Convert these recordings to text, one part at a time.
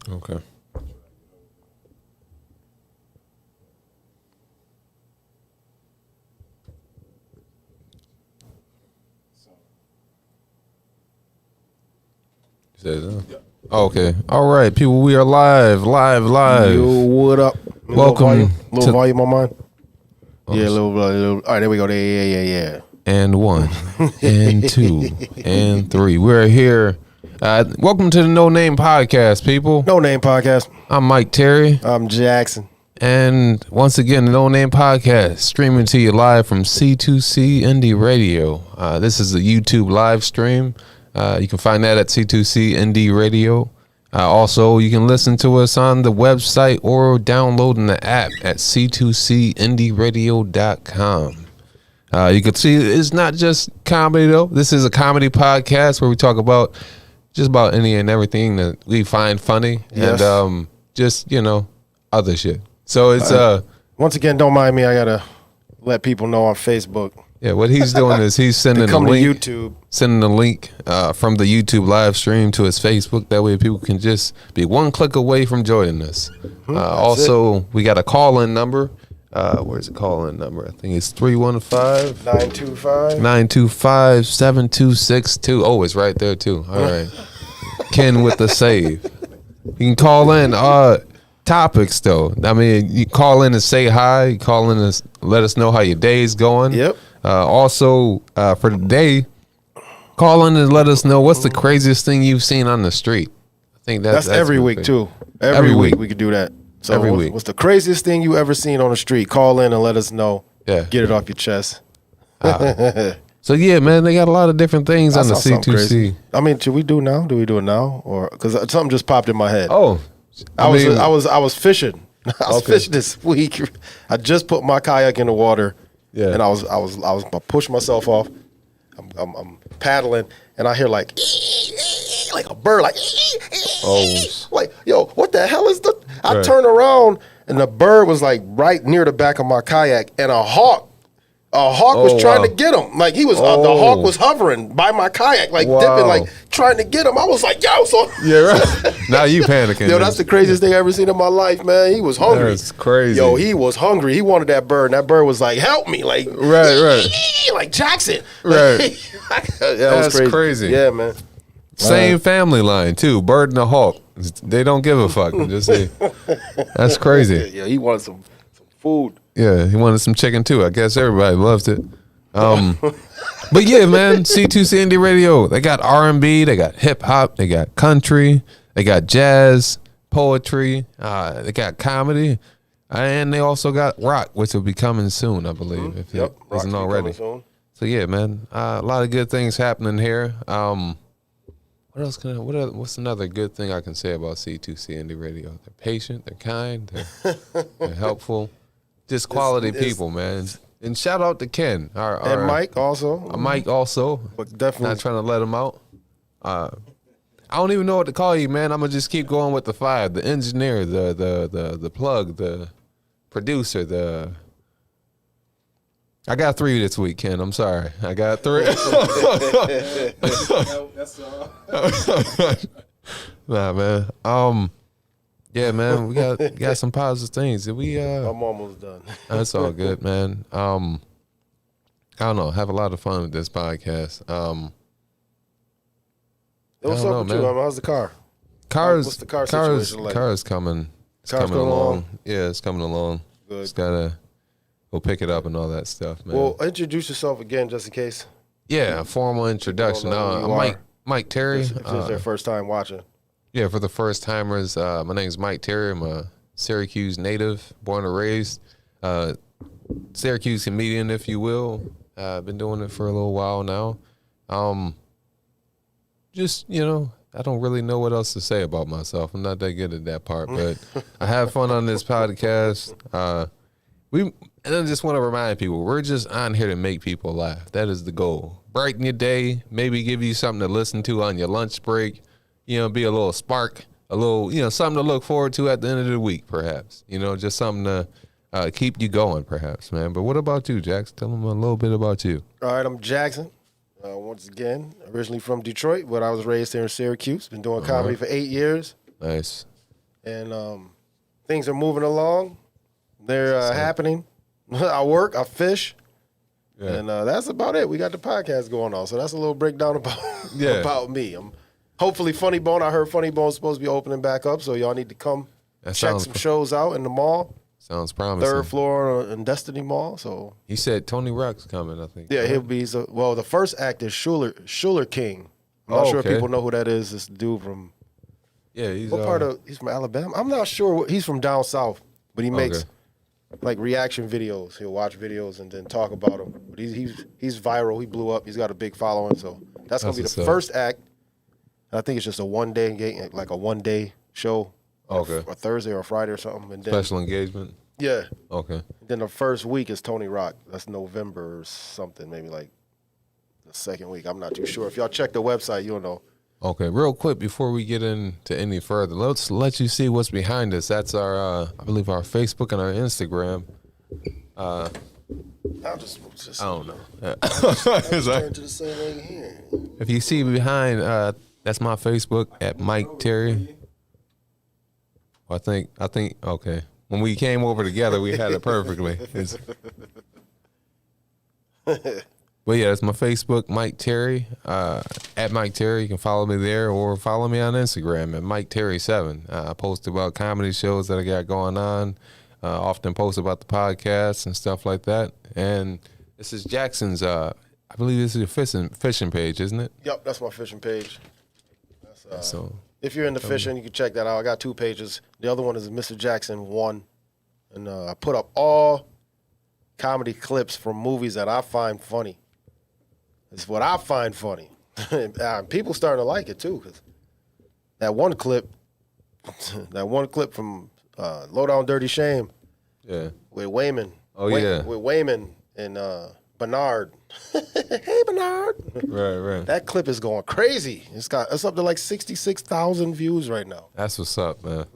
Okay. Oh, okay. All right, people. We are live. Yo, what up? Welcome little volume on mine. Yeah, little. All right, there we go. Yeah. And 1, and 2, and 3. We're here. Welcome to the NoName podcast, people. NoName podcast. I'm Mike Terry. I'm Jaxn. And once again, the NoName podcast, streaming to you live from C2C Indie Radio. This is a YouTube live stream. You can find that at C2C Indie Radio. Also, you can listen to us on the website or downloading the app at c2cindieradio.com. You can see it's not just comedy, though. This is a comedy podcast where we talk about just about any and everything that we find funny. Yes. And just, other shit. So it's Once again, don't mind me. I gotta let people know on Facebook. yeah, what he's doing is he's sending Come a to link, YouTube. sending a link from the YouTube live stream to his Facebook. That way people can just be one click away from joining us. Also, we got a call-in number. Where's the call-in number? I think it's 315-925-7262. Oh, it's right there too. All right. Ken with the save. You can call in topics though. I mean, you call in and say hi. You call in and let us know how your day's going. Yep. Also, for today, call in and let us know what's the craziest thing you've seen on the street. I think that's every week too. Every week we could do that. So Every week. What's the craziest thing you ever seen on the street? Call in and let us know. Yeah. Get it off your chest. So yeah, man, they got a lot of different things on the saw something C2C. crazy. I mean, should we do it now? Do we do it now, or because something just popped in my head? Oh, I was fishing. I was fishing this week. I just put my kayak in the water. Yeah. And I was pushing myself off. I'm paddling, and I hear like a bird, like like, yo, what the hell is the? I turn around, and the bird was like right near the back of my kayak, and a hawk was trying to get him. Like he was, the hawk was hovering by my kayak, like dipping, like trying to get him. I was like, yo, so yeah, right. Now you panicking. Yo, that's the craziest thing I ever seen in my life, man. He was hungry. That's crazy. Yo, he was hungry. He wanted that bird, and that bird was like, help me, like right, like Jaxn, right. That was crazy. Yeah, man. Same family line too. Bird and the hawk. They don't give a fuck. Just say that's crazy. Yeah, he wanted some food. Yeah, he wanted some chicken too. I guess everybody loves it. But yeah, man, C2C Indie Radio. They got R&B, they got hip hop, they got country, they got jazz, poetry, they got comedy, and they also got rock, which will be coming soon, I believe, if it isn't already. So yeah, man, a lot of good things happening here. What else what's another good thing I can say about C2C Indie Radio? They're patient, they're kind, they're helpful. Just quality people, man. And shout out to Ken. And Mike also. Mike also. But definitely. Not trying to let him out. I don't even know what to call you, man. I'm going to just keep going with the 5. The engineer, the plug, the producer, I got 3 this week, Ken. I'm sorry. I got 3. That's all. Nah, man. Yeah, man, we got some positive things. Did we? I'm almost done. That's all good, man. I don't know. Have a lot of fun with this podcast. What's up with you? How's the car? What's the car situation like? Car's coming. It's Car's coming going along. Yeah, it's coming along. Good. Just gotta go pick it up and all that stuff, man. Well, introduce yourself again, just in case. Yeah, a formal introduction. I'm Mike Terry. If this is their first time watching. Yeah, for the first timers, my name is Mike Terry. I'm a Syracuse native, born and raised. Syracuse comedian, if you will. I've been doing it for a little while now. Just, I don't really know what else to say about myself. I'm not that good at that part, but I have fun on this podcast. And I just want to remind people, we're just on here to make people laugh. That is the goal. Brighten your day, maybe give you something to listen to on your lunch break. Be a little spark, a little, something to look forward to at the end of the week, perhaps. Just something to keep you going, perhaps, man. But what about you, Jax? Tell them a little bit about you. All right, I'm Jaxn. Once again, originally from Detroit, but I was raised here in Syracuse. Been doing comedy for 8 years. Nice. and things are moving along. They're happening. I work, I fish, and that's about it. We got the podcast going on, so that's a little breakdown about me. I'm hopefully Funny Bone. I heard Funny Bone's supposed to be opening back up, so y'all need to come check some shows out in the mall. Sounds promising. Third floor in Destiny Mall. So he said Tony Rock's coming, I think. Yeah, he'll be. Well, the first act is Schuler King. I'm not sure if people know who that is. This dude from he's he's from Alabama. I'm not sure. He's from down south, but he makes like reaction videos. He'll watch videos and then talk about them. But he's viral. He blew up. He's got a big following. So that's gonna be the first act. I think it's just a one day show. Okay. A Thursday or a Friday or something. And then, special engagement? Yeah. Okay. And then the first week is Tony Rock. That's November or something, maybe like the second week. I'm not too sure. If y'all check the website, you'll know. Okay. Real quick, before we get into any further, let's let you see what's behind us. That's our, I believe, our Facebook and our Instagram. I'll just I don't know. turn to the same thing here. If you see behind, that's my Facebook at Mike Terry. I think, okay. When we came over together, we had it perfectly. But yeah, it's my Facebook, Mike Terry, at Mike Terry. You can follow me there or follow me on Instagram at Mike Terry7. I post about comedy shows that I got going on, often post about the podcast and stuff like that. And this is Jaxn's, I believe this is your fishing page, isn't it? Yep, that's my fishing page. That's, if you're into fishing, you can check that out. I got 2 pages. The other one is MrJaxn1. And I put up all comedy clips from movies that I find funny. It's what I find funny. People starting to like it, too. Cause that one clip from Low Down Dirty Shame. Yeah. With Wayman. With Wayman and Bernard. Hey, Bernard. Right. That clip is going crazy. It's up to like 66,000 views right now. That's what's up, man.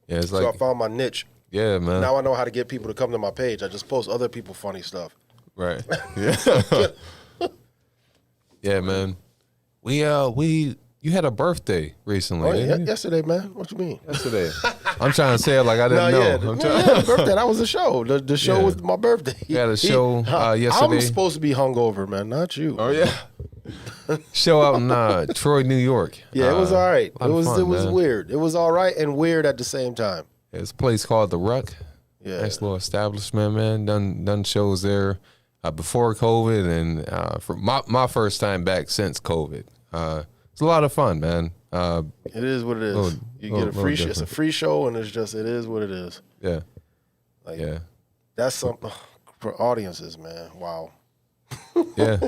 Yeah, it's so I found my niche. Yeah, man. Now I know how to get people to come to my page. I just post other people funny stuff. Right. Yeah. Yeah, man. You had a birthday recently. Yesterday, man. What you mean? Yesterday. I'm trying to say it like I didn't know. Birthday. That was the show. The show was my birthday. You had a show yesterday. I'm supposed to be hungover, man, not you. Oh yeah. Show out in Troy, New York. Yeah, it was all right. It was man. weird. It was all right and weird at the same time. It's a place called The Ruck. Yeah. Nice little establishment, man. Done shows there before COVID and for my first time back since COVID. It's a lot of fun, man. It is what it is. You get a free show. It's a free show, and it is what it is. Yeah. Yeah. That's something for audiences, man. Wow. Yeah.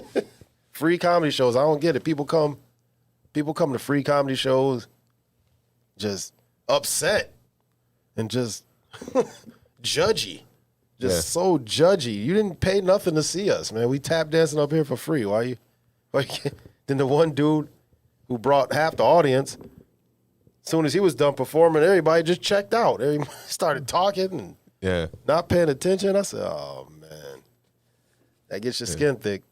Free comedy shows. I don't get it. People come to free comedy shows just upset and just judgy. So judgy. You didn't pay nothing to see us, man. We tap dancing up here for free. Why you then the one dude who brought half the audience, as soon as he was done performing, everybody just checked out. Everybody started talking and not paying attention. I said, oh, man. That gets your skin thick.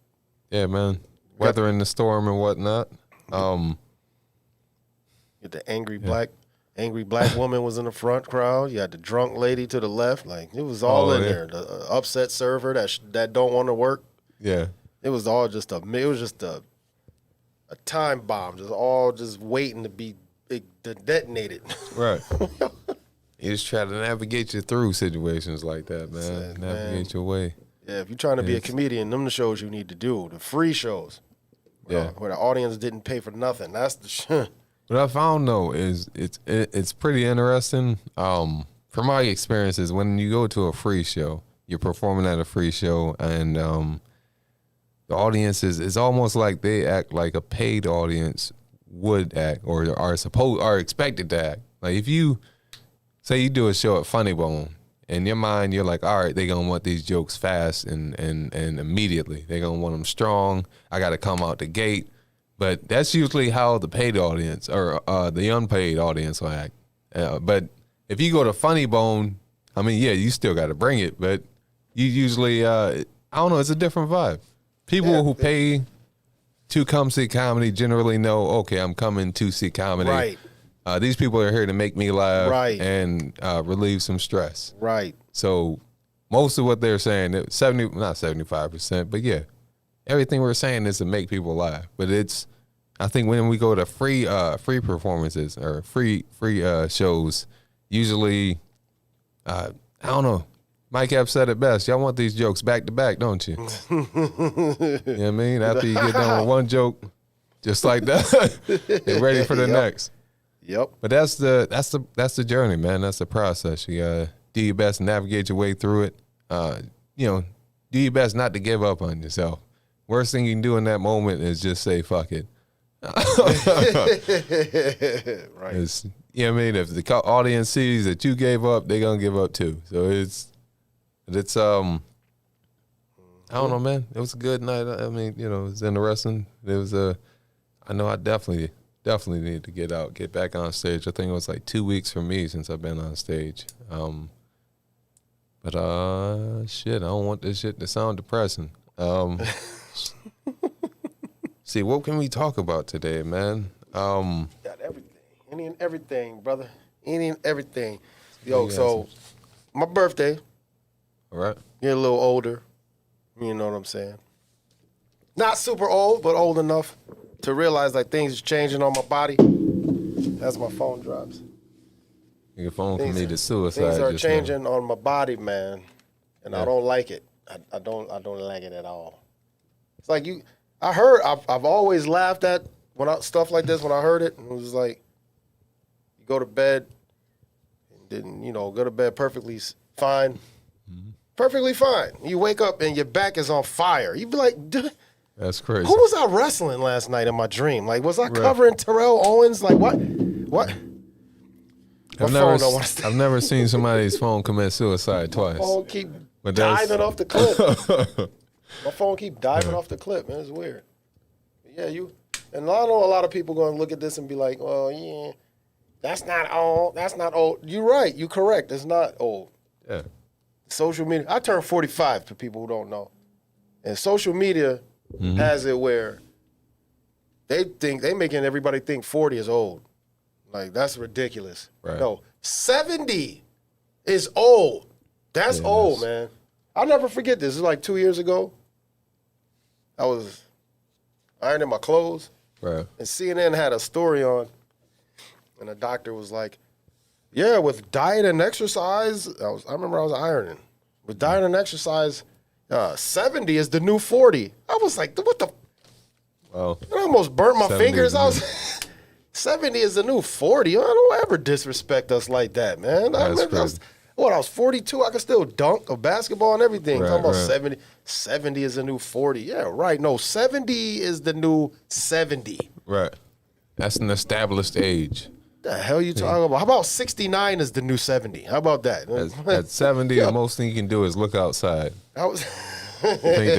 Yeah, man. Weathering the storm and whatnot. Get the angry black woman was in the front crowd. You had the drunk lady to the left. Like, it was all in there. The upset server that don't want to work. Yeah. It was all just a time bomb, just waiting to be detonated. Right. You just try to navigate you through situations like that, man. Navigate your way. Yeah, if you're trying to be a comedian, them the shows you need to do, the free shows. Where the audience didn't pay for nothing. That's the shit. What I found though is it's pretty interesting. From my experiences, when you go to a free show, you're performing at a free show, and the audience is almost like they act like a paid audience would act or are expected to act. Like if you say you do a show at Funny Bone, in your mind you're like, all right, they're gonna want these jokes fast and immediately. They're gonna want them strong. I got to come out the gate. But that's usually how the paid audience or the unpaid audience will act. But if you go to Funny Bone, I mean, yeah, you still got to bring it, but you usually, I don't know, it's a different vibe. People who pay to come see comedy generally know, okay, I'm coming to see comedy. Right. These people are here to make me laugh Right. and relieve some stress. Right. So most of what they're saying, not 75%, but yeah, everything we're saying is to make people laugh. But I think when we go to free performances or free shows, usually, I don't know. Mike Ep said it best. Y'all want these jokes back to back, don't you? You know what I mean? After you get done with one joke, just like that, get ready for the next. Yep. But that's the journey, man. That's the process. You gotta do your best to navigate your way through it. Do your best not to give up on yourself. Worst thing you can do in that moment is just say fuck it. Right. You know what I mean? If the audience sees that you gave up, they're gonna give up too. So it's I don't know, man. It was a good night. I mean, it was interesting. It was I know I definitely need to get back on stage. I think it was like 2 weeks for me since I've been on stage. But shit, I don't want this shit to sound depressing. See, what can we talk about today, man? Got everything. Any and everything, brother. Any and everything. Yo, so my birthday. All right. Get a little older. You know what I'm saying? Not super old, but old enough to realize like things is changing on my body. As my phone drops. Your phone committed suicide. Things are changing on my body, man. And I don't like it. I don't like it at all. It's like I've always laughed at stuff like this when I heard it. And it was like, you go to bed and didn't, go to bed perfectly fine. Mm-hmm. Perfectly fine. You wake up and your back is on fire. You'd be like, dude, that's crazy. Who was I wrestling last night in my dream? Like, was I covering Terrell Owens? Like, what? I've never seen somebody's phone commit suicide twice. My phone keep diving off the clip. My phone keep diving off the clip, man. It's weird. But yeah, and I know a lot of people going to look at this and be like, well, yeah, that's not old. That's not old. You're right. You're correct. It's not old. Yeah. Social media. I turned 45 to people who don't know. And social media has it where they making everybody think 40 is old. Like, that's ridiculous. Right. No, 70 is old. That's old, man. I'll never forget this. It was like 2 years ago. I was ironing my clothes. Right. And CNN had a story on, and the doctor was like, yeah, with diet and exercise, I remember I was ironing. With diet and exercise, 70 is the new 40. I was like, what the? Wow. I almost burnt my fingers. 70 is the new 40. I don't ever disrespect us like that, man. I was 42. I could still dunk a basketball and everything. Right, talking about 70. 70 is the new 40. Yeah, right. No, 70 is the new 70. Right. That's an established age. The hell you talking about? How about 69 is the new 70? How about that? At 70, the most thing you can do is look outside. I think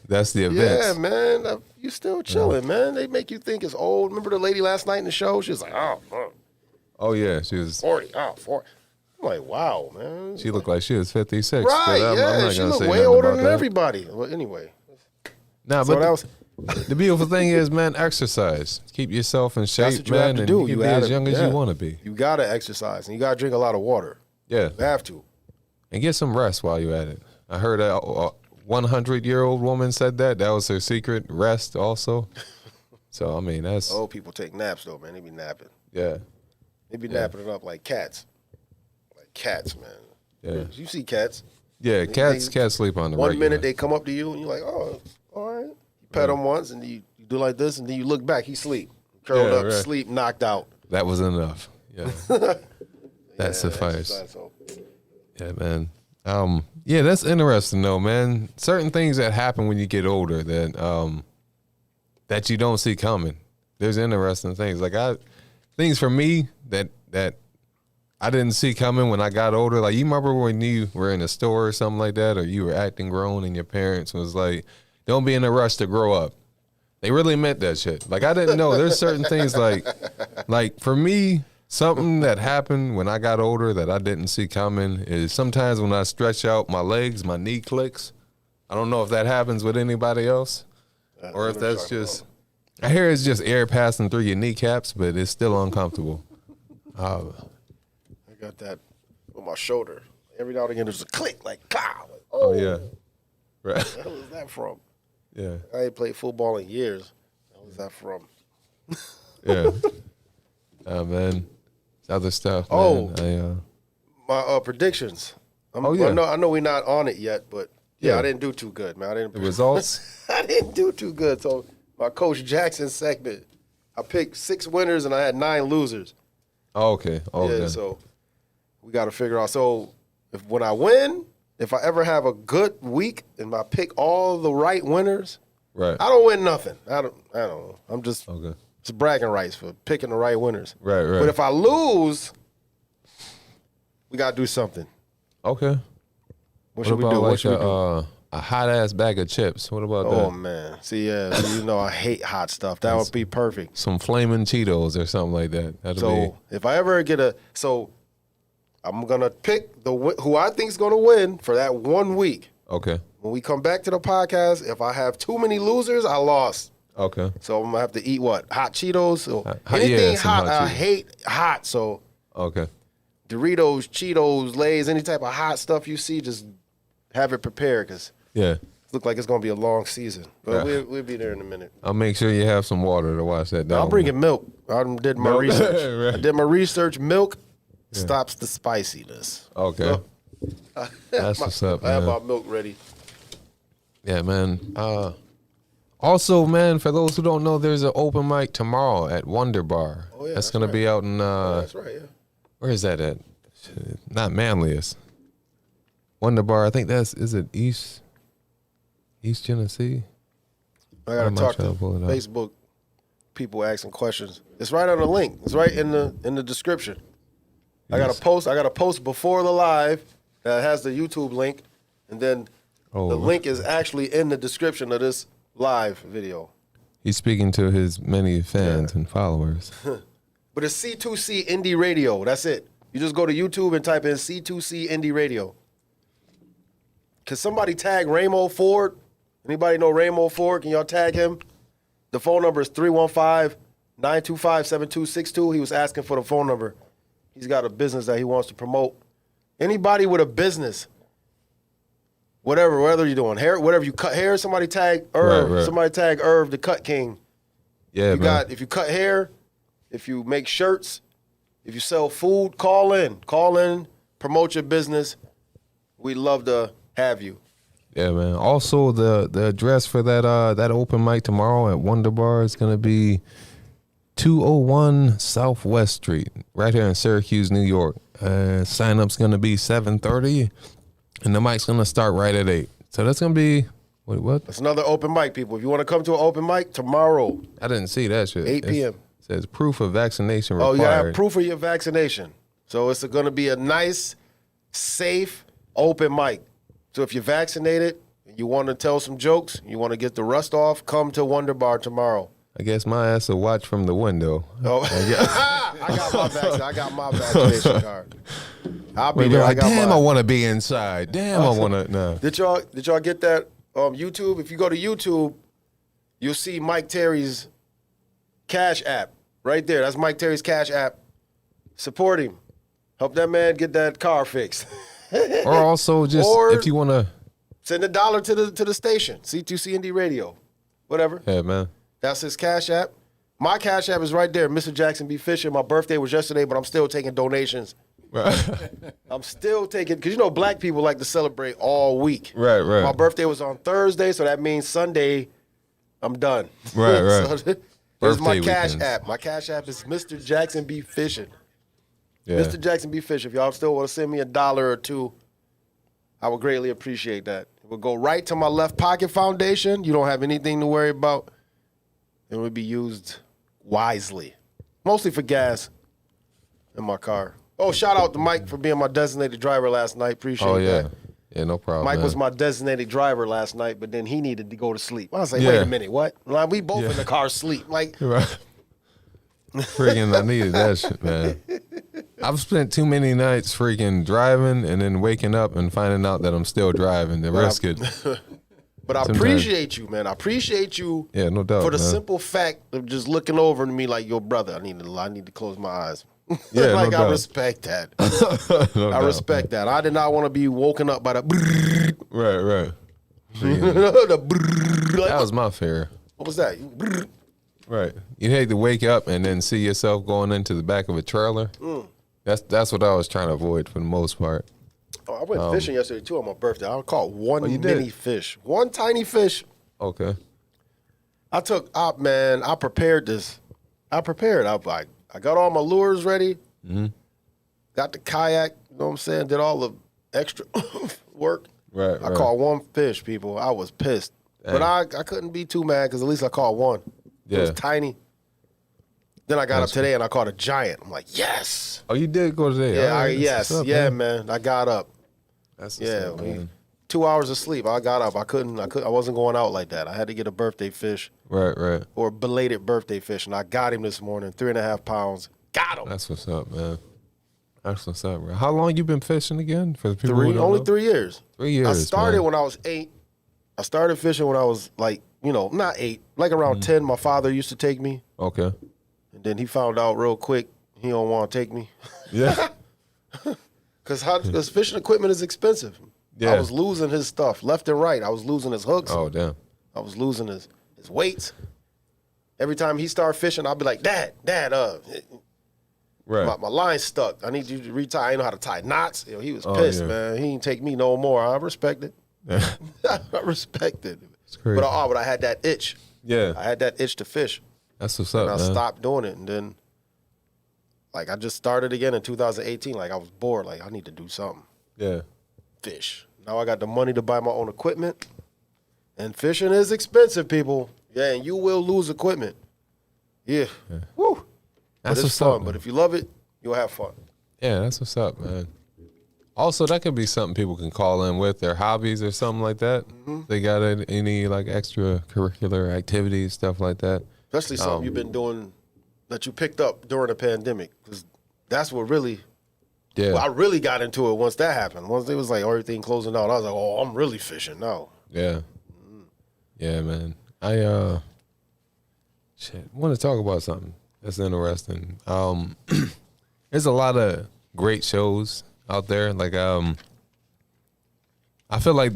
that's the event. Yeah, man. You still chilling, man. They make you think it's old. Remember the lady last night in the show? She was like, oh yeah, she was 40. Oh, 40. I'm like, wow, man. She looked like she was 56. Right, I'm not she gonna looked say way nothing older about than that. everybody. Well, anyway. Nah, So but the beautiful thing is, man, exercise. Keep yourself in shape, That's what you man, have to and do. you can be as young as you want to be. You got to exercise, and you got to drink a lot of water. Yeah. You have to. And get some rest while you're at it. I heard a 100-year-old woman said that. That was her secret, rest also. So, I mean, that's... Old people take naps, though, man. They be napping. Yeah. They be napping it up like cats. Like cats, man. Yeah. You see cats. Yeah, cats sleep on the One regular. minute they come up to you, and you're like, oh, all right. You pet them once, and you do like this, and then you look back. He sleep. Curled up, sleep, knocked out. That was enough. Yeah. That suffice. Yeah, man. Yeah, that's interesting though, man. Certain things that happen when you get older that that you don't see coming. There's interesting things. Like things for me that I didn't see coming when I got older. Like, you remember when you were in a store or something like that, or you were acting grown and your parents was like, don't be in a rush to grow up. They really meant that shit. Like, I didn't know. There's certain things like for me, something that happened when I got older that I didn't see coming is sometimes when I stretch out my legs, my knee clicks. I don't know if that happens with anybody else or if that's just, I hear it's just air passing through your kneecaps, but it's still uncomfortable. I got that on my shoulder. Every now and again, there's a click, like, pow. Like, Oh yeah. Right. Where the hell is that from? Yeah. I ain't played football in years. Where is that from? Yeah. Man. It's other stuff. Oh. Man. My predictions. Oh, yeah. I know we're not on it yet, but I didn't do too good, man. The results? I didn't do too good. So my Coach Jaxn segment, I picked 6 winners and I had 9 losers. Oh, okay. Okay. Yeah, so we got to figure out. So when I win, if I ever have a good week and I pick all the right winners, right. I don't win nothing. I don't know. I'm just it's bragging rights for picking the right winners. Right. But if I lose, we got to do something. Okay. What should we do? What should we do? A hot ass bag of chips. What about that? Oh man, see, I hate hot stuff. That would be perfect. Some flaming Cheetos or something like that. If I ever get I'm gonna pick who I think is gonna win for that 1 week. Okay. When we come back to the podcast, if I have too many losers, I lost. Okay. So I'm gonna have to eat what? Hot Cheetos. So anything hot, hot I hate hot. So okay. Doritos, Cheetos, Lay's, any type of hot stuff you see, just have it prepared because it look like it's gonna be a long season. But we'll be there in a minute. I'll make sure you have some water to wash that down. I'm bringing milk. I did my research. Right. I did my research. Milk stops the spiciness. Okay. So, that's what's up, man. I have my milk ready. Yeah, man. Also, man, for those who don't know, there's an open mic tomorrow at Wonder Bar. Oh, yeah, that's gonna be out in. That's right. Yeah. Where is that at? Not Manlius. Wonder Bar. I think is it East Tennessee? I gotta talk to Facebook people asking questions. It's right on the link. It's right in the description. Yes. I got a post before the live that has the YouTube link, and then the link is actually in the description of this live video. He's speaking to his many fans and followers. But it's C2C Indie Radio. That's it. You just go to YouTube and type in C2C Indie Radio. Can somebody tag Ramo Ford? Anybody know Ramo Ford? Can y'all tag him? The phone number is 315-925-7262. He was asking for the phone number. He's got a business that he wants to promote. Anybody with a business, whatever you're doing, hair, whatever you cut hair, somebody tag Irv. Right. Somebody tag Irv, the Cut King. Yeah, if you cut hair, if you make shirts, if you sell food, call in, promote your business. We'd love to have you. Yeah, man. Also, the address for that open mic tomorrow at Wonder Bar is gonna be 201 Southwest Street, right here in Syracuse, New York. Sign-up's gonna be 7:30, and the mic's gonna start right at 8. So that's gonna be what? That's another open mic, people. If you want to come to an open mic tomorrow, I didn't see that shit. 8 p.m. It says proof of vaccination required. Oh, you have proof of your vaccination. So it's gonna be a nice, safe, open mic. So if you're vaccinated, you want to tell some jokes, you want to get the rust off, come to Wonder Bar tomorrow. I guess my ass will watch from the window. Oh, I got my vaccination card. I'll be there. I want to be inside. Damn, I want to. No. Did y'all get that YouTube? If you go to YouTube, you'll see Mike Terry's Cash App right there. That's Mike Terry's Cash App. Support him. Help that man get that car fixed. Or also if you want to send $1 to the station, C2C Indie Radio, whatever. Yeah, man. That's his Cash App. My Cash App is right there, MrJaxnBeFishing. My birthday was yesterday, but I'm still taking donations. Right. I'm still taking, because black people like to celebrate all week. Right. My birthday was on Thursday, so that means Sunday, I'm done. Right. So here's my Cash App. My Cash App is MrJaxnBeFishing. Yeah. MrJaxnBeFishing. If y'all still want to send me $1 or $2, I would greatly appreciate that. It will go right to my left pocket foundation. You don't have anything to worry about. It would be used wisely, mostly for gas in my car. Oh, shout out to Mike for being my designated driver last night. Appreciate that. Yeah, no problem. Mike was my designated driver last night, but then he needed to go to sleep. I was like, wait a minute, what? Like, we both in the car sleep. Like, right. Freaking, I needed that shit, man. I've spent too many nights freaking driving and then waking up and finding out that I'm still driving. The risk it. But I appreciate you, man. I appreciate you. Yeah, no doubt. For the simple fact of just looking over to me like, yo, brother, I need to close my eyes. Yeah, like no I doubt. respect that. No I doubt. respect that. I did not want to be woken up by the Right. like, That was my fear. what was that? Right. You hate to wake up and then see yourself going into the back of a trailer. That's what I was trying to avoid for the most part. Oh, I went fishing yesterday too on my birthday. I caught one you did? mini fish, one tiny fish. Okay. I took up, man. I prepared this. I got all my lures ready. Got the kayak. You know what I'm saying? Did all the extra work. Right. I caught one fish, people. I was pissed, but I couldn't be too mad because at least I caught one. It was Yeah. tiny. Then I got up today and I caught a giant. I'm like, yes. Oh, you did go today. Yeah, All right, that's what's up, man. I got up. That's what's Yeah, up, man. 2 hours of sleep. I got up. I wasn't going out like that. I had to get a birthday fish Right. or a belated birthday fish, and I got him this morning. 3.5 pounds. Got him. That's what's up, man. That's what's up, bro. How long you been fishing again? For the people who don't Only know? 3 years. 3 years. I started man. when I was 8. I started fishing when I was like, not 8, like around 10. My father used to take me, Okay. and then he found out real quick he don't want to take me Yeah. because fishing equipment is expensive. Yeah. I was losing his stuff left and right. I was losing his hooks. Oh, damn. I was losing his weights. Every time he started fishing, I'd be like, Dad, Right. my line's stuck. I need you to retie. I ain't know how to tie knots. He was pissed, yeah. man. He ain't take me no more. I respect it. I respect it. It's crazy. But I had that itch. Yeah. I had that itch to fish. That's what's up, And I man. stopped doing it. And then, like, I just started again in 2018. Like, I was bored. Like, I need to do something. Yeah. Fish. Now I got the money to buy my own equipment. And fishing is expensive, people. Yeah, and you will lose equipment. Yeah. Woo. But That's it's what's fun. up, But man. if you love it, you'll have fun. Yeah, that's what's up, man. Also, that could be something people can call in with their hobbies or something like that. They got any like extracurricular activities, stuff like that. Especially something you've been doing that you picked up during the pandemic. Because that's what really, Yeah. I really got into it once that happened. Once it was like everything closing down, I was like, oh, I'm really fishing now. Yeah. Yeah, man. I want to talk about something that's interesting. There's a lot of great shows out there. Like I feel like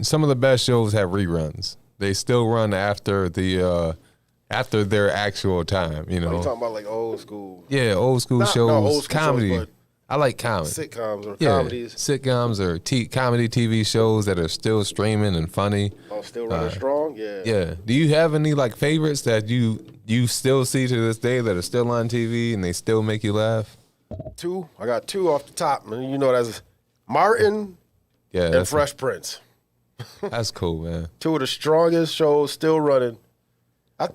some of the best shows have reruns. They still run after their actual time, you know. You talking about like old school Yeah, old school Not- shows, no, old school comedy. shows, but I like comedy. sitcoms or Yeah, comedies? sitcoms or comedy TV shows that are still streaming and funny. Oh, still running strong? Yeah. Yeah. Do you have any like favorites that you still see to this day that are still on TV and they still make you laugh? Two. I got two off the top. Man. You know that's Martin Yeah, and that's Fresh Prince. That's cool, man. Two of the strongest shows still running.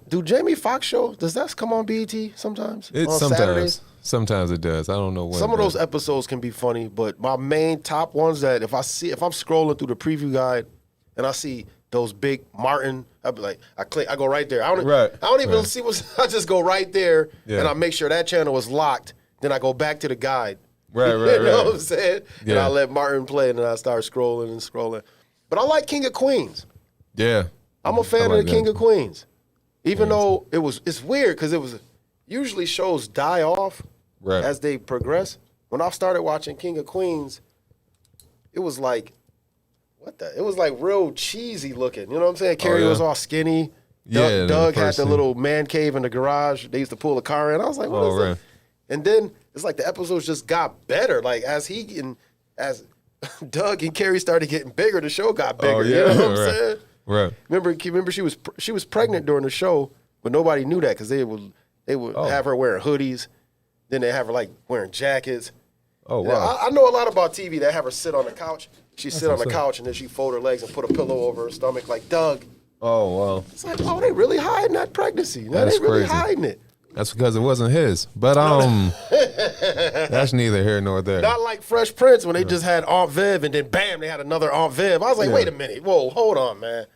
Do Jamie Foxx show? Does that come on BET sometimes? It's on Saturdays? sometimes it does. I don't know when. Some of it those does. episodes can be funny, but my main top ones that if I'm scrolling through the preview guide and I see those big Martin, I'll be like, I go right there. I don't even see what's. I just go right there and I make sure that channel is locked. Then I go back to the guide. Right. You know what I'm saying? And Yeah. I let Martin play, and then I start scrolling and scrolling. But I like King of Queens. Yeah. I'm a fan I like of the King that. of Queens. Even though it's weird because it was usually shows die off Right. as they progress. When I started watching King of Queens, it was like it was like real cheesy looking. You know what I'm saying? Carrie yeah. was all skinny. Yeah, Doug the had first the scene. little man cave in the garage. They used to pull the car in. I was like, what is right. this? And then it's like the episodes just got better. Like as Doug and Carrie started getting bigger, the show got bigger. Oh, You yeah, know what I'm right. saying? Right. Remember she was pregnant during the show, but nobody knew that because they would have her wearing hoodies, then they have her like wearing jackets. Oh, You know, wow. I know a lot about TV. They have her sit on the couch. She sit on the what's up. couch and then she fold her legs and put a pillow over her stomach like Doug. Oh, wow. It's like, oh, they really hiding that pregnancy. No, That's they really crazy. hiding it. That's because it wasn't his. But that's neither here nor there. Not like Fresh Prince when they just had Aunt Viv and then bam, they had another Aunt Viv. I was like, Yeah. wait a minute. Whoa, hold on, man.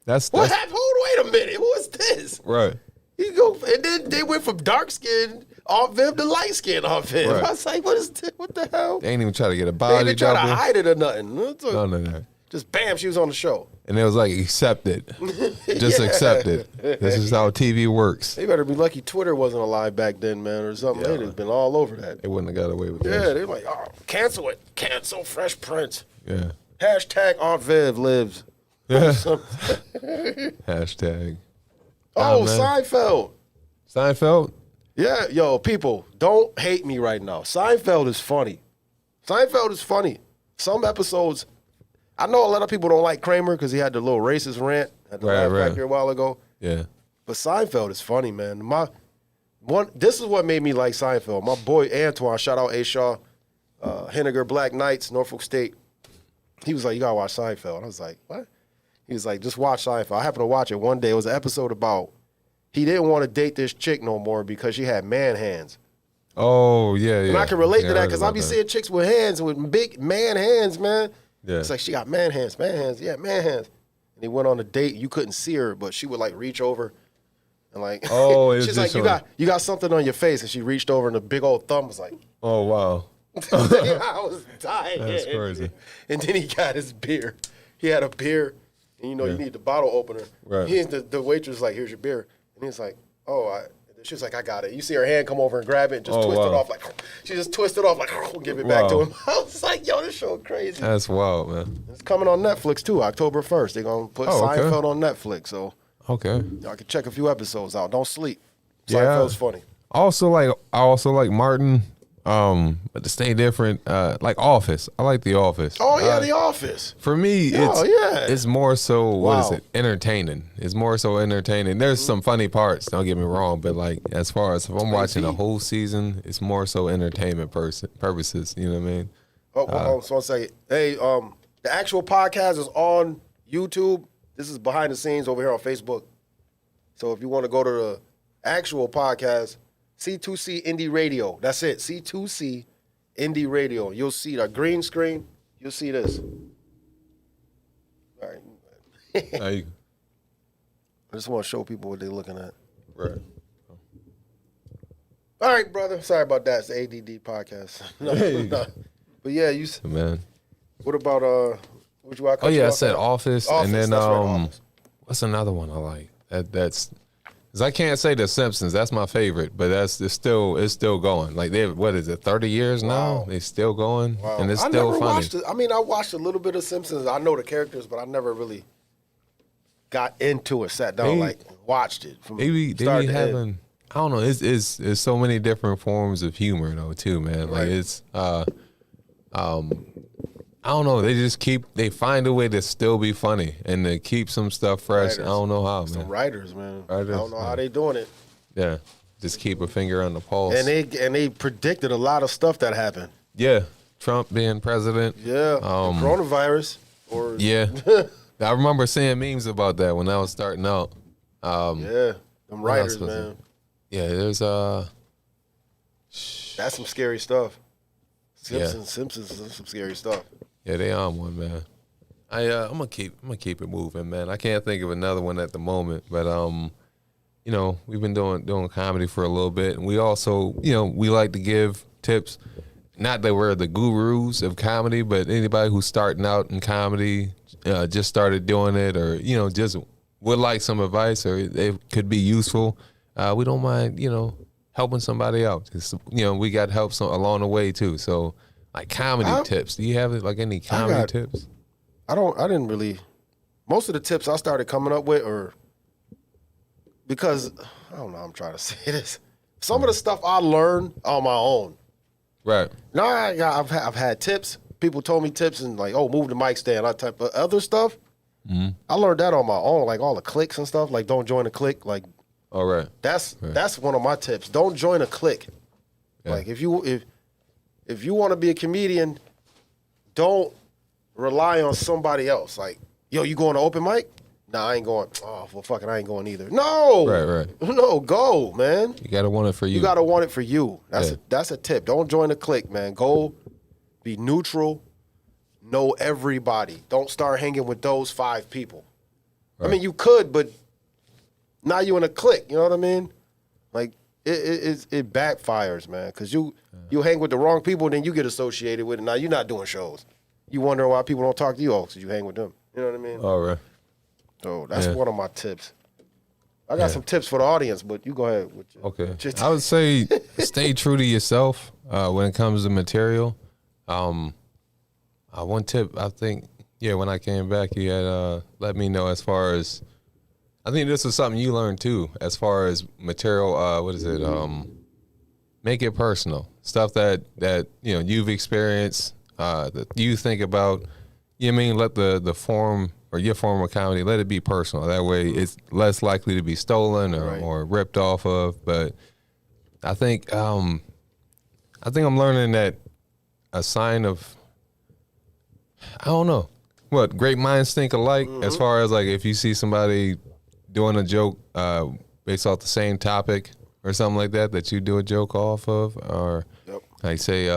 That's What happened? Wait a minute. What's this? right. You go, and then they went from dark skin Aunt Viv to light skin Aunt Viv. Right. I was like, what is this? What the hell? They ain't even try to get a They body ain't even try to double. hide it or nothing. It's like- None of that. Just bam, she was on the show. And it was like, accept it. Just accept it. This is how TV works. They better be lucky Twitter wasn't alive back then, man, or something. They'd have been all over that. They wouldn't have got away with that. Yeah, they're like, oh, cancel it. Cancel Fresh Prince. Yeah. Hashtag Aunt Viv lives. Hashtag. Oh, man. Seinfeld. Seinfeld? Yeah, yo, people, don't hate me right now. Seinfeld is funny. Seinfeld is funny. Some episodes, I know a lot of people don't like Kramer because he had the little racist rant at the Laugh Factory a while ago. Yeah. But Seinfeld is funny, man. This is what made me like Seinfeld. My boy Antoine, shout out A. Shaw, Henniger Black Knights, Norfolk State. He was like, you gotta watch Seinfeld. I was like, what? He was like, just watch Seinfeld. I happened to watch it one day. It was an episode about he didn't want to date this chick no more because she had man hands. Oh, yeah. And I can relate to that because I be seeing chicks with hands, with big man hands, man. Yeah. It's like, she got man hands. Yeah, man hands. And he went on a date. You couldn't see her, but she would like reach over and like, she's like, you got something on your face. And she reached over and the big old thumb was like, oh, wow. I was dying. That's crazy. And then he got his beer. He had a beer. And you know, you need the bottle opener. Right. The waitress was like, here's your beer. And he's like, she was like, I got it. You see her hand come over and grab it and just twist it off. Like, she just twisted off, like, give it back to him. I was like, yo, this show crazy. That's wild, man. It's coming on Netflix, too, October 1st. They're going to put Seinfeld on Netflix. So, y'all can check a few episodes out. Don't sleep. Seinfeld's funny. I also like Martin. But to stay different, like Office. I like The Office. Oh yeah, The Office. For me, it's more so what is it? Entertaining. It's more so entertaining. There's some funny parts, don't get me wrong, but like as far as if I'm watching a whole season, it's more so entertainment purposes. You know what I mean? So I'll say, hey, the actual podcast is on YouTube. This is behind the scenes over here on Facebook. So if you want to go to the actual podcast, C2C Indie Radio. That's it. C2C Indie Radio. You'll see the green screen. You'll see this. All right. I just want to show people what they're looking at. Right. All right, brother. Sorry about that. It's the ADD podcast. No. But yeah, man. What about what you want? I said Office, and then Office. What's another one I like? That's. Cause I can't say The Simpsons. That's my favorite, but it's still going. Like what is it? 30 years now? Wow. They still going, and it's still funny. I watched a little bit of Simpsons. I know the characters, but I never really got into it. Sat down, watched it from start to end. I don't know. It's so many different forms of humor though too, man. Like it's I don't know. They find a way to still be funny and to keep some stuff fresh. I don't know how, man. Some writers, man. I don't know how they doing it. Yeah, just keep a finger on the pulse. And they predicted a lot of stuff that happened. Yeah, Trump being president. Yeah, coronavirus. I remember seeing memes about that when I was starting out. Them writers, man. Yeah, there's that's some scary stuff. Simpsons is some scary stuff. Yeah, they on one, man. I'm gonna keep it moving, man. I can't think of another one at the moment, but we've been doing comedy for a little bit, and we also, we like to give tips. Not that we're the gurus of comedy, but anybody who's starting out in comedy, just started doing it, or just would like some advice, or it could be useful. We don't mind, helping somebody out. We got help along the way too. So. Like comedy tips. Do you have any comedy tips? I didn't really. Most of the tips I started coming up with are because I don't know. I'm trying to say this. Some of the stuff I learned on my own. Right. Now I've had tips. People told me tips and move the mic stand. That type of other stuff. Mm-hmm. I learned that on my own. Like all the cliques and stuff. Like don't join a clique. Like. All right. That's one of my tips. Don't join a clique. Yeah. Like if you want to be a comedian, don't rely on somebody else. Like, yo, you going to open mic? Nah, I ain't going. Oh, well, fuck it, I ain't going either. No. Right. No, go, man. You got to want it for you. You got to want it for you. That's a tip. Don't join a clique, man. Go be neutral. Know everybody. Don't start hanging with those 5 people. Right. I mean, you could, but now you in a clique. You know what I mean? Like, it backfires, man, because you hang with the wrong people, then you get associated with it. Now you're not doing shows. You wondering why people don't talk to you? Oh, because you hang with them. You know what I mean? All right. So that's one of my tips. I got some tips for the audience, but you go ahead with your, Okay. I would say stay true to yourself when it comes to material. One tip, I think, when I came back, you had let me know as far as, I think this was something you learned too, as far as material, make it personal. Stuff that you've experienced, that you think about, you know what I mean? Let the form or your form of comedy, let it be personal. That way it's less likely to be stolen or ripped off of. But I think I'm learning that a sign of, I don't know, what great minds think alike. As far as like if you see somebody doing a joke based off the same topic or something like that you do a joke off of, or like say,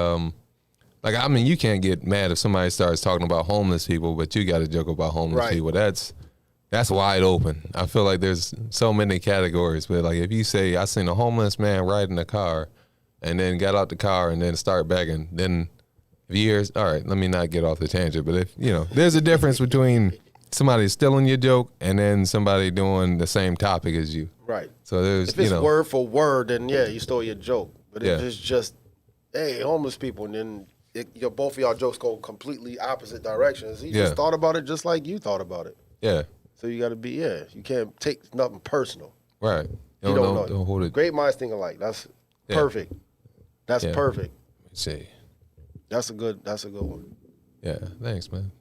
like I mean, you can't get mad if somebody starts talking about homeless people, but you got to joke about homeless people. That's wide open. I feel like there's so many categories, but like if you say I seen a homeless man riding a car, and then got out the car and then start begging, then if you hear, all right, let me not get off the tangent, but if there's a difference between somebody stealing your joke and then somebody doing the same topic as you. Right. So there's, if it's word for word, then you stole your joke. But if it's just, hey, homeless people, and then both of y'all jokes go completely opposite directions. He just thought about it just like you thought about it. Yeah. So you got to be, you can't take nothing personal. Right. You don't know. Don't hold it. Great minds think alike. That's perfect. That's perfect. Let me see. That's a good one. Yeah. Thanks, man.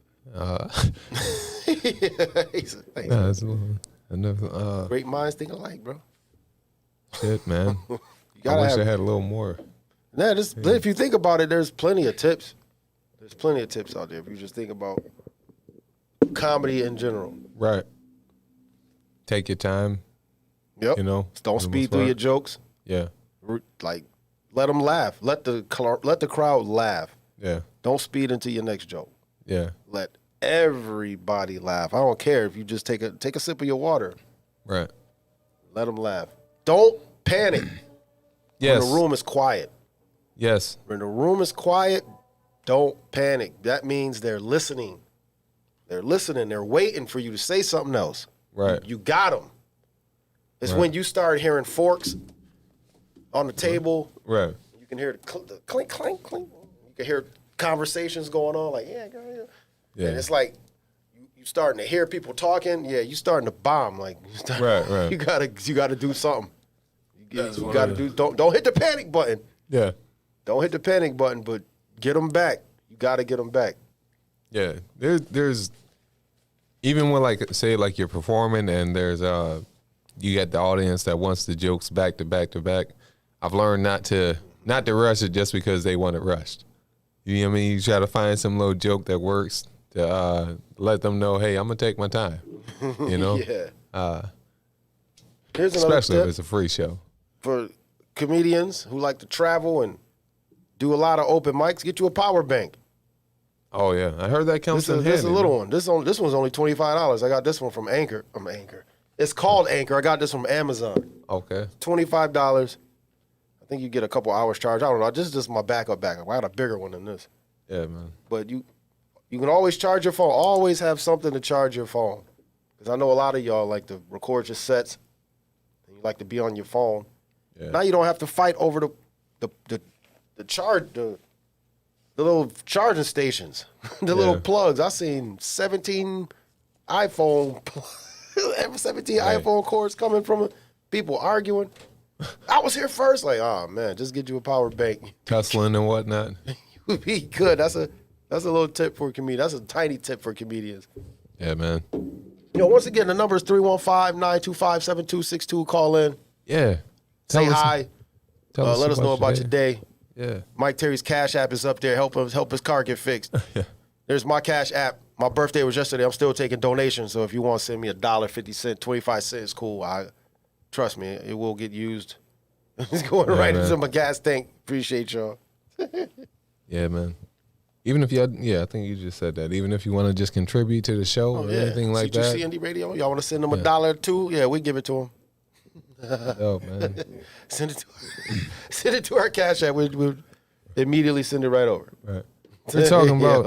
Thanks. Great minds think alike, bro. Shit, man. I wish I had a little more. If you think about it, there's plenty of tips. There's plenty of tips out there if you just think about comedy in general. Right. Take your time. Yep. Don't speed through your jokes. Yeah. Like, let them laugh. Let the crowd laugh. Yeah. Don't speed into your next joke. Yeah. Let everybody laugh. I don't care if you just take a sip of your water. Right. Let them laugh. Don't panic. Yes. When the room is quiet. Yes. When the room is quiet, don't panic. That means they're listening. They're listening. They're waiting for you to say something else. Right. You got them. It's when you start hearing forks on the table. Right. You can hear the clink, clink, clink. You can hear conversations going on like, yeah. And it's like you starting to hear people talking. Yeah, you starting to bomb. Like, right. You gotta do something. You gotta do. Don't hit the panic button. Yeah. Don't hit the panic button, but get them back. You gotta get them back. Yeah. There's even when like you're performing and there's you got the audience that wants the jokes back to back to back. I've learned not to rush it just because they want it rushed. You know what I mean? You try to find some little joke that works to let them know, hey, I'm gonna take my time. Yeah. Here's especially if it's a free show. For comedians who like to travel and do a lot of open mics, get you a power bank. Oh yeah, I heard that comes in handy. This is a little one. This one's only $25. I got this one from Anchor. Anchor. It's called Anchor. I got this from Amazon. Okay. $25. I think you get a couple hours charge. I don't know. This is just my backup. I got a bigger one than this. Yeah, man. But you can always charge your phone. Always have something to charge your phone. Because I know a lot of y'all like to record your sets. And you like to be on your phone. Yeah. Now you don't have to fight over the little charging stations, little plugs. I seen 17 iPhone cords coming from people arguing. I was here first. Like, oh man, just get you a power bank. Tussling and whatnot. You would be good. That's a little tip for a comedian. That's a tiny tip for comedians. Yeah, man. Once again, the number is 315-925-7262. Call in. Yeah. Say hi. Let us know about your day. Yeah. Mike Terry's Cash App is up there. Help his car get fixed. Yeah. There's my Cash App. My birthday was yesterday. I'm still taking donations. So if you want to send me $1, 50 cents, 25 cents, cool. Trust me, it will get used. It's going right into my gas tank. Appreciate y'all. Yeah, man. Even if I think you just said that. Even if you want to just contribute to the show or anything like that. C2C Indie Radio. Y'all want to send them $1 or $2? Yeah, we give it to them. Oh man. Send it to our Cash App. We'll immediately send it right over. Right. We're talking about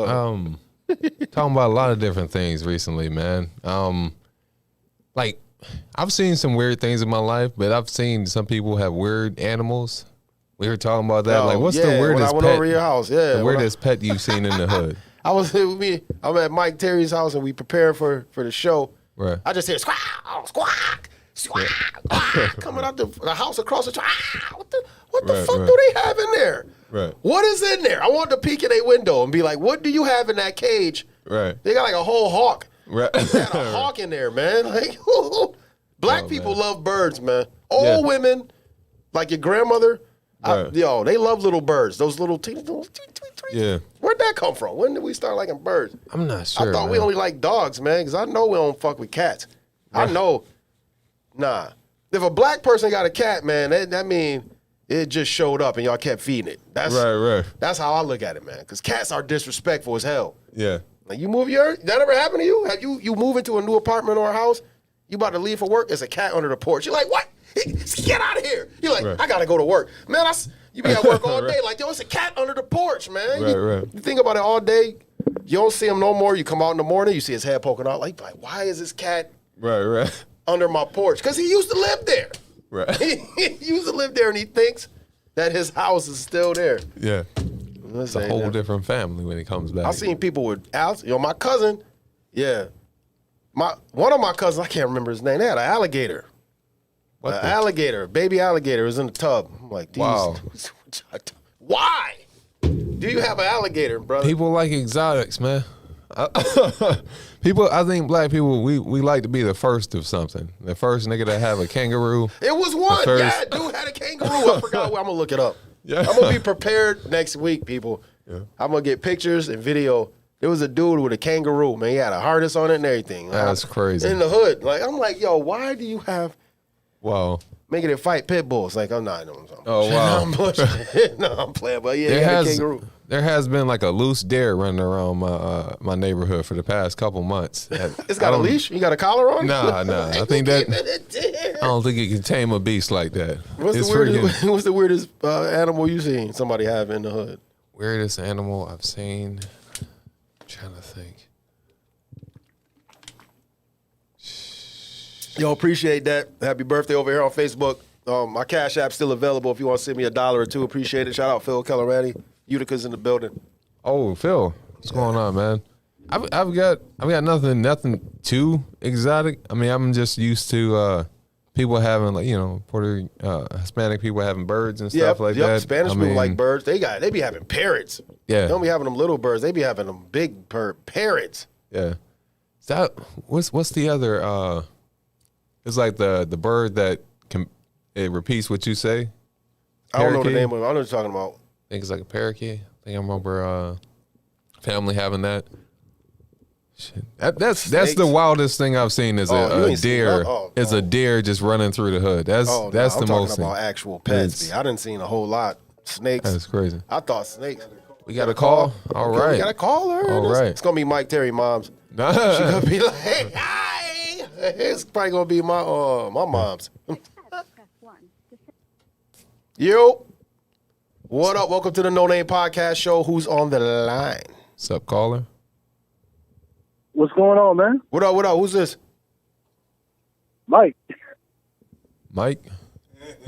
Talking about a lot of different things recently, man. Like I've seen some weird things in my life, but I've seen some people have weird animals. We were talking about that. Like, what's the weirdest when I went over your house, the weirdest pet you've seen in the hood? I'm at Mike Terry's house and we preparing for the show. Right. I just hear squawk, squawk, squawk, squawk, coming out the house across the street. What the fuck do they have in there? Right. What is in there? I want to peek in a window and be like, what do you have in that cage? Right. They got like a whole hawk. Right. They got a hawk in there, man. Like, black people love birds, man. Old women, like your grandmother, they love little birds. Those little tweet. Yeah. Where'd that come from? When did we start liking birds? I'm not sure. I thought we only like dogs, man, because I know we don't fuck with cats. I know. Nah. If a black person got a cat, man, that mean it just showed up and y'all kept feeding it. That's right. That's how I look at it, man. Because cats are disrespectful as hell. Yeah. Like that ever happened to you? Have you move into a new apartment or a house? You about to leave for work? There's a cat under the porch. You're like, what? Get out of here. You're like, I gotta go to work. Man, you be at work all day. Like, yo, it's a cat under the porch, man. You think about it all day. You don't see him no more. You come out in the morning, you see his head poking out. Like why is this cat under my porch? Because he used to live there. Right. He used to live there, and he thinks that his house is still there. Yeah. It's a whole different family when it comes back. I've seen people with my cousin, one of my cousins, I can't remember his name, they had an alligator. Baby alligator was in the tub. I'm like, wow. Why do you have an alligator, brother? People like exotics, man. I think black people, we like to be the first of something. The first nigga to have a kangaroo. It was one. Yeah, dude had a kangaroo. I forgot. I'm going to look it up. Yeah. I'm going to be prepared next week, people. Yeah. I'm going to get pictures and video. There was a dude with a kangaroo, man. He had a harness on it and everything. That's crazy. In the hood. Like, I'm like, yo, why do you have... Wow. Making it fight pit bulls. Like, I'm not. Oh, wow. I'm playing, but yeah, he had a kangaroo. There has been like a loose deer running around my neighborhood for the past couple months. It's got a leash? You got a collar on? Nah. I think I don't think it can tame a beast like that. What's the weirdest animal you seen somebody have in the hood? Weirdest animal I've seen? I'm trying to think. Yo, appreciate that. Happy birthday over here on Facebook. My Cash App's still available if you want to send me $1 or $2. Appreciate it. Shout out Phil Kellerani. Utica's in the building. Oh, Phil, what's going on, man? I've got nothing too exotic. I mean, I'm just used to people having Hispanic people having birds and stuff like that. Spanish people like birds. They be having parrots. Yeah, they don't be having them little birds. They be having them big parrots. Yeah. What's the other? It's like the bird that it repeats what you say. I don't know the name of it. I know what you're talking about. I think it's like a parakeet. I think I remember family having that. Shit. That's the wildest thing I've seen is a deer. Is a deer just running through the hood. That's the most. I'm talking about actual pets. I didn't seen a whole lot. Snakes. That's crazy. I thought snakes. We got a call. All right. We got a caller. All right. It's gonna be Mike Terry mom's. She gonna be like, hey, hi. It's probably gonna be my mom's. Yo. What up? Welcome to the No Name Podcast Show. Who's on the line? What's up, caller? What's going on, man? What up? Who's this? Mike. Mike?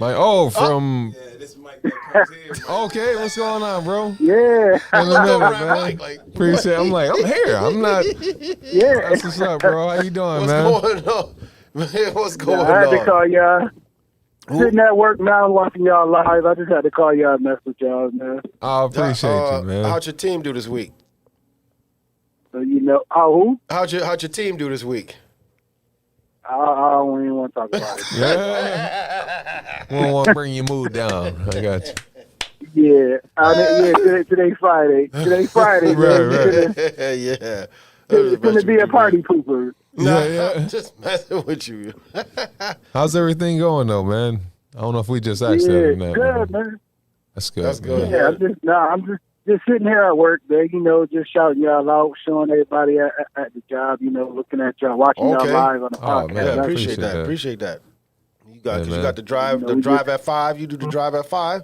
Oh, from... Yeah, this is Mike that comes here. Okay, what's going on, bro? Yeah. Appreciate it. I'm here. I'm not... Yeah. That's what's up, bro. How you doing, man? What's going on? Man, what's going on? I had to call y'all. Sitting at work now watching y'all live. I just had to call y'all and mess with y'all, man. I appreciate you, man. How'd your team do this week? Who? How'd your team do this week? I don't even want to talk about it. Yeah. We don't want to bring your mood down. I got you. Yeah. Today's Friday. Right. Yeah. It's going to be a party pooper. I'm just messing with you. How's everything going, though, man? I don't know if we just asked that or not. Good, man. That's good. That's good. Yeah, I'm just sitting here at work, man, just shouting y'all out, showing everybody at the job, looking at y'all, watching y'all live on the podcast. Man, yeah, appreciate that. You got the drive at 5. You do the drive at 5.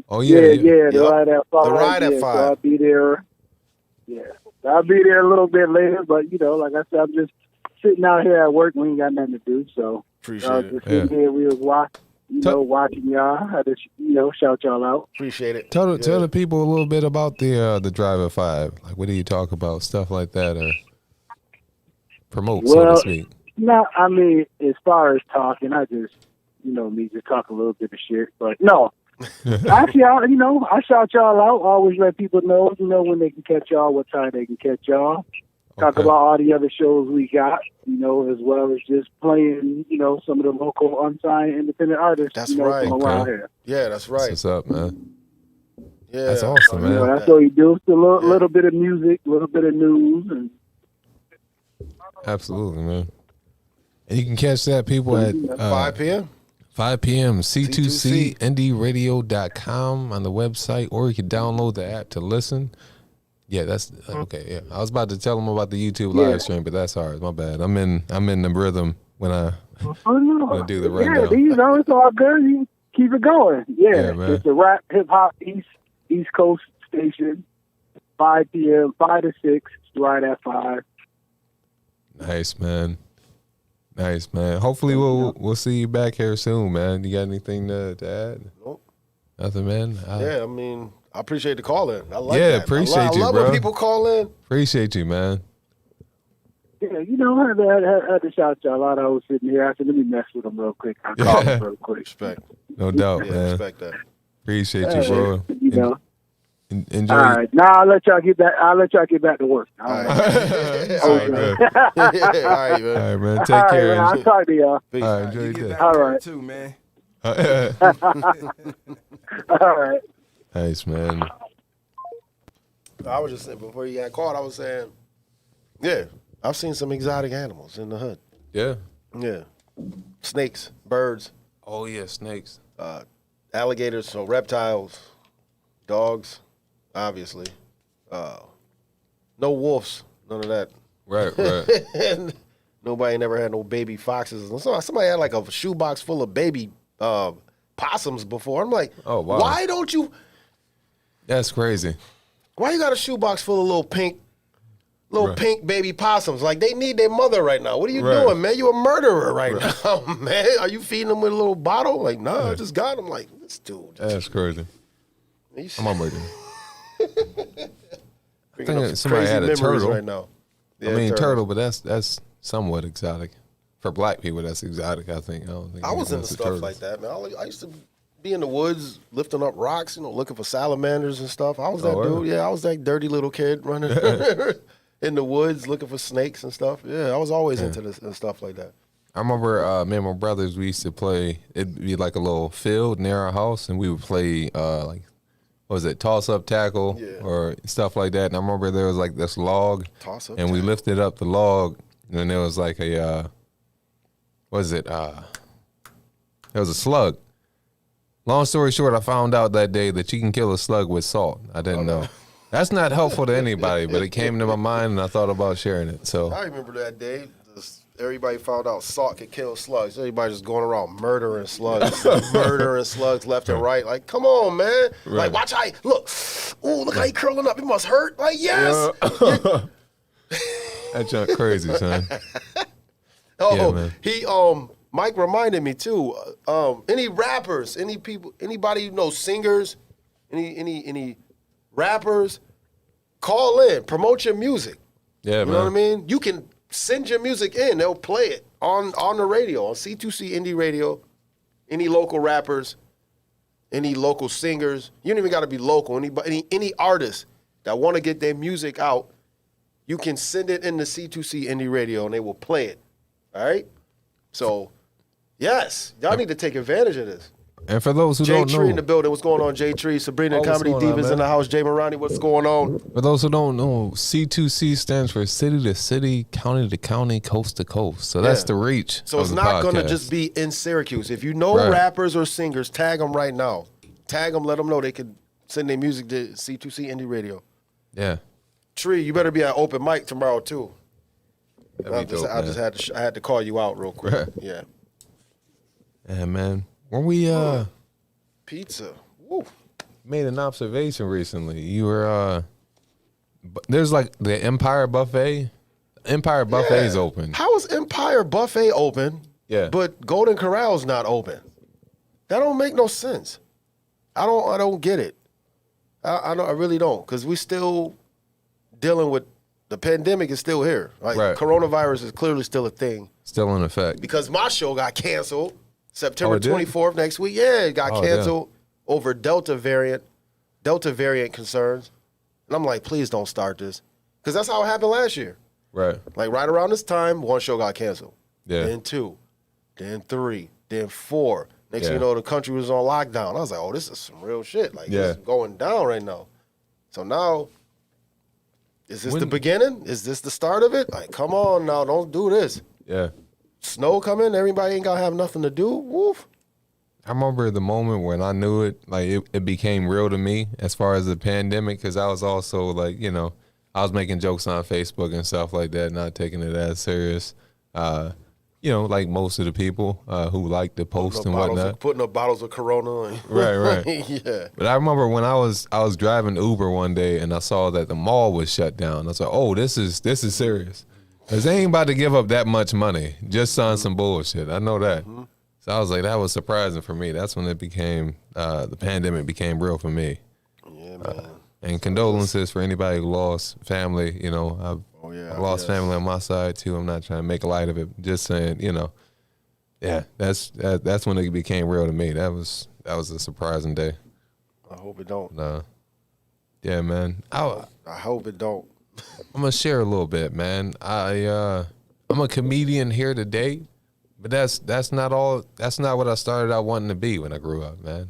Oh yeah, the ride at 5. The ride at 5. So I'll be there. Yeah. I'll be there a little bit later, but, you know, like I said, I'm just sitting out here at work. We ain't got nothing to do, so. Appreciate it. Just sitting here, we was watching y'all. I just, you know, shout y'all out. Appreciate it. Tell the people a little bit about the Drive at 5. Like, what do you talk about? Stuff like that, or promote, so to speak. No, I mean, as far as talking, I just, you know, me just talk a little bit of shit. But no, actually, I shout y'all out. Always let people know, you know, when they can catch y'all, what time they can catch y'all. Talk about all the other shows we got, you know, as well as just playing, you know, some of the local unsigned independent artists. That's from around here. Yeah, that's right. What's up, man? Yeah, that's awesome, man. You know, that's what we do. It's a little bit of music, a little bit of news, and absolutely, man. And you can catch that, people, at 5 p.m. 5 p.m. C2CNDRadio.com on the website, or you can download the app to listen. Yeah, that's okay. Yeah, I was about to tell them about the YouTube live stream, but that's hard. My bad. I'm in the rhythm when I do the rundown. Yeah, you know, it's all good. You keep it going. Yeah, man. It's a rap hip hop East Coast station. 5 p.m. 5 to 6. Right at 5. Nice, man. Nice, man. Hopefully we'll see you back here soon, man. You got anything to add? Nope. Nothing, man. Yeah, I mean, I appreciate the call in. I like that. Yeah, appreciate you, I love bro. when people call in. Appreciate you, man. Yeah, you know, I had to shout y'all out. I was sitting here. I said, let me mess with them real quick. I'll call them real quick. Respect. No doubt, Yeah, man. respect that. Appreciate you, bro. You know. Enjoy. All right. Now I'll let y'all get back. I'll let y'all get back to work. All right. All right, man. All right, man. All right, man. Take care. Man, I'll talk to y'all. Peace. All right, enjoy your day. All right. Too, man. All right. Nice, man. I was just saying, before you got caught, I was saying, yeah, I've seen some exotic animals in the hood. Yeah. Yeah. Snakes, birds, Oh, yeah, snakes. alligators, so reptiles, dogs, obviously. No wolves, none of that. Right, right. And nobody never had no baby foxes. And somebody had like a shoebox full of baby possums before. I'm like, Oh, wow. why don't you? That's crazy. Why you got a shoebox full of little pink Right. pink baby possums? Like, they need their mother right now. What are you Right. doing, man? You a murderer right now, man. Are you feeding them with a little bottle? Like, nah, I just got them. Like, this dude. That's crazy. He's I'm breaking. bringing up some somebody crazy had a memories turtle. right now. I mean, turtle, but that's somewhat exotic. For black people, that's exotic, I think. I don't think I was anyone into else stuff turtles. like that, man. I used to be in the woods lifting up rocks, looking for salamanders and stuff. I was that dude. Yeah, I was that dirty little kid running in the woods looking for snakes and stuff. Yeah, I was always into this and stuff like that. I remember me and my brothers, we used to play, it'd be like a little field near our house, and we would play, like, what was it, toss-up tackle or stuff like that. And I remember there was like this log, Toss-up and we tackle. lifted up the log, and there was like a, what was it, it was a slug. Long story short, I found out that day that you can kill a slug with salt. I didn't know. That's not helpful to anybody, but it came to my mind, and I thought about sharing it. So I remember that day. Everybody found out salt could kill slugs. Everybody just going around murdering slugs, murdering slugs left and right. Like, come on, man. Like, watch how look. Ooh, look how he curling up. It must hurt. Like, yes. that junk crazy, son. Oh, Yeah, man. Mike reminded me too. Any rappers, any people, anybody you know, singers, any rappers, call in, promote your music. Yeah, You man. know what I mean? You can send your music in. They'll play it on the radio, on C2C Indie Radio. Any local rappers, any local singers. You don't even got to be local. Any artists that want to get their music out, you can send it in the C2C Indie Radio, and they will play it. All right? So, yes, y'all need to take advantage of this. And for those who J don't Tree in know, the building. What's going on, J Tree? Sabrina and what's Comedy going on, Divas man? in the house. Jay Marani, what's going on? for those who don't know, C2C stands for city to city, county to county, coast to coast. So that's Yeah. the reach. So of it's the not going to podcast. just be in Syracuse. If you know Right. rappers or singers, tag them right now. Tag them, let them know they could send their music to C2C Indie Radio. Yeah. Tree, you better be at open mic tomorrow too. That'd be dope, I had to call you out real quick. Right. Yeah. Yeah, man. When we Pizza. Woo. made an observation recently, you were there's like the Empire Buffet. Empire Buffet's open. How is Empire Buffet open? Yeah. But Golden Corral's not open. That don't make no sense. I don't get it. I really don't, because we still dealing with the pandemic is still here. Like coronavirus is clearly still a thing. Still in effect. Because my show got canceled September 24th next week. Yeah, it got canceled over Delta variant concerns. And I'm like, please don't start this. Because that's how it happened last year. Right. Like right around this time, one show got canceled. Yeah. Then 2, then 3, then 4. Next thing you know, the country was on lockdown. I was like, oh, this is some real shit. Like, this is going down right now. So now, is this the beginning? Is this the start of it? Like, come on now, don't do this. Yeah. Snow coming, everybody ain't gonna have nothing to do. Woof. I remember the moment when I knew it, like it became real to me as far as the pandemic, because I was also like, you know, I was making jokes on Facebook and stuff like that, not taking it as serious. You know, like most of the people who like to post and whatnot. Putting up bottles of Corona. Right. Yeah. But I remember when I was driving Uber one day and I saw that the mall was shut down. I was like, oh, this is serious. Because they ain't about to give up that much money just on some bullshit. I know that. Mm-hmm. So I was like, that was surprising for me. That's when it became, the pandemic became real for me. Yeah, man. And condolences for anybody who lost family. You know, I've lost family on my side too. I'm not trying to make light of it. Just saying, you know, that's when it became real to me. That was a surprising day. I hope it don't. Yeah, man. I hope it don't. I'm gonna share a little bit, man. I'm a comedian here today, but that's not all. That's not what I started out wanting to be when I grew up, man.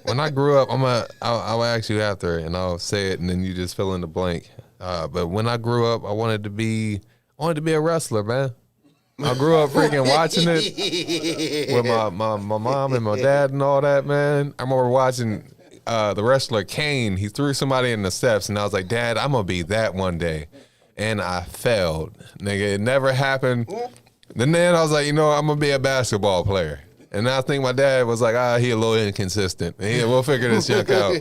When I grew up, I'll ask you after, and I'll say it, and then you just fill in the blank. But when I grew up, I wanted to be a wrestler, man. I grew up freaking watching it with my mom and my dad and all that, man. I remember watching the wrestler Kane. He threw somebody in the steps, and I was like, Dad, I'm gonna be that one day. And I failed, nigga. It never happened. Then I was like, you know, I'm gonna be a basketball player. And I think my dad was like, he a little inconsistent. Yeah, we'll figure this junk out.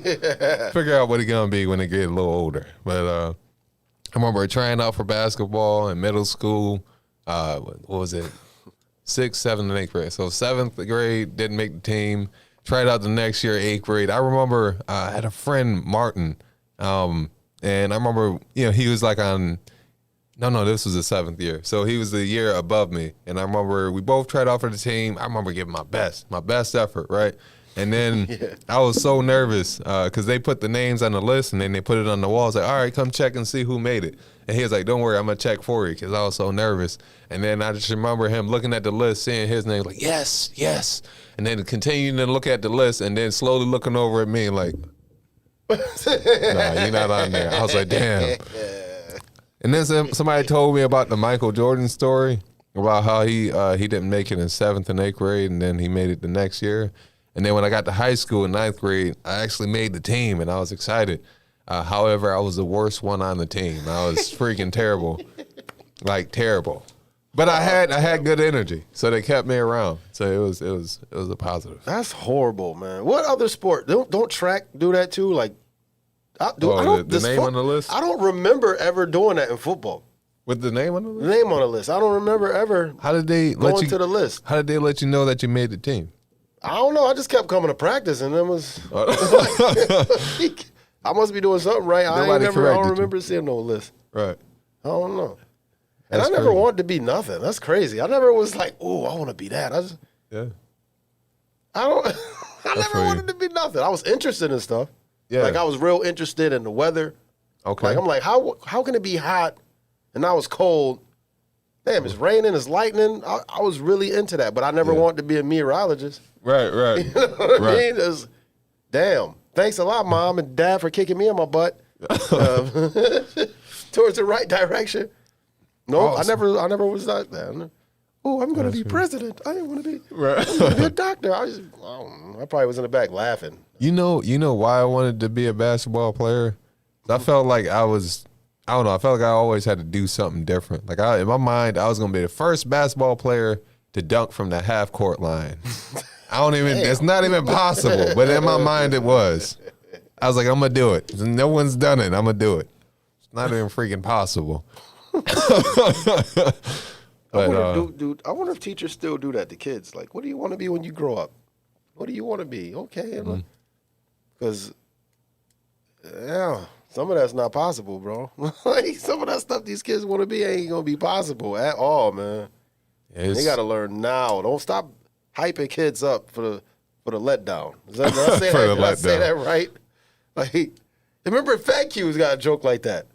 Figure out what he gonna be when he get a little older. But I remember trying out for basketball in middle school. What was it? 6th, 7th, and 8th grade. So 7th grade, didn't make the team. Tried out the next year, 8th grade. I remember I had a friend, Martin, and I remember, you know, he was like on, no, this was the 7th year. So he was the year above me. And I remember we both tried out for the team. I remember giving my best effort, right? And then I was so nervous because they put the names on the list and then they put it on the wall. I was like, all right, come check and see who made it. And he was like, don't worry, I'm going to check for you, because I was so nervous. And then I just remember him looking at the list, seeing his name, like, yes. And then continuing to look at the list and then slowly looking over at me like, nah, you're not on there. I was like, damn. And then somebody told me about the Michael Jordan story, about how he didn't make it in 7th and 8th grade, and then he made it the next year. And then when I got to high school in 9th grade, I actually made the team, and I was excited. However, I was the worst one on the team. I was freaking terrible, like terrible. But I had good energy, so they kept me around. So it was a positive. That's horrible, man. What other sport? Don't track do that too? Like, the name on the list? I don't remember ever doing that in football. With the name on the list? The name on the list. I don't remember ever. How did they going to the list? How did they let you know that you made the team? I don't know. I just kept coming to practice, and it was. I must be doing something right. I don't remember seeing no list. Right. I don't know. And I never wanted to be nothing. That's crazy. I never was like, oh, I want to be that. I never wanted to be nothing. I was interested in stuff. Yeah. Like I was real interested in the weather. Okay. Like I'm like, how can it be hot and now it's cold? Damn, it's raining, it's lightning. I was really into that, but I never wanted to be a meteorologist. Right. You know what I mean? Damn. Thanks a lot, Mom and Dad, for kicking me in my butt towards the right direction. No, awesome. I never was like that. Oh, I'm going to be president. I didn't want to be. Right. I'm going to be a doctor. I probably was in the back laughing. You know why I wanted to be a basketball player? I felt like I felt like I always had to do something different. Like in my mind, I was going to be the first basketball player to dunk from the half court line. It's not even possible, but in my mind it was. I was like, I'm gonna do it. No one's done it. I'm gonna do it. It's not even freaking possible. But, I wonder if teachers still do that to kids. Like, what do you want to be when you grow up? What do you want to be? Okay, because some of that's not possible, bro. Like some of that stuff these kids want to be ain't gonna be possible at all, man. They got to learn now. Don't stop hyping kids up for the letdown. Did I say that right? Like, remember Fat Q's got a joke like that.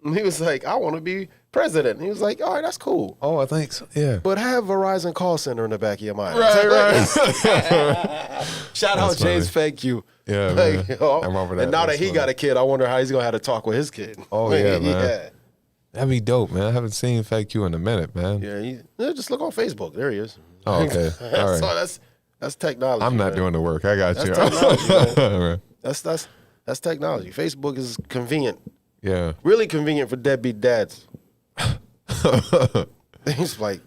And he was like, I want to be president. And he was like, all right, that's cool. Oh, I think so. Yeah. But have Verizon call center in the back of your mind. Right. Shout out James Fat Q. Yeah, like, man. I remember that. And now that he got a kid, I wonder how he's going to have to talk with his kid. Oh, yeah, man. Yeah. That'd be dope, man. I haven't seen Fat Q in a minute, man. Yeah, just look on Facebook. There he is. Oh, okay. All right. So that's technology. I'm not doing the work. I got you. Technology, that's technology. Facebook is convenient. Yeah. Really convenient for deadbeat dads. He's like,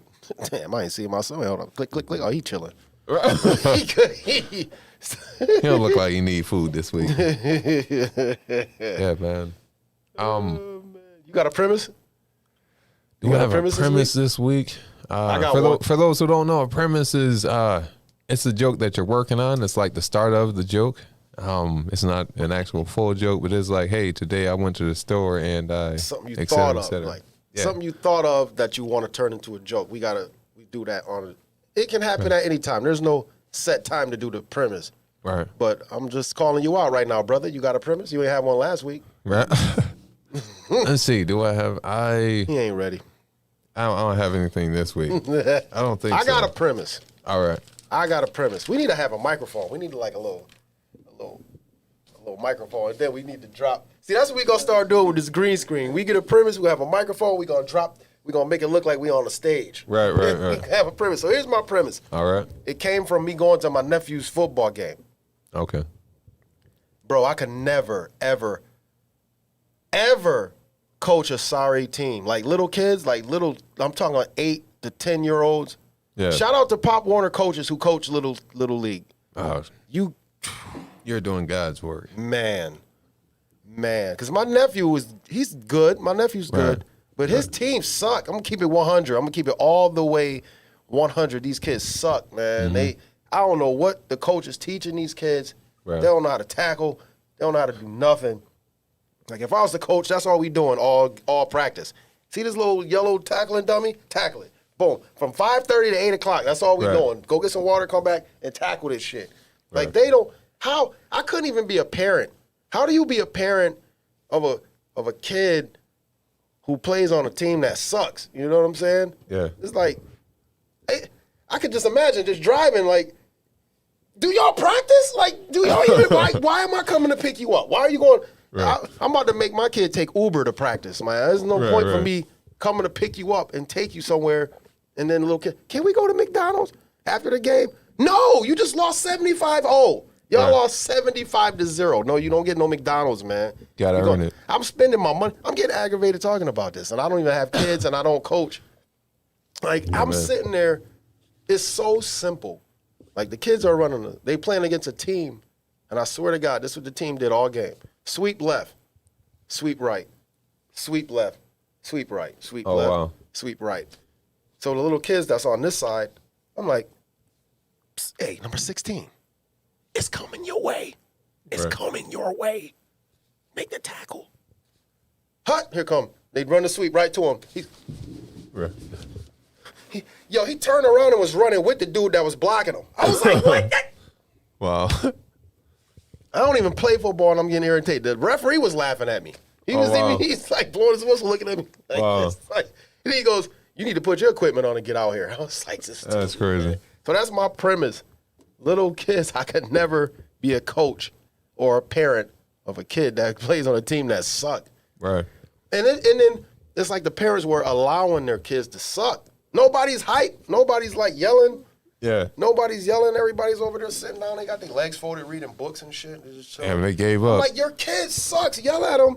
damn, I ain't seeing my son. Hold on. Click, click, click. Oh, he chilling. He don't look like he need food this week. Yeah, man. You got a premise? Do I have a premise this week? I got one. For those who don't know, a premise is it's a joke that you're working on. It's like the start of the joke. It's not an actual full joke, but it's like, hey, today I went to the store and something you thought of, like something you thought of that you want to turn into a joke. We do that on it. It can happen at any time. There's no set time to do the premise. Right. But I'm just calling you out right now, brother. You got a premise? You ain't had one last week. Right. Let's see. Do I have? He ain't ready. I don't have anything this week. I don't think. I got a premise. All right. I got a premise. We need to have a microphone. We need like a little microphone, and then we need to drop. See, that's what we gonna start doing with this green screen. We get a premise. We have a microphone. We gonna drop. We gonna make it look like we on the stage. Right. We have a premise. So here's my premise. All right. It came from me going to my nephew's football game. Okay. Bro, I could never, ever coach a sorry team. Like little kids, I'm talking like 8 to 10-year-olds. Yeah. Shout out to Pop Warner coaches who coach little league. Oh, you're doing God's work. Man. Because my nephew he's good. My nephew's good. But his team suck. I'm going to keep it 100. I'm going to keep it all the way 100. These kids suck, man. Mm-hmm. I don't know what the coach is teaching these kids. Right. They don't know how to tackle. They don't know how to do nothing. Like, if I was the coach, that's all we doing all practice. See this little yellow tackling dummy? Tackle it. Boom. From 5:30 to 8 o'clock, that's all we doing. Go get some water, come back, and tackle this shit. Like, they don't – I couldn't even be a parent. How do you be a parent of a kid who plays on a team that sucks? You know what I'm saying? Yeah. It's like I could just imagine just driving like, do y'all practice? Like, do y'all even why am I coming to pick you up? Why are you going? Right. I'm about to make my kid take Uber to practice, man. There's no point for me coming to pick you up and take you somewhere, and then the little kid, can we go to McDonald's after the game? No, you just lost 75-0. Y'all lost 75-0. No, you don't get no McDonald's, man. Gotta earn it. I'm spending my money. I'm getting aggravated talking about this, and I don't even have kids, and I don't coach. Like, I'm sitting there. It's so simple. Like, the kids are they playing against a team, and I swear to God, this is what the team did all game. Sweep left, sweep right, sweep left, sweep right, sweep left, sweep right. So the little kids that's on this side, I'm like, hey, number 16, it's coming your way. It's coming your way. Make the tackle. Hut, here come. They'd run the sweep right to him. He turned around and was running with the dude that was blocking him. I was like, what? Wow. I don't even play football and I'm getting irritated. The referee was laughing at me. He's like blowing his whistle, looking at me like this. Like, and he goes, you need to put your equipment on and get out here. I was like, that's crazy. Man. So that's my premise. Little kids, I could never be a coach or a parent of a kid that plays on a team that sucked. Right. And then it's like the parents were allowing their kids to suck. Nobody's hyped. Nobody's like yelling. Yeah. Nobody's yelling. Everybody's over there sitting down. They got their legs folded, reading books and shit. And they gave up. I'm like, your kid sucks. Yell at him.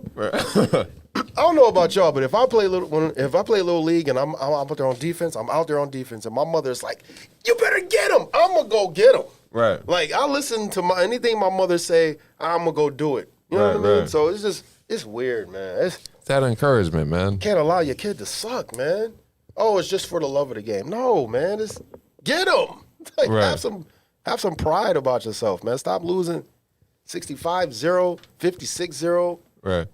I don't know about y'all, but if I play little league and I'm out there on defense, I'm out there on defense, and my mother's like, you better get him. I'm gonna go get him. Right. Like, I listen to anything my mother say. I'm gonna go do it. You know what I mean? Right. So it's weird, man. It's that encouragement, man. can't allow your kid to suck, man. Oh, it's just for the love of the game. No, man. It's get them. Like, Right. have some pride about yourself, man. Stop losing 65-0, 56-0. Right.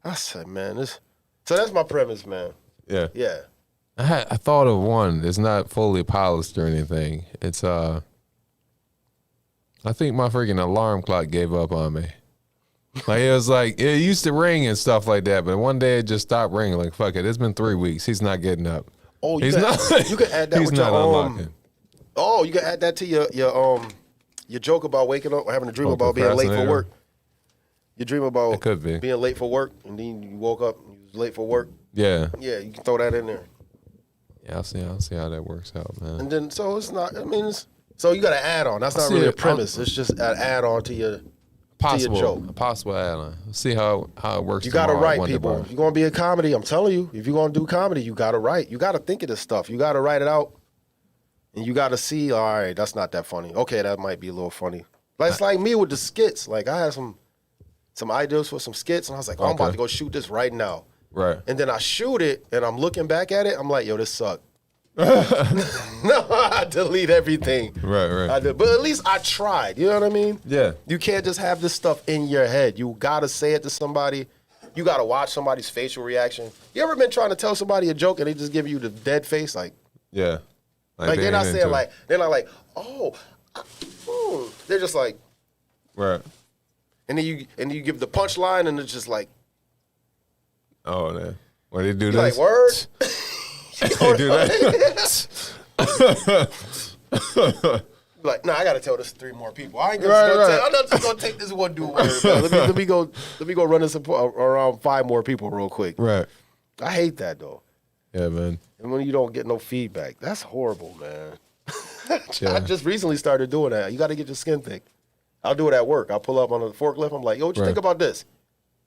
I said, man, so that's my premise, man. Yeah. Yeah. I thought of one. It's not fully polished or anything. It's I think my freaking alarm clock gave up on me. Like it was like it used to ring and stuff like that, but one day it just stopped ringing. Like fuck it, it's been 3 weeks. He's not getting up. Oh, you can add that he's with not your unlocking. Oh, you can add that to your joke about waking up or having a dream about being late for procrastinator? work. You dream about It could be. being late for work, and then you woke up and you was late for work. Yeah. Yeah, you can throw that in there. Yeah, I'll see how that works out, man. And then so it's not. I mean, so you got to add on. That's not See, really a premise. It's just an add on to your joke. A possible add-on. See how it works. You got to tomorrow at write, Wonder people. Bar. If you're gonna be a comedy, I'm telling you, if you're gonna do comedy, you got to write. You got to think of this stuff. You got to write it out, and you got to see. All right, that's not that funny. Okay, that might be a little funny. Like it's like me with the skits. Like I had some ideas for some skits, and I was like, oh, I'm about Okay. to go shoot this right now. Right. And then I shoot it, and I'm looking back at it. I'm like, yo, this sucked. No, I delete everything. Right. But at least I tried. You know what I mean? Yeah. You can't just have this stuff in your head. You gotta say it to somebody. You gotta watch somebody's facial reaction. You ever been trying to tell somebody a joke and they just give you the dead face? Like Yeah. they're they not ain't saying into like, it. they're not like, oh, they're just like, Right. and then you give the punchline and it's just like, Oh, man. When they do you this. like word. They do that. Like, nah, I gotta tell this to 3 more people. I ain't Right. I'm not just gonna take this one dude word. Man. Let me go run this around 5 more people real quick. Right. I hate that though. Yeah, man. And when you don't get no feedback, that's horrible, man. Yeah. I just recently started doing that. You got to get your skin thick. I'll do it at work. I'll pull up on the forklift. I'm like, yo, what you Right. think about this?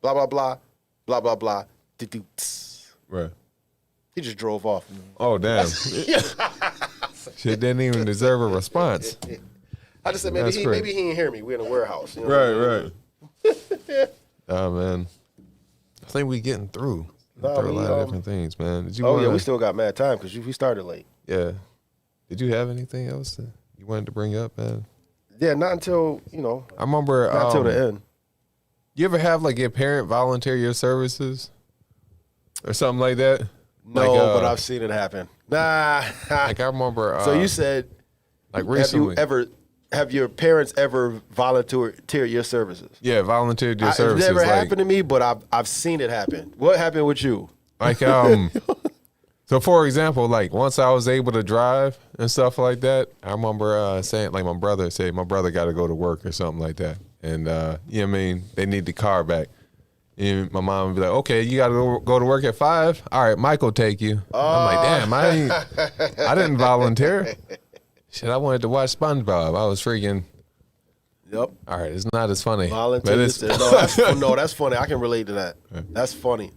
Blah, blah, blah, blah, blah, blah. Do-do, tss. Right. He just drove off. Oh, damn. Shit didn't even deserve a response. I just said, That's maybe great. he didn't hear me. We're in a warehouse. You know? Right. Oh, man. I think we getting through. No, Through a we, lot of different things, man. Did you Oh, wanna, yeah, we still got mad time because we started late. Yeah. Did you have anything else that you wanted to bring up, man? Yeah, not until, I remember. not until the end. You ever have like your parent volunteer your services or something like that? No, Like, but I've seen it happen. Nah. Like I remember. So you said, like recently? have your parents ever volunteered your services? Yeah, volunteered your It's services. never like, happened to me, but I've seen it happen. What happened with you? Like So for example, like once I was able to drive and stuff like that, I remember saying like my brother got to go to work or something like that, and you know what I mean, they need the car back. And my mom would be like, okay, you got to go to work at 5. All right, Mike will take you. I'm like, damn, I didn't volunteer. Shit, I wanted to watch SpongeBob. I was freaking. Yep. All right, it's not as funny. Volunteer. But it's, That's funny. I can relate to that. That's funny.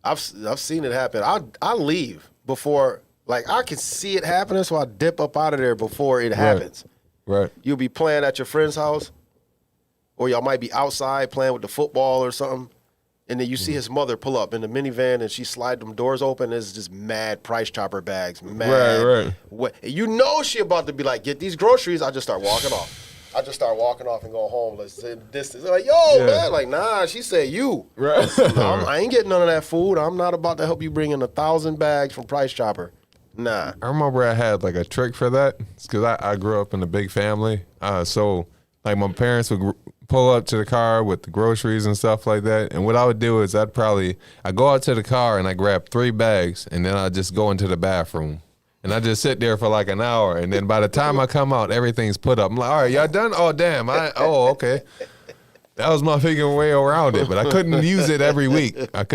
I've seen it happen. I leave before, like I can see it happening, so I dip up out of there before it happens. Right. You'll be playing at your friend's house, or y'all might be outside playing with the football or something, and then you see his mother pull up in the minivan and she slide them doors open. There's just mad Price Chopper bags. Mad. Right. You know she about to be like, get these groceries. I just start walking off. And go home. Let's say the distance. They're like, yo, man. Like, nah, she said you. Right. I ain't getting none of that food. I'm not about to help you bring in 1,000 bags from Price Chopper. Nah. I remember I had like a trick for that because I grew up in a big family. So like my parents would pull up to the car with the groceries and stuff like that. And what I would do is I'd go out to the car and I grab 3 bags and then I'd just go into the bathroom. And I just sit there for like an hour. And then by the time I come out, everything's put up. I'm like, all right, y'all done? Oh, damn. Okay. That was my figuring way around it. But I couldn't use it every week. I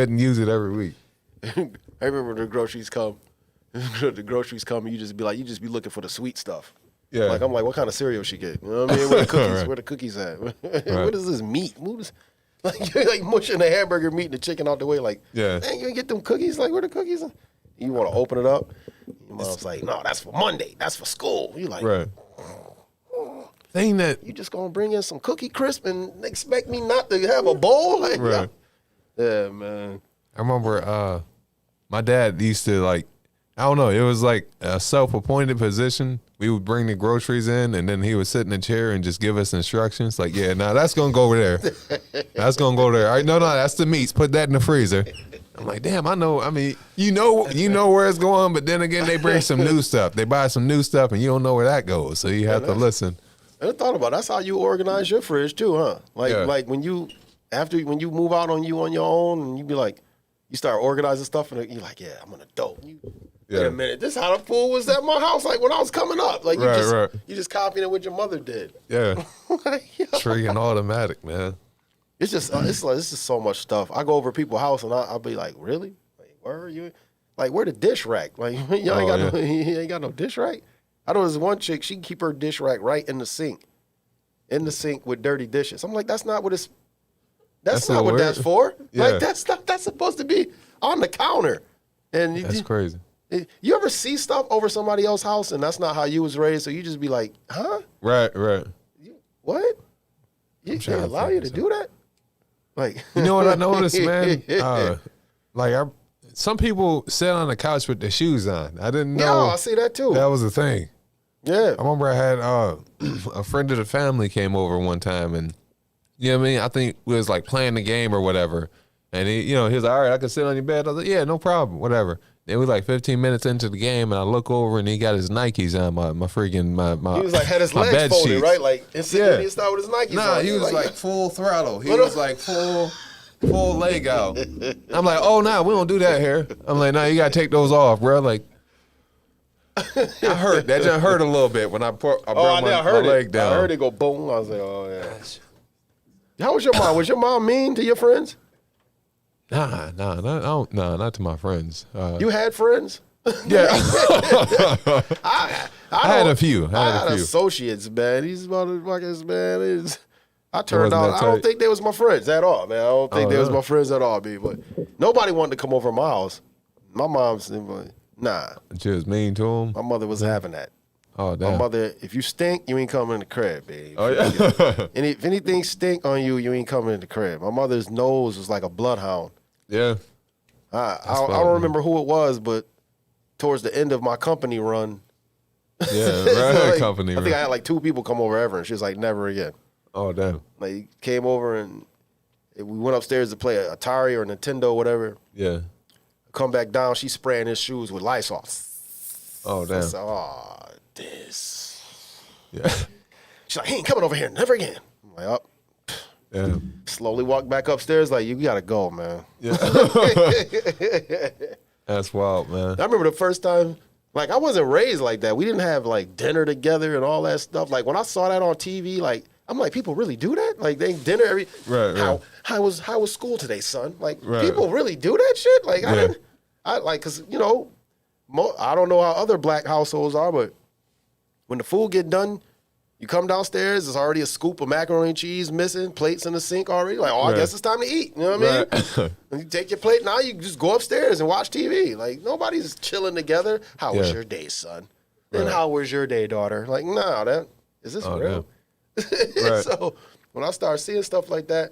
remember the groceries come. And you just be looking for the sweet stuff. Yeah. Like, I'm like, what kind of cereal she get? You know what I mean? Where the cookies? Where the cookies at? What is this meat? Like, you're like mushing the hamburger meat and the chicken out the way. Like, Yeah. man, you get them cookies? Like, where the cookies at? You want to open it up? Your mom's like, no, that's for Monday. That's for school. You like, Right. thing that you just gonna bring in some Cookie Crisp and expect me not to have a bowl? Like, right. Yeah, man. I remember my dad used to like, I don't know, it was like a self-appointed position. We would bring the groceries in, and then he would sit in a chair and just give us instructions. Like, yeah, now that's gonna go over there. That's gonna go there. All right, no, that's the meats. Put that in the freezer. I'm like, damn, I know. I mean, you know where it's going, but then again, they bring some new stuff. They buy some new stuff, and you don't know where that goes, so you have to listen. I thought about it. That's how you organize your fridge too, huh? Like when you move out on your own, and you be like, you start organizing stuff, and you're like, yeah, I'm an adult. Wait a minute, this how the food was at my house, like when I was coming up. Like you just copying it what your mother did. Yeah, tree and automatic, man. It's just it's just so much stuff. I go over people's house and I'll be like, really? Like, where are you? Like, where the dish rack? Like, you ain't got no dish rack. I know there's one chick, she can keep her dish rack right in the sink with dirty dishes. I'm like, that's not what it's. That's not what that's for. Yeah. Like that's supposed to be on the counter. And that's crazy. You ever see stuff over somebody else's house and that's not how you was raised? So you just be like, huh? Right. What? They allow you to do that? Like, you know what I noticed, man? Some people sit on the couch with their shoes on. I didn't know. Yeah, I see that too. That was a thing. Yeah. I remember I had a friend of the family came over one time, and you know what I mean? I think we was like playing the game or whatever. And he was like, all right, I can sit on your bed. I was like, yeah, no problem, whatever. Then we was like 15 minutes into the game, and I look over, and he got his Nikes on, my He was like, had his legs folded, sheets. Right? Like, instantly he started with his Nikes on. Nah, he was like full throttle. He was like full leg out. I'm like, oh, nah, we don't do that here. I'm like, nah, you got to take those off, bro. Like, I hurt. That just hurt a little bit when I brought my leg down. I heard it go boom. I was like, oh, yeah. How was your mom? Was your mom mean to your friends? Nah, not to my friends. You had friends? Yeah. I had a few. I had associates, man. These motherfuckers, man. I turned out. I don't think they was my friends at all, man. I don't think they was my friends at all, B. But nobody wanted to come over to my house. My mom's like, nah. She was mean to him? My mother was having that. Oh, damn. My mother, if you stink, you ain't coming in the crib, babe. Oh, yeah. And if anything stink on you, you ain't coming in the crib. My mother's nose was like a bloodhound. Yeah. I don't remember who it was, but towards the end of my company run. Yeah, right. Company run. I think I had like 2 people come over ever, and she was like, never again. Oh, damn. Like, came over, and we went upstairs to play Atari or Nintendo or whatever. Yeah. Come back down, she's spraying his shoes with Lysol. Oh, damn. I said, this. Yeah. She's like, he ain't coming over here, never again. I'm like, up. Yeah. Slowly walk back upstairs, like, you gotta go, man. Yeah. That's wild, man. I remember the first time, like, I wasn't raised like that. We didn't have like dinner together and all that stuff. Like, when I saw that on TV, like, I'm like, people really do that? Like, they dinner every right. How was school today, son? Like, people really do that shit? Like, cause I don't know how other black households are, but when the food get done, you come downstairs, there's already a scoop of macaroni and cheese missing, plates in the sink already. Like, I guess it's time to eat. You know what I mean? And you take your plate, now you just go upstairs and watch TV. Like, nobody's chilling together. How was your day, son? And how was your day, daughter? Like, is this real? Right. So when I started seeing stuff like that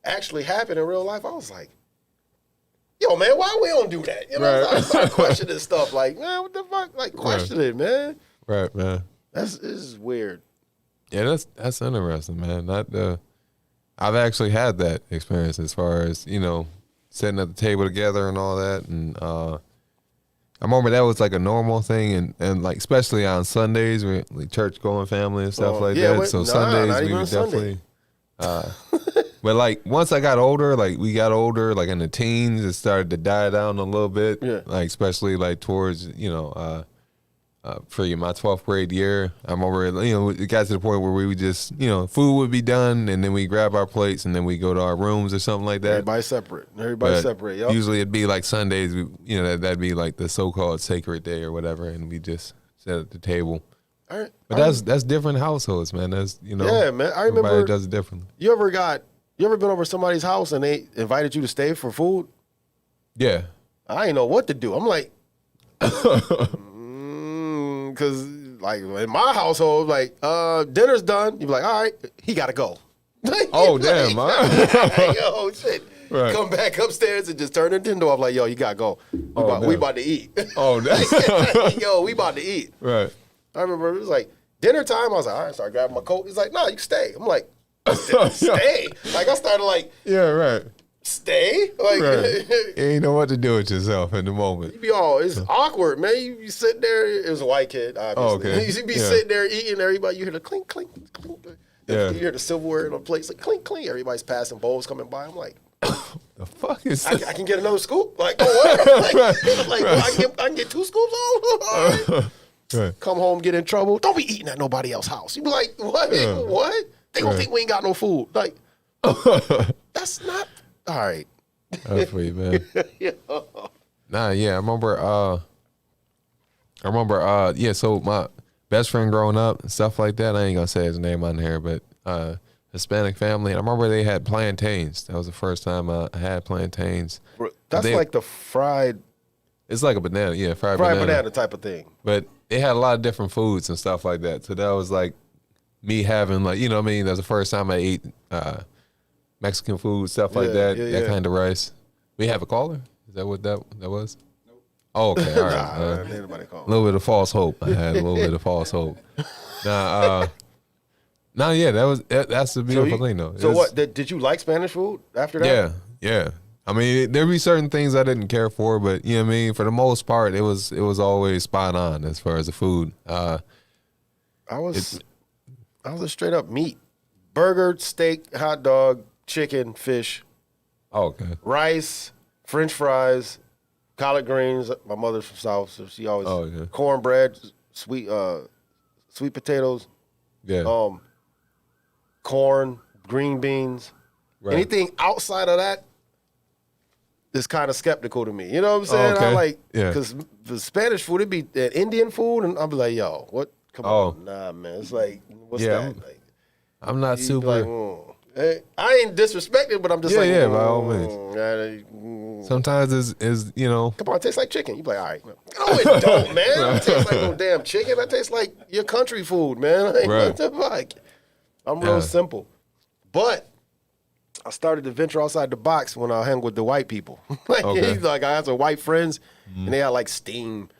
actually happen in real life, I was like, yo, man, why we don't do that? You know, I started questioning stuff like, man, what the fuck? Like, question it, man. Right, man. This is weird. Yeah, that's interesting, man. I've actually had that experience as far as, sitting at the table together and all that. And I remember that was like a normal thing, and like especially on Sundays, we like church going family and stuff like that. So Sundays we would definitely. But like once I got older, like we got older, like in the teens, it started to die down a little bit. Yeah. Like especially like towards for my 12th grade year, I remember, it got to the point where we would just, food would be done, and then we grab our plates, and then we go to our rooms or something like that. Everybody separate. Yep. Usually it'd be like Sundays, that'd be like the so-called sacred day or whatever, and we just sit at the table. All right. But that's different households, man. That's, yeah, man. I remember. Everybody does it differently. You ever been over somebody's house and they invited you to stay for food? Yeah. I didn't know what to do. I'm like, because like in my household, like dinner's done. You be like, all right, he got to go. Oh damn! Yo, shit. Right. Come back upstairs and just turn the Nintendo off. Like, yo, you gotta go. We about to eat. Oh damn! Yo, we about to eat. Right. I remember it was like dinner time. I was like, all right, so I grabbed my coat. He's like, no, you can stay. I'm like, stay. Like I started like, yeah, right. Stay. Like Right. You ain't know what to do with yourself in the moment. you be all, it's awkward, man. You sit there. It was a white kid, obviously. Okay. You be sitting there eating. Everybody, you hear the clink, clink, clink. Yeah. You hear the silverware on the plates, like clink, clink. Everybody's passing bowls coming by. I'm like, The fuck is I that? can get another scoop. Like, oh, what? Like, I can get 2 scoops. Oh, all right. Right. Come home, get in trouble. Don't be eating at nobody else's house. You be like, what? What? They gonna think we ain't got no food. Like, that's not all right. That's for you, man. Yeah. Nah, yeah, I remember, yeah, so my best friend growing up and stuff like that, I ain't gonna say his name on here, but Hispanic family, and I remember they had plantains. That was the first time I had plantains. That's like the fried It's like a banana, yeah, fried banana type of thing. But they had a lot of different foods and stuff like that. So that was like me having like, you know what I mean? That was the first time I ate Mexican food, stuff like that, that kind of rice. We have a caller? Is that what that was? Nope. Oh, okay, all right. Ain't nobody call. A little bit of false hope. I had a little bit of false hope. Nah, yeah, that's the beautiful thing though. So what, did you like Spanish food after that? Yeah, yeah. I mean, there'd be certain things I didn't care for, but you know what I mean? For the most part, it was always spot on as far as the food. I was a straight up meat. Burger, steak, hot dog, chicken, fish, okay. rice, French fries, collard greens. My mother's from South, so she always cornbread, sweet potatoes, corn, green beans. Right. Anything outside of that is kind of skeptical to me. You know what I'm saying? I like, because the Spanish food, it'd be Indian food, and I'll be like, yo, what? Come on. Nah, man. It's like, what's that? Like, I'm not super. Like, I ain't disrespected, but I'm just like, by all means. Sometimes is you know. Come on, it tastes like chicken. You be like, all right. No, it don't, man. It tastes like no damn chicken. That tastes like your country food, man. Like, what the fuck? I'm real simple. But I started to venture outside the box when I hung with the white people. Like I had some white friends, and they had like steamed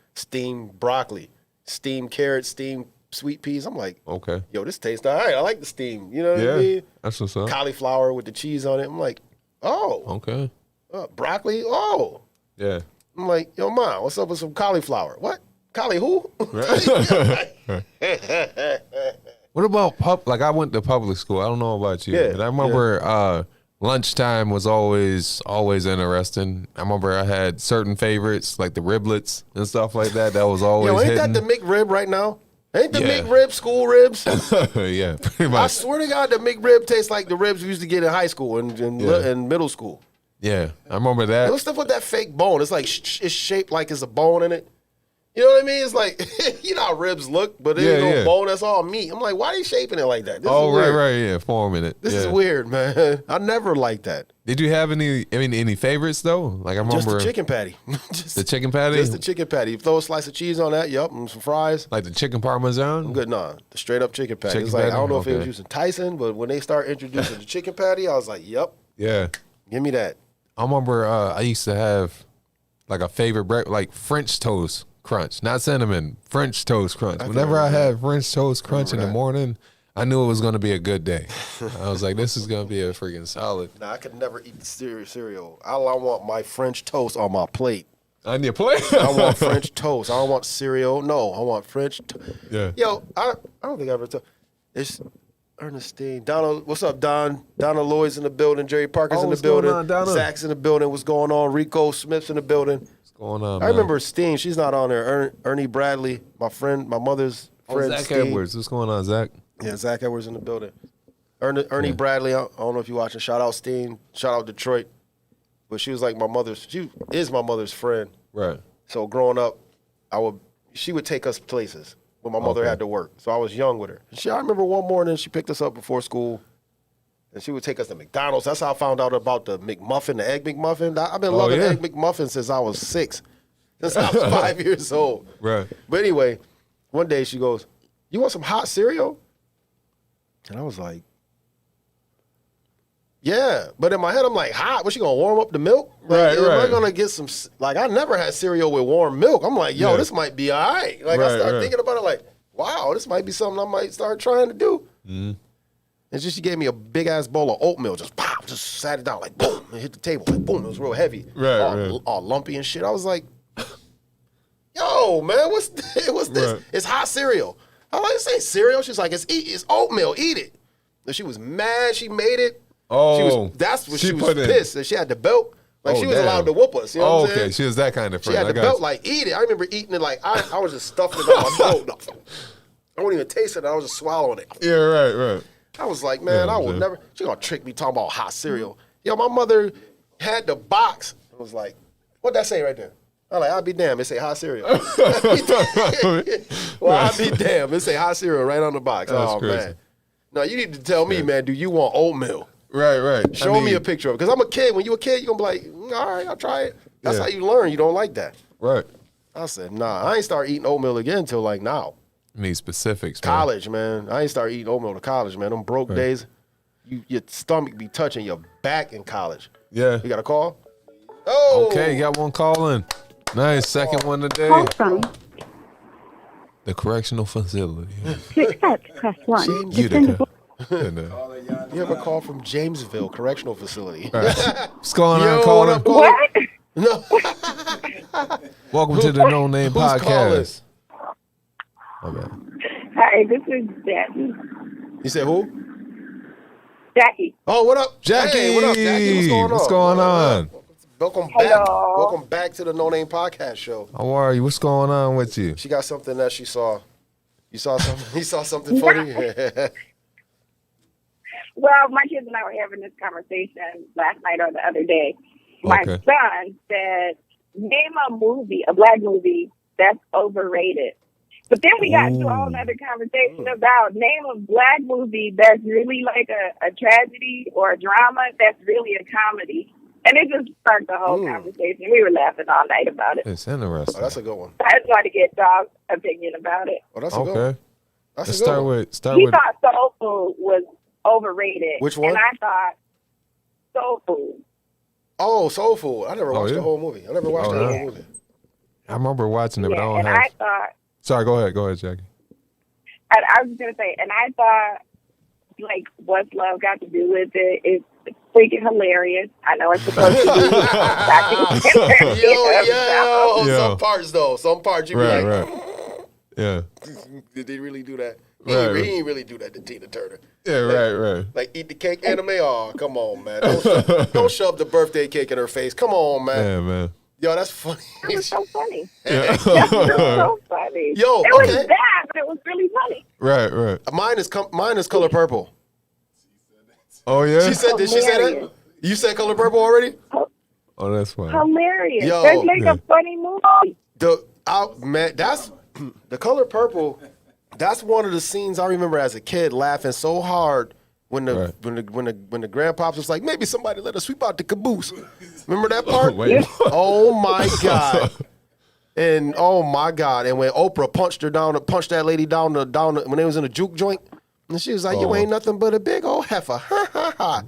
broccoli, steamed carrots, steamed sweet peas. I'm like, yo, this tastes all right. I like the steam. You know what I mean? That's what's up. Cauliflower with the cheese on it. I'm like, broccoli. Oh, yeah. I'm like, yo, Mom, what's up with some cauliflower? What? Collie who? What about like I went to public school. I don't know about you, but I remember lunchtime was always interesting. I remember I had certain favorites like the riblets and stuff like that. That was always ain't hitting. that the McRib right now? Ain't the McRib school ribs? Yeah, pretty much. I swear to God, the McRib tastes like the ribs we used to get in high school and middle school. Yeah, I remember that. What's stuff with that fake bone? It's like it's shaped like it's a bone in it. You know what I mean? It's like, you know how ribs look, but there's no bone, that's all meat. I'm like, why are they shaping it like that? This is weird. Forming it. This is weird, man. I never liked that. Did you have any favorites though? Like I remember just the chicken patty. The chicken patty? Just the chicken patty. You throw a slice of cheese on that, and some fries. Like the chicken parmesan? I'm good, nah. The straight up chicken patty. It's like, I don't know if it was using Tyson, but when they start introducing the chicken patty, I was like, yep. Yeah. Give me that. I remember I used to have like a favorite breakfast, like French toast crunch, not cinnamon, French toast crunch. Whenever I had French toast crunch in the morning, I knew it was going to be a good day. I was like, this is going to be a freaking solid. Nah, I could never eat cereal. All I want my French toast on my plate. On your plate? I want French toast. I don't want cereal. No, I want French toast. Yeah. Yo, I don't think I ever told. It's Ernestine. Donald, what's up, Don? Donald Lloyd's in the building. Jerry Parker's in the building. Zach's in the building. What's going on? Rico Smith's in the building. Going on, I remember Steen. She's not on there. Ernie Bradley, my friend, my mother's friend. Zach Steen. Edwards. What's going on, Zach? Yeah, Zach Edwards in the building. Ernie Bradley. I don't know if you're watching. Shout out Steen. Shout out Detroit. But she was like she is my mother's friend. Right. So growing up, she would take us places when my mother had to work. So I was young with her. I remember one morning she picked us up before school. And she would take us to McDonald's. That's how I found out about the McMuffin, the Egg McMuffin. I've been loving Egg McMuffin since I was 6, since I was 5 years old. Right. But anyway, one day she goes, "You want some hot cereal?" And I was like, "Yeah," but in my head I'm like, "Hot? What, she gonna warm up the milk? Like, am I gonna get some? Like, I never had cereal with warm milk. I'm like, yo, this might be all right. Like, I started thinking about it, like, wow, this might be something I might start trying to do. Mm-hmm. And she gave me a big ass bowl of oatmeal, just pop, just sat it down, like boom, and hit the table, like boom. It was real heavy, all lumpy and shit. I was like, yo, man, what's this? It's hot cereal. I like, this ain't cereal. She's like, it's oatmeal. Eat it. And she was mad. She made it. Oh, that's what she was pissed. And she had the belt. Like, she was allowed to whoop us. You know what I'm saying? She was that kind of friend. She had the belt, like, eat it. I remember eating it, like, I was just stuffing it down my throat. I wouldn't even taste it. I was just swallowing it. Yeah, right. I was like, man, I would never. She gonna trick me talking about hot cereal. Yo, my mother had the box. I was like, what'd that say right there? I'm like, I'll be damned. It say hot cereal. Well, I'll be damned. It say hot cereal right on the box. That's crazy. Man. No, you need to tell me, man, do you want oatmeal? Right. Show me a picture of it. Because I'm a kid. When you a kid, you're going to be like, all right, I'll try it. That's how you learn. You don't like that. Right. I said, nah, I ain't start eating oatmeal again until like now. Need specifics, man. College, man. I ain't start eating oatmeal to college, man. Them broke days, your stomach be touching your back in college. Yeah. You got a call? Oh. Okay, got one call in. Nice. Second one today. Call from the correctional facility. to accept, press 1. Utica. You have a call from Jamesville Correctional Facility. Right. What's going on, caller? What? No. Welcome to the NoName podcast. My bad. Hi, this is Jackie. You said who? Jackie. Oh, what up, Jackie? Hey, what up, Jackie? What's going on? Welcome back. Hello. Welcome back to the NoName podcast show. How are you? What's going on with you? She got something that she saw. You saw something? You saw something funny? Well, my kids and I were having this conversation last night or the other day. My son said, name a movie, a black movie, that's overrated. But then we got into a whole other conversation about name a black movie that's really like a tragedy or a drama that's really a comedy. And it just sparked the whole conversation. We were laughing all night about it. It's interesting. Oh, that's a good one. I just wanted to get Dog's opinion about it. Oh, that's a good one. Let's start with. He thought Soul Food was overrated. Which one? And I thought Soul Food. Oh, Soul Food. I never watched the whole movie. I never watched the whole movie. I remember watching it, but I don't have. I thought. Sorry, go ahead, Jackie. I was just gonna say, and I thought, like, what's love got to do with it? It's freaking hilarious. I know it's supposed to be. Yo. Some parts though. Some parts you be like, right. Yeah. Did they really do that? He ain't really do that to Tina Turner. Yeah, right. Like, eat the cake anime? Oh, come on, man. Don't shove the birthday cake in her face. Come on, man. Yeah, man. Yo, that's funny. It was so funny. Yeah. It was so funny. Yo, it was bad, but it was really funny. Right. Mine is Color Purple. Oh, yeah? She said, did she say that? You said Color Purple already? Oh, that's funny. Hilarious. Yo. That's like a funny movie. Man, that's the Color Purple. That's one of the scenes I remember as a kid laughing so hard when the grandpops was like, maybe somebody let us sweep out the caboose. Remember that part? Oh my God. And oh my God. And when Oprah punched that lady down when they was in a juke joint, and she was like, you ain't nothing but a big old heifer. Ha ha ha.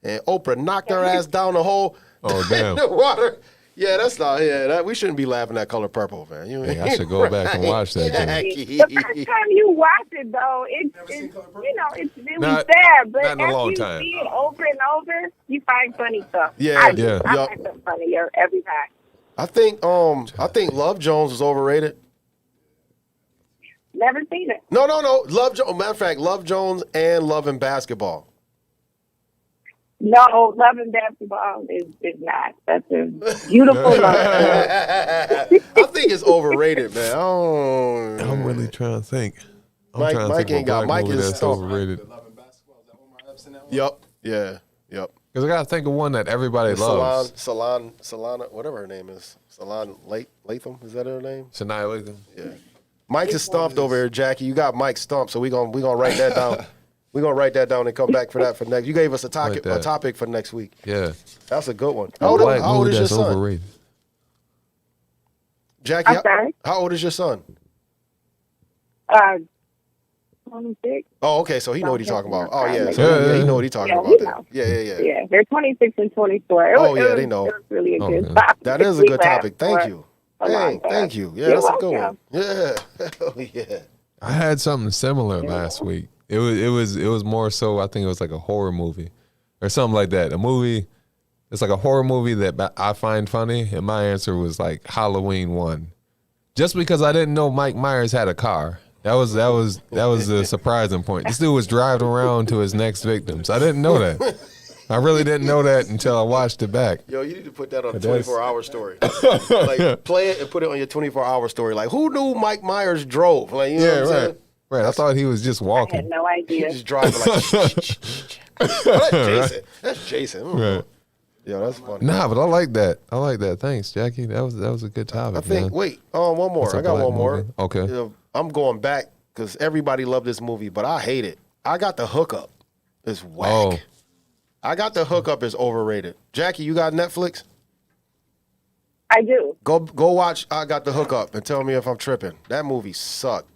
And Oprah knocked her ass down the hole in the water. Yeah, that's not. Yeah, we shouldn't be laughing at Color Purple, man. I should go back and watch that. The first time you watch it, though, it's it's really sad. But after you see it over and over, you find funny stuff. I find them funnier every time. I think Love Jones was overrated. Never seen it. No. Matter of fact, Love Jones and Love and Basketball. No, Love and Basketball is not. That's a beautiful love. I think it's overrated, man. I'm really trying to think. Mike is overrated. Love and Basketball, is that Omar Epps? Yep. Yeah. Yep. Because I got to think of one that everybody loves. Solana, whatever her name is. Solana Latham, is that her name? Shania Latham. Yeah. Mike is stumped over here, Jackie. You got Mike stumped, so we're gonna write that down. We're gonna write that down and come back for that for next. You gave us a topic for next week. Yeah. That's a good one. How old is your son? Overrated. Jackie, how old is your son? 26. Oh, okay. So he know what he's talking about. Oh, yeah. So Yeah. he know what he's talking Yeah, about. he Then. know. Yeah. Yeah, they're 26 and 24. They know. It was really a good Okay. topic. That is a We good laughed topic. Thank for you. a long Hey, time. thank you. Yeah, You're that's a good one. welcome. Yeah. Hell yeah. I had something similar last week. It was more so, I think it was like a horror movie or something like that. A movie, it's like a horror movie that I find funny, and my answer was like Halloween 1. Just because I didn't know Mike Myers had a car. That was the surprising point. This dude was driving around to his next victims. I didn't know that. I really didn't know that until I watched it back. Yo, you need to put that on a 24-hour story. Like, play it and put it on your 24-hour story. Like, who knew Mike Myers drove? Like, you know what I'm saying? Right. I thought he was just I had walking. no He idea. just driving like, that's Jason. That's Jason. Right. Yo, that's funny. Nah, but I like that. Thanks, Jackie. That was a good topic. I think, man. wait, one more. It's a I got black one more. movie. Okay. You know, I'm going back because everybody loved this movie, but I hate it. I Got the Hookup. It's whack. Oh. I Got the Hookup is overrated. Jackie, you got Netflix? I do. Go watch I Got the Hookup and tell me if I'm tripping. That movie sucked.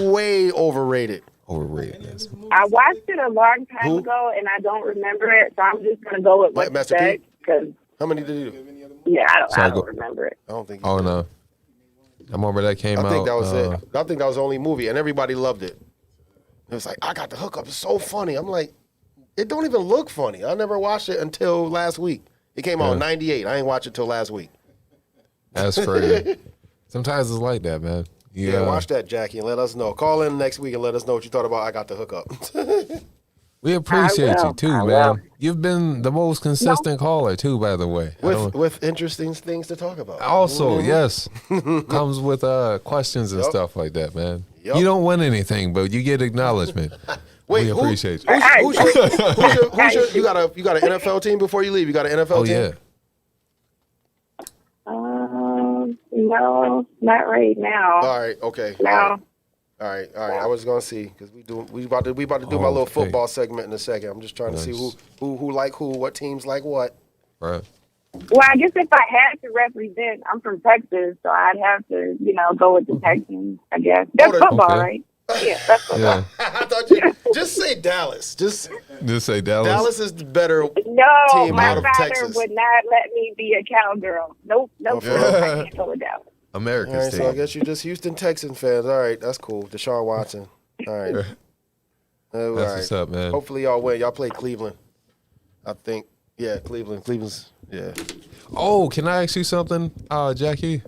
Way overrated. Overrated. I watched it a long time Who? ago, and I don't remember it, so I'm just going to go with what you Master said. P? Because, How many did you do? yeah, I Sorry, don't go- remember it. I don't think. Oh no. I remember that came out. I think that was it. I think that was the only movie, and everybody loved it. It was like, I Got the Hookup. It's so funny. I'm like, it don't even look funny. I never watched it until last week. It came out in '98. I ain't watch it till last week. That's crazy. Sometimes it's like that, man. Yeah, watch that, Jackie, and let us know. Call in next week and let us know what you thought about I Got the Hookup. We appreciate I you will. too, I man. will. You've been the most consistent caller too, by the way. with interesting things to talk about. Also, yes, comes with questions and Yup. stuff like that, man. Yup. You don't win anything, but you get acknowledgement. Wait, we appreciate you. who's your, you got an NFL team before you leave? You got an NFL Oh team? yeah. No, not right now. All right, okay. No. All right. I was gonna see because we about to do my little Okay. football segment in a second. I'm just trying to see Nice. who like who, what teams like what. Right. Well, I guess if I had to represent, I'm from Texas, so I'd have to, go with the Texans, I guess. That's football, Okay. right? Yeah, that's football. Yeah. I thought you just say Dallas. Just say Dallas. Dallas is the better No, team my out of father Texas. would not let me be a cowgirl. Nope, Okay. I can't go with Dallas. America's All right, team. so I guess you're just Houston Texans fans. All right, that's cool. Deshaun Watson. All right. All That's right. what's up, man. Hopefully y'all win. Y'all play Cleveland. I think. Yeah, Cleveland. Cleveland's. Yeah. Oh, can I ask you something, Jackie?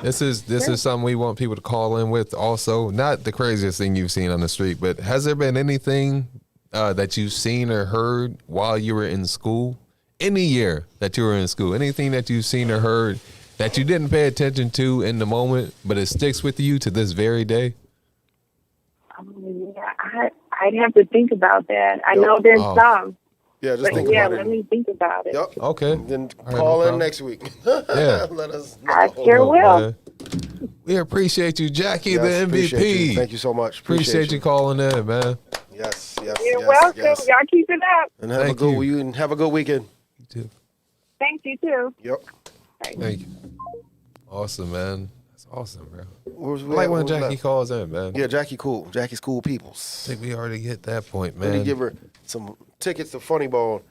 This is something we want people to call in with. Also, not the craziest thing you've seen on the street, but has there been anything that you've seen or heard while you were in school? Any year that you were in school, anything that you've seen or heard that you didn't pay attention to in the moment, but it sticks with you to this very day? Yeah, I'd have to think about that. I know there's some, Yeah, just but think yeah, about let it. me think about it. Yep. Okay. Then All right, call no in problem. next week. Yeah. Let us know. I sure will. Yeah. We appreciate you, Jackie, Yes, the MVP. appreciate you. Thank you so much. Appreciate you calling in, man. Yes. You're welcome. yes. Y'all keep it up. And have Thank a good you. and have a good weekend. You too. Thanks, you too. Yep. Thank you. Awesome, man. That's awesome, bro. Where's I like when Jackie calls in, man. Yeah, Jackie cool. Jackie's cool peoples. I think we already hit that point, Let me man. give her some tickets to Funny Bone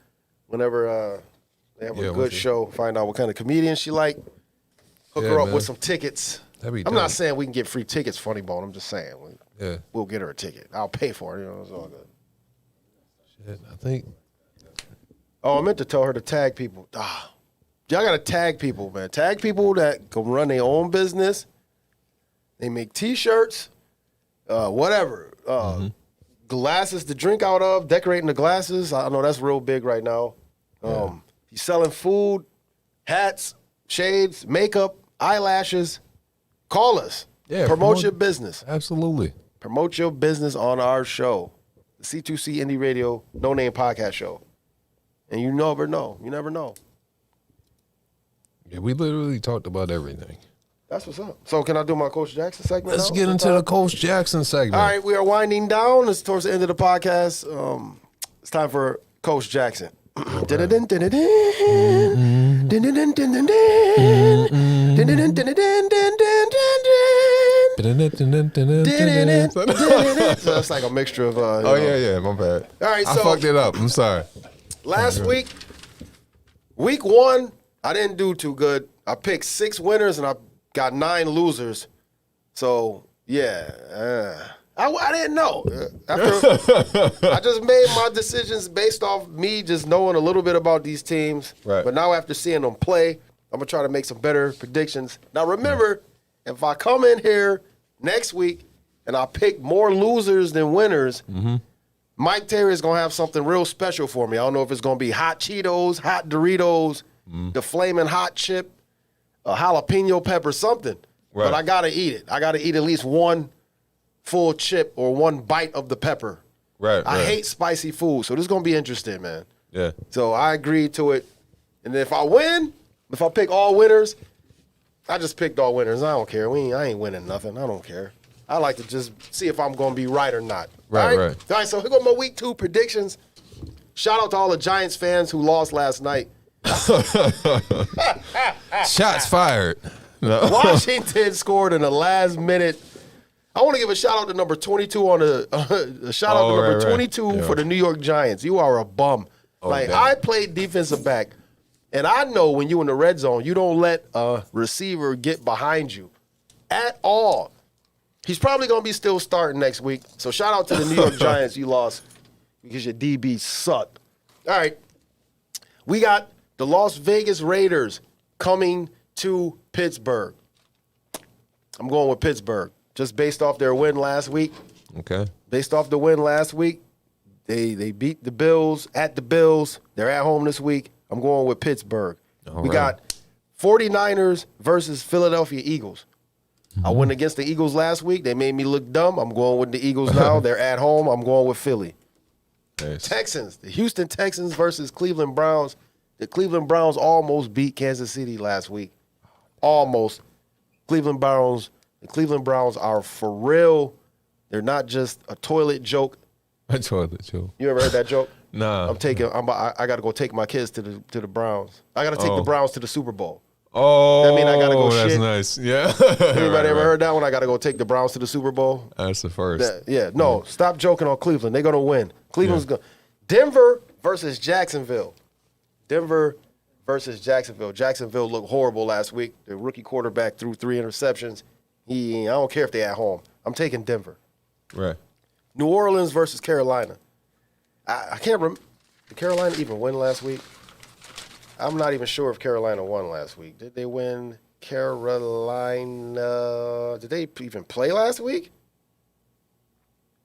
whenever they have a good show. Find out what kind of comedian she like. Hook Yeah, her up man. with some tickets. That'd be I'm dope. not saying we can get free tickets, Funny Bone. I'm just saying Yeah. we'll get her a ticket. I'll pay for it. It's all good. Shit, I think. Oh, I meant to tell her to tag people. Y'all gotta tag people, man. Tag people that can run their own business. They make T-shirts, whatever. Glasses to drink out of, decorating the glasses. I know that's real big right now. He's selling food, hats, shades, makeup, eyelashes. Call us. Yeah, promote your business. Absolutely. Promote your business on our show, the C2C Indie Radio No Name Podcast Show. And you never know. You never know. Yeah, we literally talked about everything. That's what's up. So can I do my Coach Jaxn segment Let's now? get into the Coach Jaxn segment. All right, we are winding down. It's towards the end of the podcast. It's time for Coach Jaxn. So it's like a mixture of. Yeah, my bad. All right, I so fucked it up. I'm sorry. last week, week 1, I didn't do too good. I picked 6 winners and I got 9 losers. So yeah, I didn't know. I just made my decisions based off me just knowing a little bit about these teams. Right. But now after seeing them play, I'm gonna try to make some better predictions. Now remember, if I come in here next week and I pick more losers than winners, Mike Terry is gonna have something real special for me. I don't know if it's gonna be hot Cheetos, hot Doritos, the flaming hot chip, a jalapeno pepper, something. Right. But I gotta eat it. I gotta eat at least one full chip or one bite of the pepper. Right. I hate spicy food, so this is gonna be interesting, man. Yeah. So I agreed to it. And if I win, if I pick all winners, I just picked all winners. I don't care. I ain't winning nothing. I don't care. I like to just see if I'm gonna be right or not. Right. All right, so here go my week 2 predictions. Shout out to all the Giants fans who lost last night. Shots fired. No. Washington scored in the last minute. I want to give a shout out to number 22 on a shout out to number 22 for the New York Giants. You are a bum. I played defensive back, and I know when you in the red zone, you don't let a receiver get behind you at all. He's probably going to be still starting next week. So shout out to the New York Giants. You lost because your DB sucked. All right. We got the Las Vegas Raiders coming to Pittsburgh. I'm going with Pittsburgh. Just based off their win last week. Okay. Based off the win last week, they beat the Bills at the Bills. They're at home this week. I'm going with Pittsburgh. We got 49ers versus Philadelphia Eagles. I went against the Eagles last week. They made me look dumb. I'm going with the Eagles now. They're at home. I'm going with Philly. Nice. Texans. The Houston Texans versus Cleveland Browns. The Cleveland Browns almost beat Kansas City last week. Almost. The Cleveland Browns are for real. They're not just a toilet joke. A toilet joke. You ever heard that joke? Nah. I got to go take my kids to the Browns. I got to take the Browns to the Super Bowl. Oh, that mean I gotta go that's shit? Nice. Yeah. Anybody ever heard that one? I got to go take the Browns to the Super Bowl. That's the first. No, stop joking on Cleveland. They're gonna win. Cleveland's going. Denver versus Jacksonville. Denver versus Jacksonville. Jacksonville looked horrible last week. The rookie quarterback threw 3 interceptions. I don't care if they're at home. I'm taking Denver. Right. New Orleans versus Carolina. I can't remember. Did Carolina even win last week? I'm not even sure if Carolina won last week. Did they win Carolina? Did they even play last week?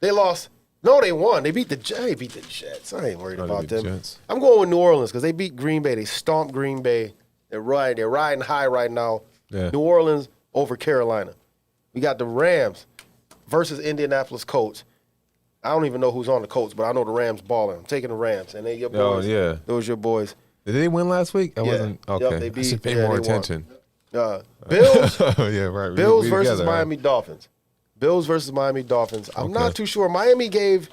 They lost. No, they won. They beat the Jets. I ain't worried about them. Jets. I'm going with New Orleans because they beat Green Bay. They stomped Green Bay. They're riding high right now. Yeah. New Orleans over Carolina. We got the Rams versus Indianapolis Colts. I don't even know who's on the Colts, but I know the Rams balling. I'm taking the Rams, and they your boys. Oh, yeah. Those your boys. Did they win last week? I wasn't. Okay. Yep, they beat, I should pay more attention. Bills. Yeah, right. Bills We versus together, Miami Dolphins. Bills versus Miami Dolphins. I'm not too sure. Miami gave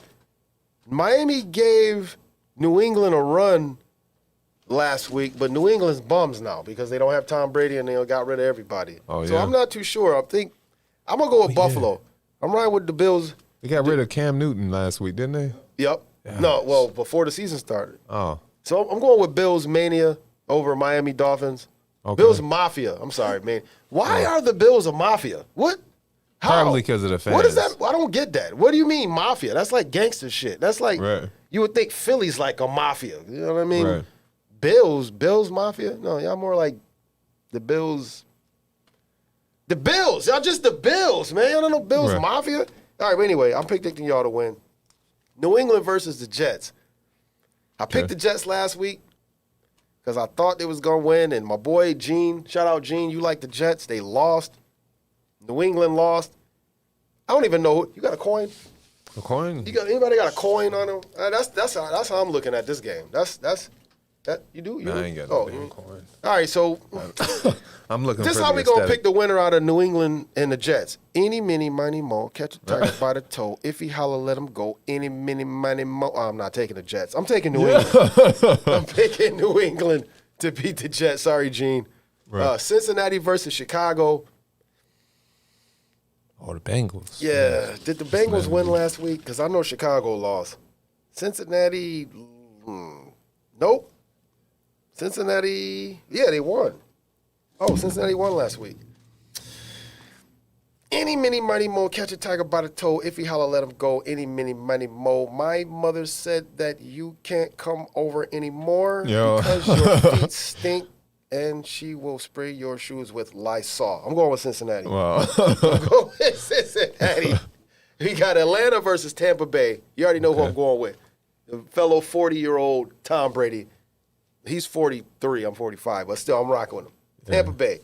New England a run last week, but New England's bums now because they don't have Tom Brady and they got rid of everybody. Oh, so yeah. I'm not too sure. I'm gonna go with Buffalo. I'm riding with the Bills. They got rid of Cam Newton last week, didn't they? Yep. Yes. No, well, before the season started. Oh. So I'm going with Bills Mania over Miami Dolphins. Okay. Bills Mafia. I'm sorry, man. Why are the Bills a mafia? What? How? Probably because of the fans. What is that? I don't get that. What do you mean mafia? That's like gangster shit. That's like you would think Philly's like a mafia. You know what I mean? Right. Bills Mafia? No, y'all more like the Bills. The Bills. Y'all just the Bills, man. Y'all don't know Bills Mafia? All right, but anyway, I'm predicting y'all to win. New England versus the Jets. I picked the Jets last week because I thought they was going to win, and my boy Gene, shout out Gene, you like the Jets. They lost. New England lost. I don't even know. You got a coin? A coin? Anybody got a coin on them? That's how I'm looking at this game. That you do? Nah, I ain't got no damn coin. All right, so I'm looking this for is how the we going to aesthetic. pick the winner out of New England and the Jets. Any, mini, money, mo. Catch a tiger by the toe. If he holler, let him go. Any, mini, money, mo. Oh, I'm not taking the Jets. I'm taking New England. I'm picking New England to beat the Jets. Sorry, Gene. Right. Cincinnati versus Chicago. Oh, the Bengals. Yeah. Did the Bengals win last week? Because I know Chicago lost. Cincinnati, nope. Cincinnati, yeah, they won. Oh, Cincinnati won last week. Any, mini, mighty, mo, catch a tiger by the toe. If he holler, let him go. Any, mini, mighty, mo. My mother said that you can't come over anymore because your feet stink and she will spray your shoes with Lysol. I'm going with Cincinnati. Wow. I'm going with Cincinnati. We got Atlanta versus Tampa Bay. You already know who I'm going with. The fellow 40-year-old Tom Brady. He's 43. I'm 45, but still I'm rocking with him. Tampa Bay.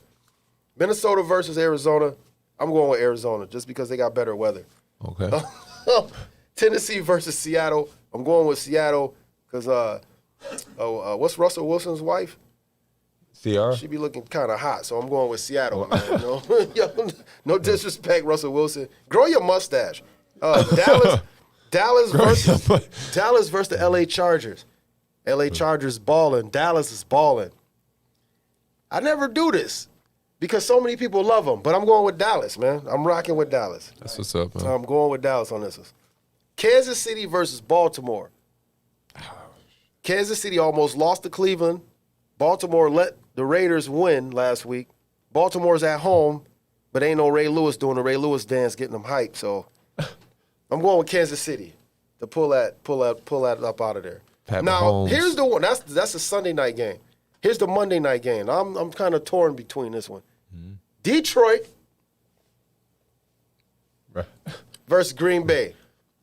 Minnesota versus Arizona. I'm going with Arizona just because they got better weather. Okay. Tennessee versus Seattle. I'm going with Seattle because what's Russell Wilson's wife? CR? She be looking kind of hot, so I'm going with Seattle, man. No disrespect, Russell Wilson. Grow your mustache. Dallas versus the LA Chargers. LA Chargers balling. Dallas is balling. I never do this because so many people love them, but I'm going with Dallas, man. I'm rocking with Dallas. That's what's up, man. So I'm going with Dallas on this one. Kansas City versus Baltimore. Kansas City almost lost to Cleveland. Baltimore let the Raiders win last week. Baltimore's at home, but ain't no Ray Lewis doing the Ray Lewis dance, getting them hyped. So I'm going with Kansas City to pull that up out of there. Pat Now Mahomes. here's the one. That's a Sunday night game. Here's the Monday night game. I'm kind of torn between this one. Mm-hmm. Detroit versus Green Bay.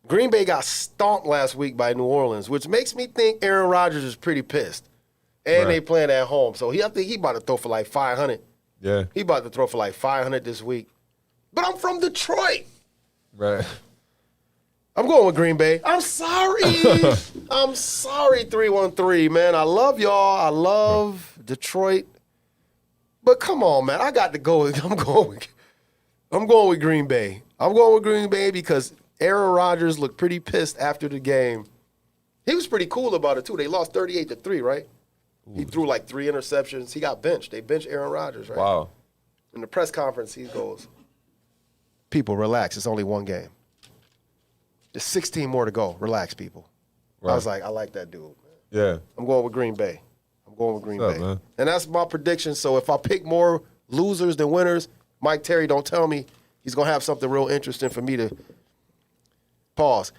Green Bay got stomped last week by New Orleans, which makes me think Aaron Rodgers is pretty pissed. And they playing at home. So I think he about to throw for like 500. Yeah. He about to throw for like 500 this week. But I'm from Detroit. Right. I'm going with Green Bay. I'm sorry. I'm sorry, 313, man. I love y'all. I love Detroit. But come on, man. I got to go. I'm going with Green Bay. I'm going with Green Bay because Aaron Rodgers looked pretty pissed after the game. He was pretty cool about it, too. They lost 38-3, right? Ooh. He threw like 3 interceptions. He got benched. They benched Aaron Rodgers, right? Wow. In the press conference, he goes, people, relax. It's only one game. There's 16 more to go. Relax, people. Right. I was like, I like that dude, man. Yeah. I'm going with Green Bay. What's up, Bay. Man? And that's my prediction. So if I pick more losers than winners, Mike Terry, don't tell me he's going to have something real interesting for me to pause.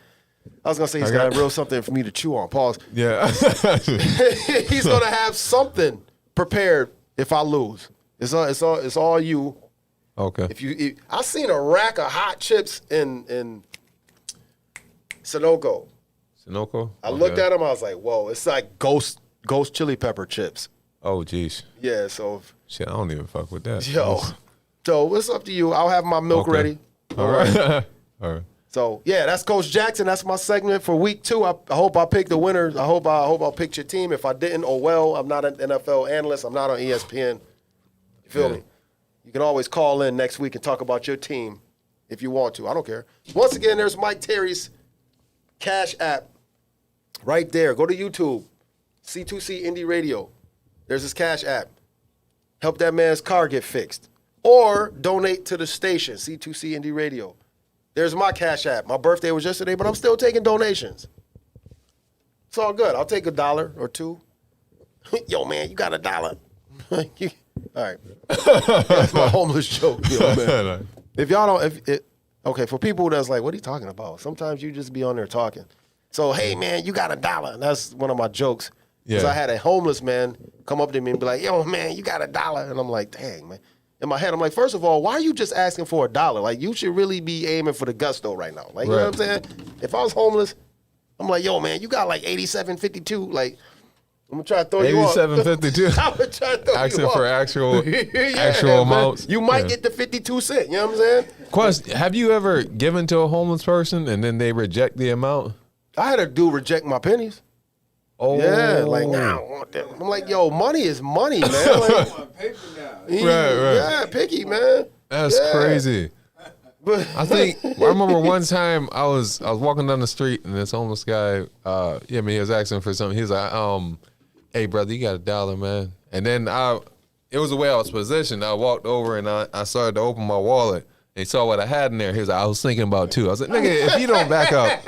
I was going to say he's got real something for me to chew on. Pause. Yeah. He's going to have something prepared if I lose. It's all you. Okay. I seen a rack of hot chips in Sunoco. I looked at them. I was like, "Whoa!" It's like ghost chili pepper chips. Oh, geez. Yeah. So shit, I don't even fuck with that. So it's up to you. I'll have my milk ready. All right. All right. So yeah, that's Coach Jaxn. That's my segment for week 2. I hope I picked the winners. I hope I picked your team. If I didn't, oh well. I'm not an NFL analyst. I'm not on ESPN. You feel me? You can always call in next week and talk about your team if you want to. I don't care. Once again, there's Mike Terry's Cash App right there. Go to YouTube, C2C Indie Radio. There's his Cash App. Help that man's car get fixed. Or donate to the station, C2C Indie Radio. There's my Cash App. My birthday was yesterday, but I'm still taking donations. It's all good. I'll take $1 or $2. Yo, man, you got $1. All right. That's my homeless joke. Yo, man. If y'all don't, okay, for people that's like, what are you talking about? Sometimes you just be on there talking. So, hey, man, you got $1. And that's one of my jokes. Because I had a homeless man come up to me and be like, yo, man, you got $1. And I'm like, dang, man. In my head, I'm like, first of all, why are you just asking for $1? Like, you should really be aiming for the gusto right now. Like, you know what I'm saying? If I was homeless, I'm like, yo, man, you got like 87.52. Like, I'm going to try to throw you off. 87.52. I'm going to try to throw Asking you off. for actual amounts. You might get the 52 cents. You know what I'm saying? Question, have you ever given to a homeless person and then they reject the amount? I had a dude reject my pennies. Oh. Yeah, like, nah, I don't want that. I'm like, yo, money is money, man. Like, paper now. Right. Yeah, picky, man. That's crazy. But I remember one time I was walking down the street and this homeless guy, he was asking for something. He was like, hey, brother, you got $1, man. And then it was the way I was positioned. I walked over and I started to open my wallet he saw what I had in there. He was like, I was thinking about 2. I was like, nigga, if you don't back up,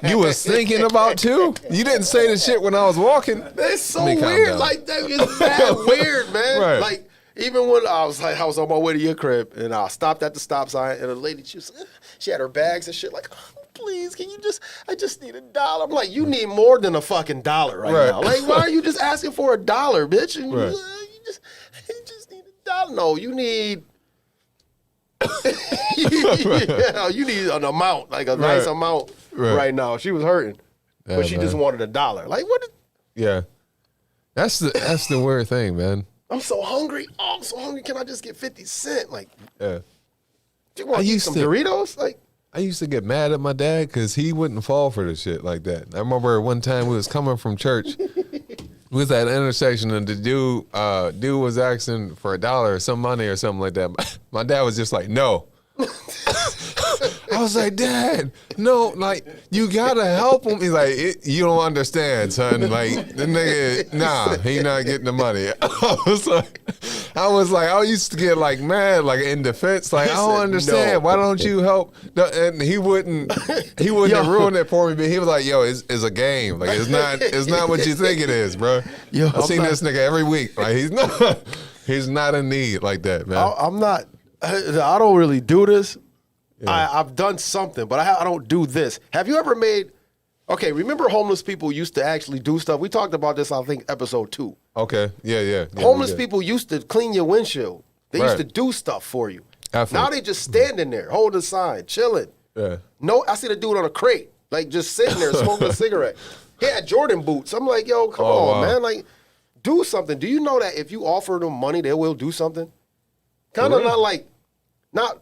you was thinking about 2? You didn't say the shit when I was walking. That's so weird. Like, that is mad weird, man. Right. Like, even when I was on my way to your crib, and I stopped at the stop sign, and a lady, she had her bags and shit, like, oh, please, I just need $1. I'm like, you need more than a fucking $1 right now. Like, why are you just asking for $1, bitch? And you just need $1. No, you need... you need an amount, like a nice amount right now. She was hurting, but she just wanted $1. Like, what? Yeah, that's the weird thing, man. I'm so hungry. Oh, I'm so hungry. Can I just get 50 cents? Like, yeah. Do you want to eat some Doritos? Like, I used to get mad at my dad because he wouldn't fall for the shit like that. I remember one time we was coming from church. We was at an intersection and the dude was asking for $1 or some money or something like that. My dad was just like, no. I was like, Dad, no, like, you gotta help him. He's like, you don't understand, son. Like, the nigga, nah, he not getting the money. I was like, I used to get like mad, like in defense, like, I don't understand. No. Why don't you help? And he wouldn't have ruined it for me, but he was like, yo, it's a game. Like, it's not what you think it is, bro. Yo, I've seen this nigga every week. Like, he's not in need like that, man. I don't really do this. Yeah. I've done something, but I don't do this. Have you ever made... Okay, remember homeless people used to actually do stuff? We talked about this, I think, episode 2. Okay, yeah. Homeless people used to clean your windshield. They used to do stuff for you. Now they just standing there, holding a sign, chilling. Yeah. No, I see the dude on a crate, like just sitting there smoking a cigarette. He had Jordan boots. I'm like, yo, come on, man. Like, do something. Do you know that if you offer them money, they will do something? Kind of not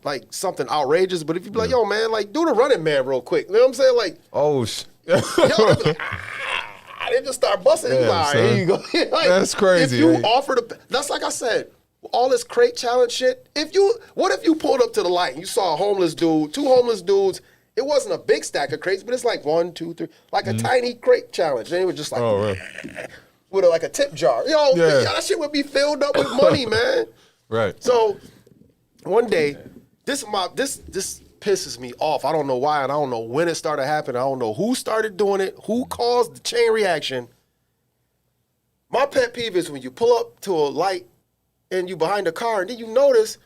like something outrageous, but if you be like, yo, man, like, do the Running Man real quick. You know what I'm saying? Like, they just start busting. Yeah, all right, here you go. Like, that's crazy. If you offer that's like I said, all this crate challenge shit. What if you pulled up to the light and you saw a homeless dude, 2 homeless dudes? It wasn't a big stack of crates, but it's like 1, 2, 3, like a tiny crate challenge. And it was just like, with like a tip jar. Yo, that shit would be filled up with money, man. Right. So one day, this pisses me off. I don't know why, and I don't know when it started happening. I don't know who started doing it, who caused the chain reaction. My pet peeve is when you pull up to a light and you behind a car, and then you notice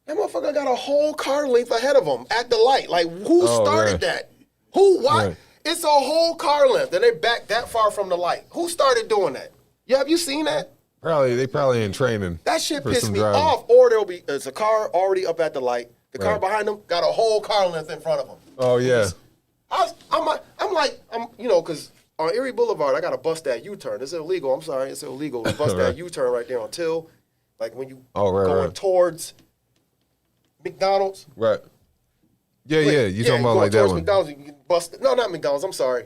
that motherfucker got a whole car length ahead of him at the light. Like, who started that? Who? Why? Right. It's a whole car length, and they back that far from the light. Who started doing that? Have you seen that? They probably in training. That shit pissed me off. Or there's a car already up at the light. The car behind them got a whole car length in front of them. Oh yeah. Because on Erie Boulevard, I got to bust that U-turn. It's illegal. I'm sorry, it's illegal to bust that U-turn right there on Till. Like when you going towards McDonald's. Right. Yeah. You talking about like that one? McDonald's, you can bust it. No, not McDonald's. I'm sorry.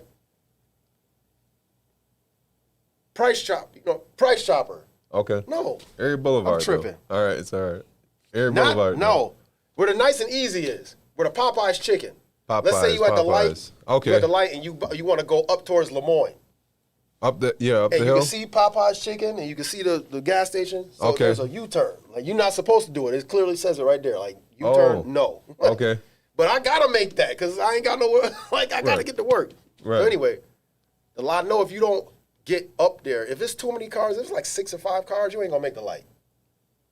Price Chopper. Okay. No. Erie Boulevard. I'm tripping. Though. All right, it's all right. Erie Boulevard. No. Where the nice and easy is. Where the Popeyes chicken. Let's say you at the light. Okay. You at the light and you want to go up towards Lemoyne. Up the hill. And you can see Popeyes chicken and you can see the gas station. So there's a U-turn. Like, you're not supposed to do it. It clearly says it right there. Like, U-turn, no. Okay. But I got to make that because I ain't got nowhere. Like, I got to get to work. Right. So anyway, the law know if you don't get up there, if it's too many cars, if it's like 6 or 5 cars, you ain't going to make the light.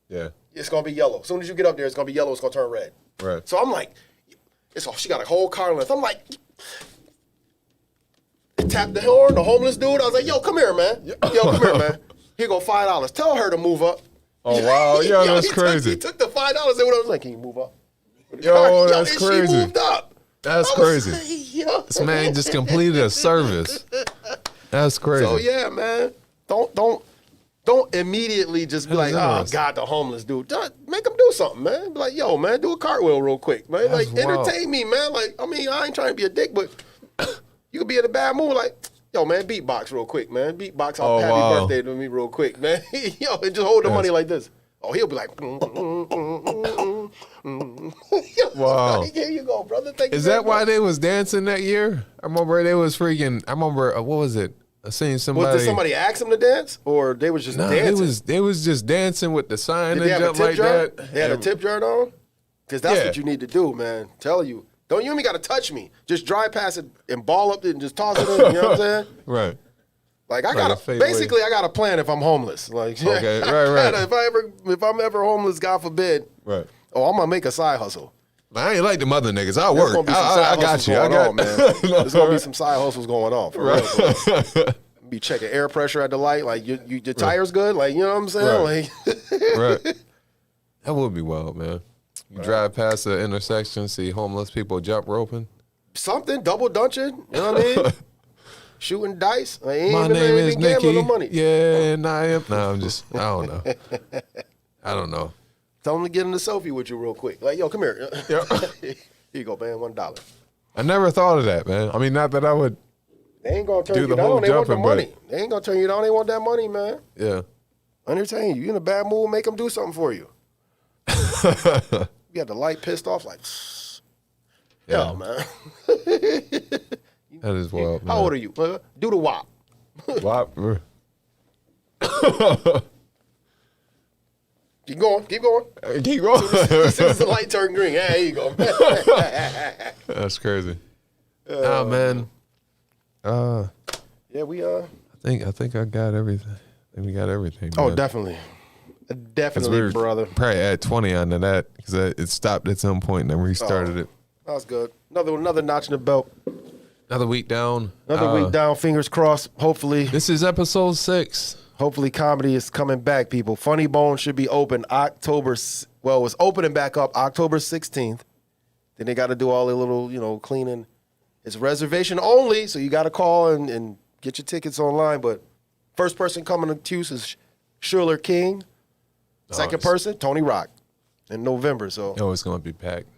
Yeah. It's going to be yellow. As soon as you get up there, it's going to be yellow. It's going to turn red. Right. So I'm like, she got a whole car length. I'm like, tap the horn, the homeless dude. I was like, yo, come here, man. Here go $5. Tell her to move up. Oh, wow. Yo, that's crazy. He took the $5 and I was like, can you move up? Yo, that's crazy. She moved up. That's crazy. Like, this man just completed a service. That's crazy. So yeah, man. Don't immediately just be like, oh God, the homeless dude. Make him do something, man. Be like, yo, man, do a cartwheel real quick, man. That's like, entertain me, man. Like, I mean, I ain't trying to be a dick, but you could be in a bad mood. Like, yo, man, beatbox real quick, man. Beatbox happy birthday to me real quick, man. Yo, and just hold the money like this. Oh, he'll be like, wow. Here you go, brother. Is that why they was dancing that year? I remember they was freaking. What was it? I seen somebody. Did somebody ask them to dance, or they was just dancing? They was just dancing with the sign and jump like jar? that. They had a tip jar on. Because that's what you need to do, man. Tell you. Don't you even got to touch me. Just drive past it and ball up it and just toss it in. You know what I'm saying? Right. Like I got a plan if I'm homeless. Like okay, right. If I'm ever homeless, God forbid. Right. Oh, I'm gonna make a side hustle. I ain't like the mother niggas. I'll work. I got you. Man. There's gonna be some side hustles going on. For real. Be checking air pressure at the light. Like your tires good. Like you know what I'm saying. Right. Right. That would be wild, man. You drive past the intersection, see homeless people jump roping. Something double dunching. You know what I mean? Shooting dice. My name is Nikki. Money. Yeah, and I am. No, I don't know. I don't know. Tell them to get in the selfie with you real quick. Like, yo, come here. Here you go, man. $1. I never thought of that, man. I mean, not that I would. They ain't gonna turn you down. They want the money. They ain't gonna turn you down. They want that money, man. Yeah. Entertain you. You in a bad mood? Make them do something for you. You got the light pissed off, like, yeah, man. That is wild. How old are you? Do the WAP. WAP. Keep going. Keep going. As soon as the light turned green, yeah, there you go. That's crazy. Oh man. Yeah, we I think I got everything. I think we got everything. Oh, man. definitely, brother. Probably add 20 onto that because it stopped at some point and then restarted it. That's good. Another notch in the belt. Another week down. Another week down. Fingers crossed. Hopefully. This is episode 6. Hopefully comedy is coming back, people. Funny Bone should be open it's opening back up October 16th. Then they got to do all the little, cleaning. It's reservation only, so you got to call and get your tickets online. But first person coming to Cuse is Schuler King. Second person, Tony Rock in November. So it's going to be packed.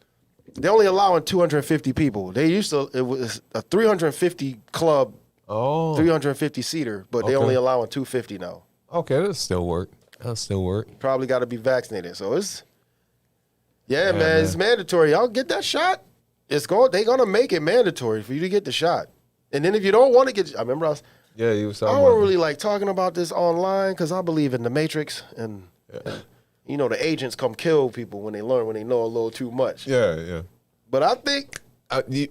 They're only allowing 250 people. It was a 350 club. 350 seater, but they only allowing 250 now. Okay, that'll still work. Probably got to be vaccinated. So it's man, it's mandatory. Y'all get that shot. They're gonna make it mandatory for you to get the shot. And then if you don't want to get, I remember you was talking I don't really like talking about this online because I believe in the Matrix and the agents come kill people when they know a little too much. Yeah. But I think.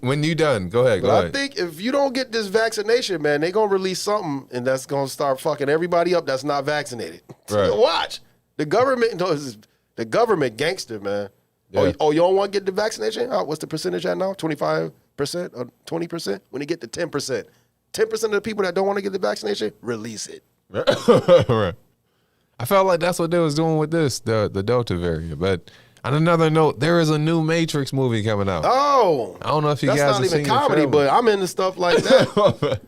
When you done, go ahead. I think if you don't get this vaccination, man, they gonna release something and that's gonna start fucking everybody up that's not vaccinated. Right. Watch the government gangster, man. Yeah. Oh, you don't want to get the vaccination? What's the percentage at now? 25% or 20%? When you get to 10%, 10% of the people that don't want to get the vaccination, release it. Right. I felt like that's what they was doing with the Delta variant, but. On another note, there is a new Matrix movie coming out. Oh, I don't know if you guys have seen it. That's not even comedy, but I'm into stuff like that.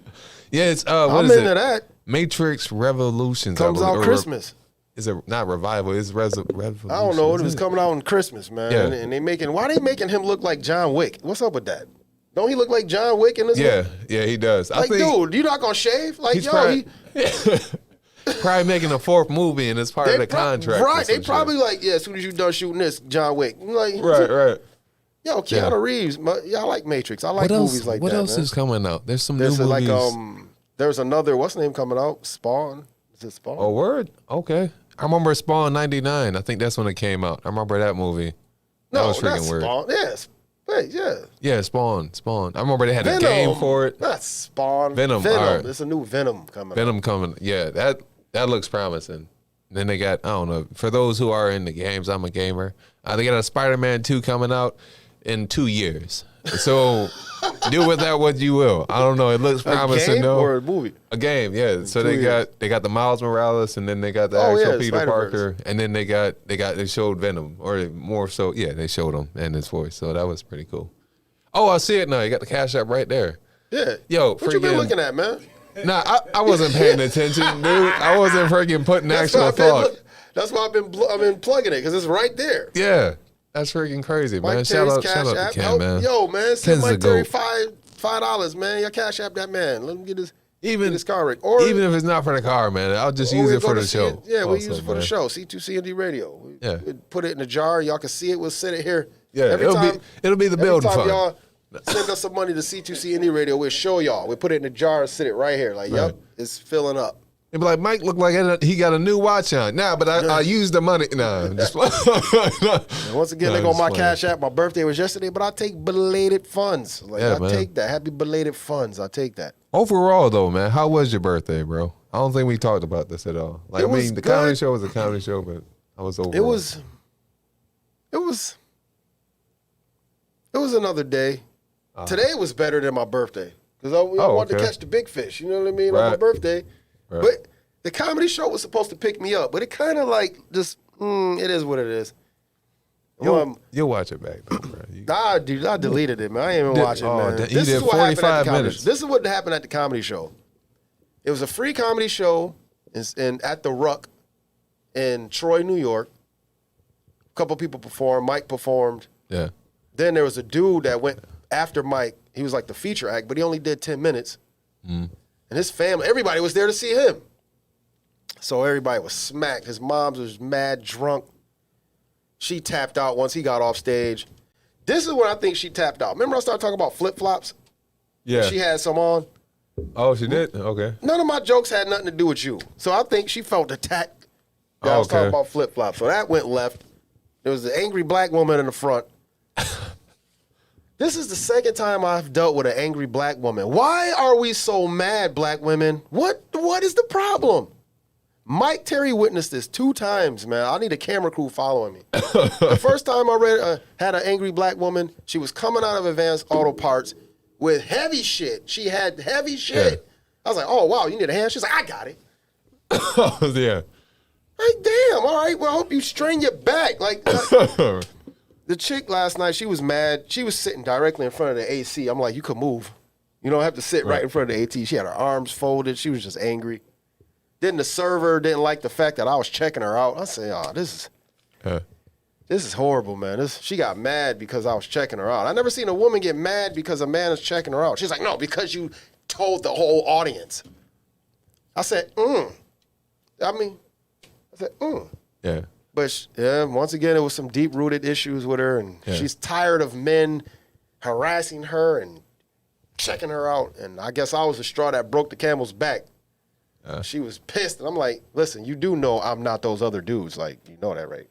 Yeah, it's I'm into that. Matrix Revolutions comes out Christmas. Is it not revival? It's Revolution. I don't know. It was coming out on Christmas, man. Yeah. And why they making him look like John Wick? What's up with that? Don't he look like John Wick in this? Yeah, he does. Like, dude, you not gonna shave? Like, probably making a 4th movie and it's part of the contract. Right. They probably as soon as you done shooting this, John Wick. Like, right. Yo, Keanu Reeves. I like Matrix. I like movies like that. What else is coming out? There's some new movies. There's another, what's the name coming out? Spawn. Is it Spawn? Oh, word? Okay. I remember Spawn 99. I think that's when it came out. I remember that movie. That was freaking weird. Spawn. Yes. Wait, yeah, Spawn. I remember they had a game for it. That's Spawn. Venom. Right. There's a new Venom coming. Yeah, that looks promising. Then they got, I don't know, for those who are in the games, I'm a gamer. They got a Spider-Man 2 coming out in 2 years. So do with that what you will. I don't know. It looks promising. A game or a movie? A game, yeah. So they got the Miles Morales, and then they got the actual Peter Parker, and then they showed Venom, or more so, they showed him and his voice. So that was pretty cool. Oh, I see it now. You got the Cash App right there. Yeah. Yo, what you been looking at, man? Nah, I wasn't paying attention, dude. I wasn't freaking putting actual thought. That's why I've been plugging it because it's right there. Yeah. That's freaking crazy, man. Shout out to Ken, man. Yo, man, send Mike Terry $5, man. Your Cash App that man. Let him get his car rig. Or even if it's not for the car, man, I'll just use it for the show. We use it for the show. C2CND Radio. We put it in a jar. Y'all can see it. We'll set it here. Yeah, it'll be the building fund. Y'all send us some money to C2CND Radio. We'll show y'all. We put it in a jar and sit it right here. Like, yep, it's filling up. They'd be like, Mike looked like he got a new watch on. Nah, but I used the money. Nah, just And once again, they go on my Cash App. My birthday was yesterday, but I take belated funds. Like I take that. Happy belated funds. I take that. Overall, though, man, how was your birthday, bro? I don't think we talked about this at all. Like, the comedy show was a comedy show, but I was overall. It was another day. Today was better than my birthday because I wanted to catch the big fish. You know what I mean? On my birthday. Right. But the comedy show was supposed to pick me up, but it kind of like just, it is what it is. You'll watch it back, though, bro. Nah, dude, I deleted it, man. I ain't even watching it, man. This is what happened at the comedy show. This is what happened at the comedy show. It was a free comedy show at the Ruck in Troy, New York. A couple people performed. Mike performed. Yeah. Then there was a dude that went after Mike. He was like the feature act, but he only did 10 minutes. And his family, everybody was there to see him. So everybody was smacked. His mom was mad drunk. She tapped out once he got off stage. This is when I think she tapped out. Remember I started talking about flip-flops? Yeah. She had some on. Oh, she did? Okay. None of my jokes had nothing to do with you. So I think she felt attacked. I was talking about flip-flops. So that went left. There was an angry black woman in the front. This is the second time I've dealt with an angry black woman. Why are we so mad, black women? What is the problem? Mike Terry witnessed this 2 times, man. I need a camera crew following me. The first time I had an angry black woman, she was coming out of Advanced Auto Parts with heavy shit. She had heavy shit. Yeah. I was like, oh, wow, you need a hand? She's like, I got it. Yeah. Like, damn, all right, well, I hope you strain your back. Like, the chick last night, she was mad. She was sitting directly in front of the AC. I'm like, you could move. You don't have to sit right in front of the AT. She had her arms folded. She was just angry. Then the server didn't like the fact that I was checking her out. I said, oh, this is horrible, man. She got mad because I was checking her out. I never seen a woman get mad because a man is checking her out. She's like, no, because you told the whole audience. I said, Yeah. But once again, it was some deep-rooted issues with her, and she's tired of men harassing her and checking her out. And I guess I was the straw that broke the camel's back. She was pissed, and I'm like, listen, you do know I'm not those other dudes. Like, you know that, right?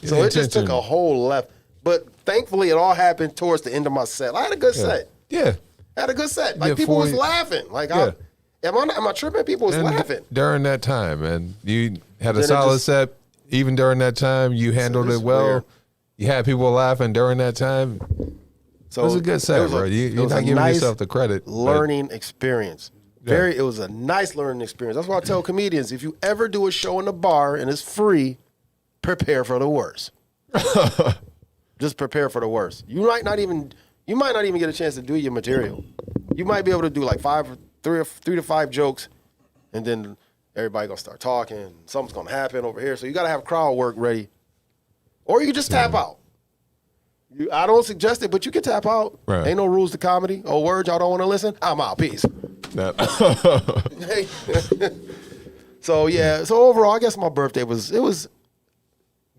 So it just took a whole left. But thankfully, it all happened towards the end of my set. I had a good set. Yeah. I had a good set. Like, people was laughing. Like, am I tripping? People was laughing. During that time, man, you had a solid set. Even during that time, you handled it well. Weird. You had people laughing during that time. So it was a good set, bro. You're not giving yourself the credit. Learning experience. It was a nice learning experience. That's why I tell comedians, if you ever do a show in a bar and it's free, prepare for the worst. Just prepare for the worst. You might not even get a chance to do your material. You might be able to do like 3 to 5 jokes, and then everybody gonna start talking. Something's gonna happen over here. So you gotta have crowd work ready, or you can just tap out. I don't suggest it, but you can tap out. Right. Ain't no rules to comedy. Oh, words y'all don't want to listen? I'm out. Peace. So overall, I guess my birthday was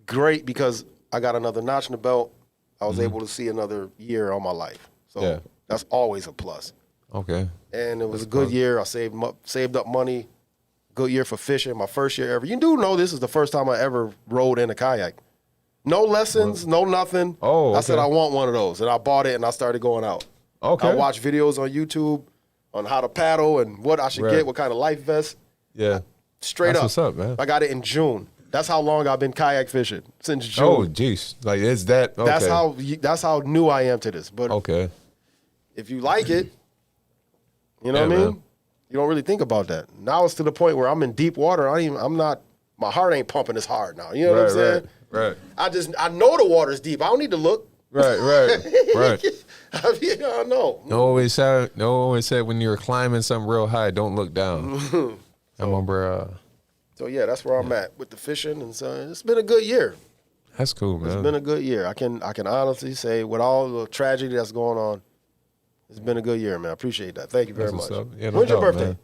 great because I got another notch in the belt. I was able to see another year on my life. So that's always a plus. Okay. And it was a good year. I saved up money. Good year for fishing. My first year ever. You do know this is the first time I ever rode in a kayak. No lessons, no nothing. Oh, okay. I said I want one of those, and I bought it, and I started going out. Okay. I watched videos on YouTube on how to paddle and what I should get, what kind of life vest. Yeah. Straight That's up. what's up, man. I got it in June. That's how long I've been kayak fishing, since June. Oh, jeez. Like, it's that. Okay. That's how new I am to this. But if you like it, you know what I mean? Man. You don't really think about that. Now it's to the point where I'm in deep water. My heart ain't pumping as hard now. You know what I'm saying? Right. I know the water's deep. I don't need to look. Right. I know. No always said when you're climbing something real high, don't look down. I remember. So that's where I'm at with the fishing, and so it's been a good year. That's cool, man. It's been a good year. I can honestly say, with all the tragedy that's going on, it's been a good year, man. I appreciate that. Thank you very much. Yeah, when's your birthday? Man.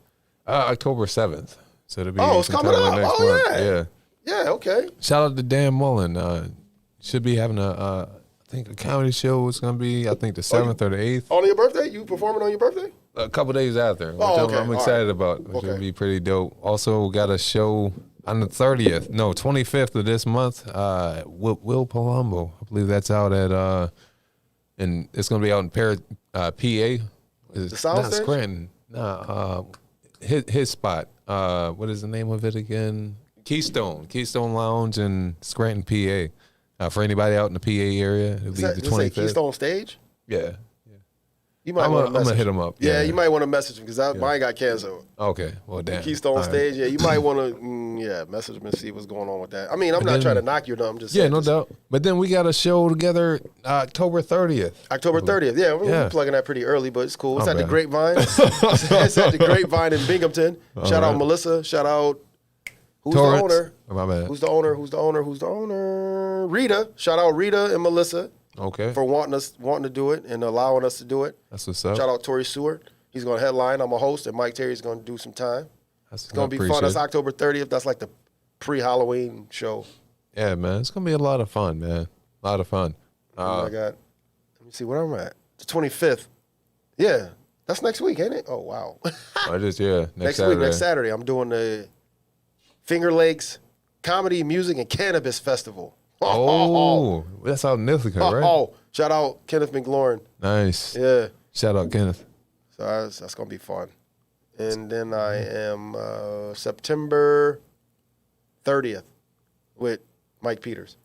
October 7th. So it'll be it's coming up. Next month. Yeah. Yeah, okay. Shout out to Dan Mullen. Should be having I think a comedy show is going to be, I think the 7th or the 8th. On your birthday? You performing on your birthday? A couple days after, which Oh, okay. I'm excited about, which will be pretty dope. Also, got a show on the 25th of this month. Will Palumbo, I believe that's out at, and it's gonna be out in PA. The sound stage? Scranton. Nah, his spot. What is the name of it again? Keystone Lounge in Scranton, PA. For anybody out in the PA area, it'll be the 25th. Keystone Stage? Yeah. You might I'm want to gonna hit him up. Yeah, you might want to message him because mine got canceled. Okay, well, damn. Keystone Stage, yeah, you might want to, message him and see what's going on with that. I mean, I'm not trying to knock you, no, I'm just saying. Yeah, no doubt. But then we got a show together October 30th. October 30th, we're plugging that pretty early, but it's cool. It's at the bad. Grapevine. It's at the Grapevine in Binghamton. Shout out Melissa. Shout out, who's Torrance. the owner? Oh, my bad. Who's the owner? Rita. Shout out Rita and Melissa. Okay. For wanting to do it and allowing us to do it. That's what's up. Shout out Tori Seward. He's going to headline. I'm a host, and Mike Terry's going to do some time. It's going to be fun. That's October 30th. That's like the pre-Halloween show. Yeah, man. It's going to be a lot of fun, man. A lot of fun. I got, let me see where I'm at. The 25th. Yeah. That's next week, ain't it? Oh, wow. Next week, next Saturday, I'm doing the Finger Lakes Comedy, Music, and Cannabis Festival. Oh, that's out in Ithaca, right? Oh, shout out Kenneth McLaurin. Nice. Yeah. Shout out Kenneth. So that's going to be fun. And then I am September 30th with Mike Peters.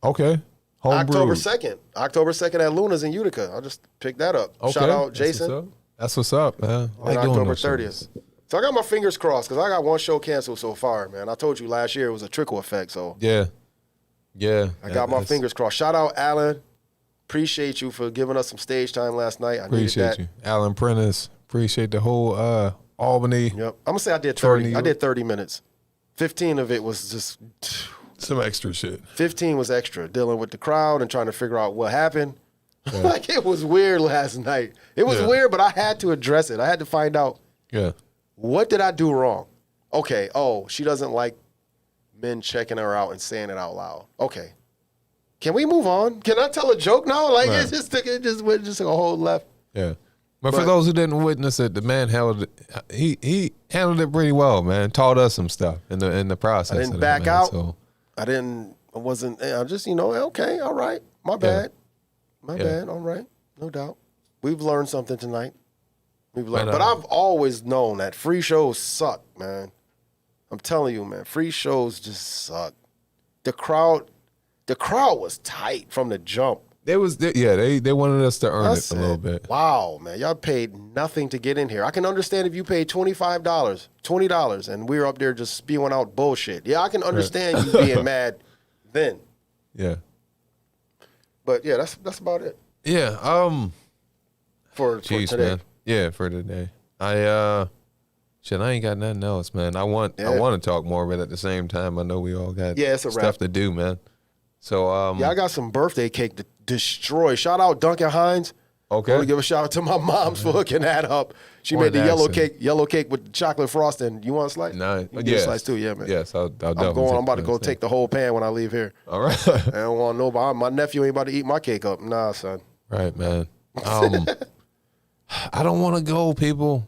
Okay. October 2nd at Luna's in Utica. I'll just pick that up. Okay. Shout out Jason. That's what's up, man. On October 30th. So I got my fingers crossed because I got one show canceled so far, man. I told you last year it was a trickle effect, so. Yeah. I got my fingers crossed. Shout out Alan. Appreciate you for giving us some stage time last night. I appreciate you. Alan Prentice. Appreciate the whole Albany. Yep. I'm going to say I did 30. I did 30 minutes. 15 of it was just some extra shit. 15 was extra, dealing with the crowd and trying to figure out what happened. Yeah. Like, it was weird last night. It was weird, but I had to address it. I had to find out, what did I do wrong? Okay, she doesn't like men checking her out and saying it out loud. Okay. Can we move on? Can I tell a joke now? Like, it just went a whole left. Yeah. But for those who didn't witness it, the man handled it. He handled it pretty well, man. Taught us some stuff in the process. I didn't back out. So. I just, okay, all right. My bad. My bad. All right. No doubt. We've learned something tonight. But I've always known that free shows suck, man. I'm telling you, man. Free shows just suck. The crowd was tight from the jump. They wanted us to earn it a little bit. Wow, man. Y'all paid nothing to get in here. I can understand if you paid $25, $20, and we were up there just spewing out bullshit. Yeah, I can understand you being mad then. Yeah. But yeah, that's about it. Yeah. For today. Man. Yeah, for today. I ain't got nothing else, man. I want to talk more, but at the same time, I know we all got stuff to do, man. So I got some birthday cake to destroy. Shout out Duncan Hines. Okay. I want to give a shout out to my moms for hooking that up. She made the yellow cake with chocolate frosting. You want a slice? No, you get a slice too, yeah, man. Yes, I'll I'm about to go take the whole pan when I leave here. All right. I don't want nobody. My nephew ain't about to eat my cake up. Nah, son. Right, man. I don't want to go, people.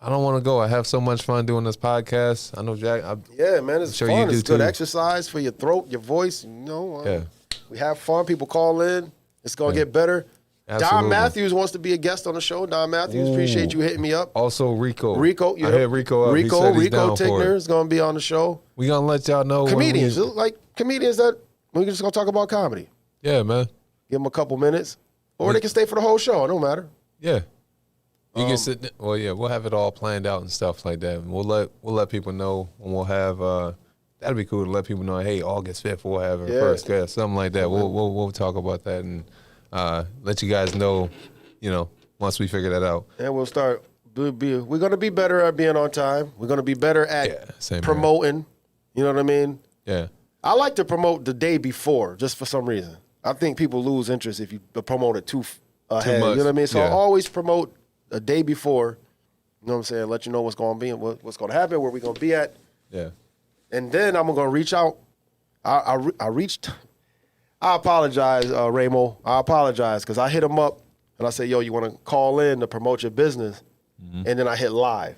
I don't want to go. I have so much fun doing this podcast. I know, Jack. Yeah, man, it's fun. It's good exercise for your throat, your voice. We have fun. People call in. It's going to get better. Absolutely. Don Matthews wants to be a guest on the show. Don Matthews, appreciate you hitting me up. Also, Rico. I hit Rico up. Rico Tickner is going to be on the show. We going to let y'all know. Comedians that we're just going to talk about comedy. Yeah, man. Give them a couple minutes. Or they can stay for the whole show. It don't matter. Yeah. You can sit. Well, yeah, we'll have it all planned out and stuff like that. And we'll let people know, and we'll have. That'd be cool to let people know. Hey, August 5th, we'll have our first guest, something like that. We'll talk about that and let you guys know. Once we figure that out. And we'll start. We're gonna be better at being on time. We're gonna be better at promoting. You know what I mean? Yeah. I like to promote the day before, just for some reason. I think people lose interest if you promote it too ahead. Much. You know what I mean? So I always promote a day before, you know what I'm saying? Let you know what's going to be and what's going to happen, where we're going to be at. Yeah. And then I'm going to reach out. I apologize, Ramo. I apologize because I hit him up and I said, yo, you want to call in to promote your business? and then I hit live.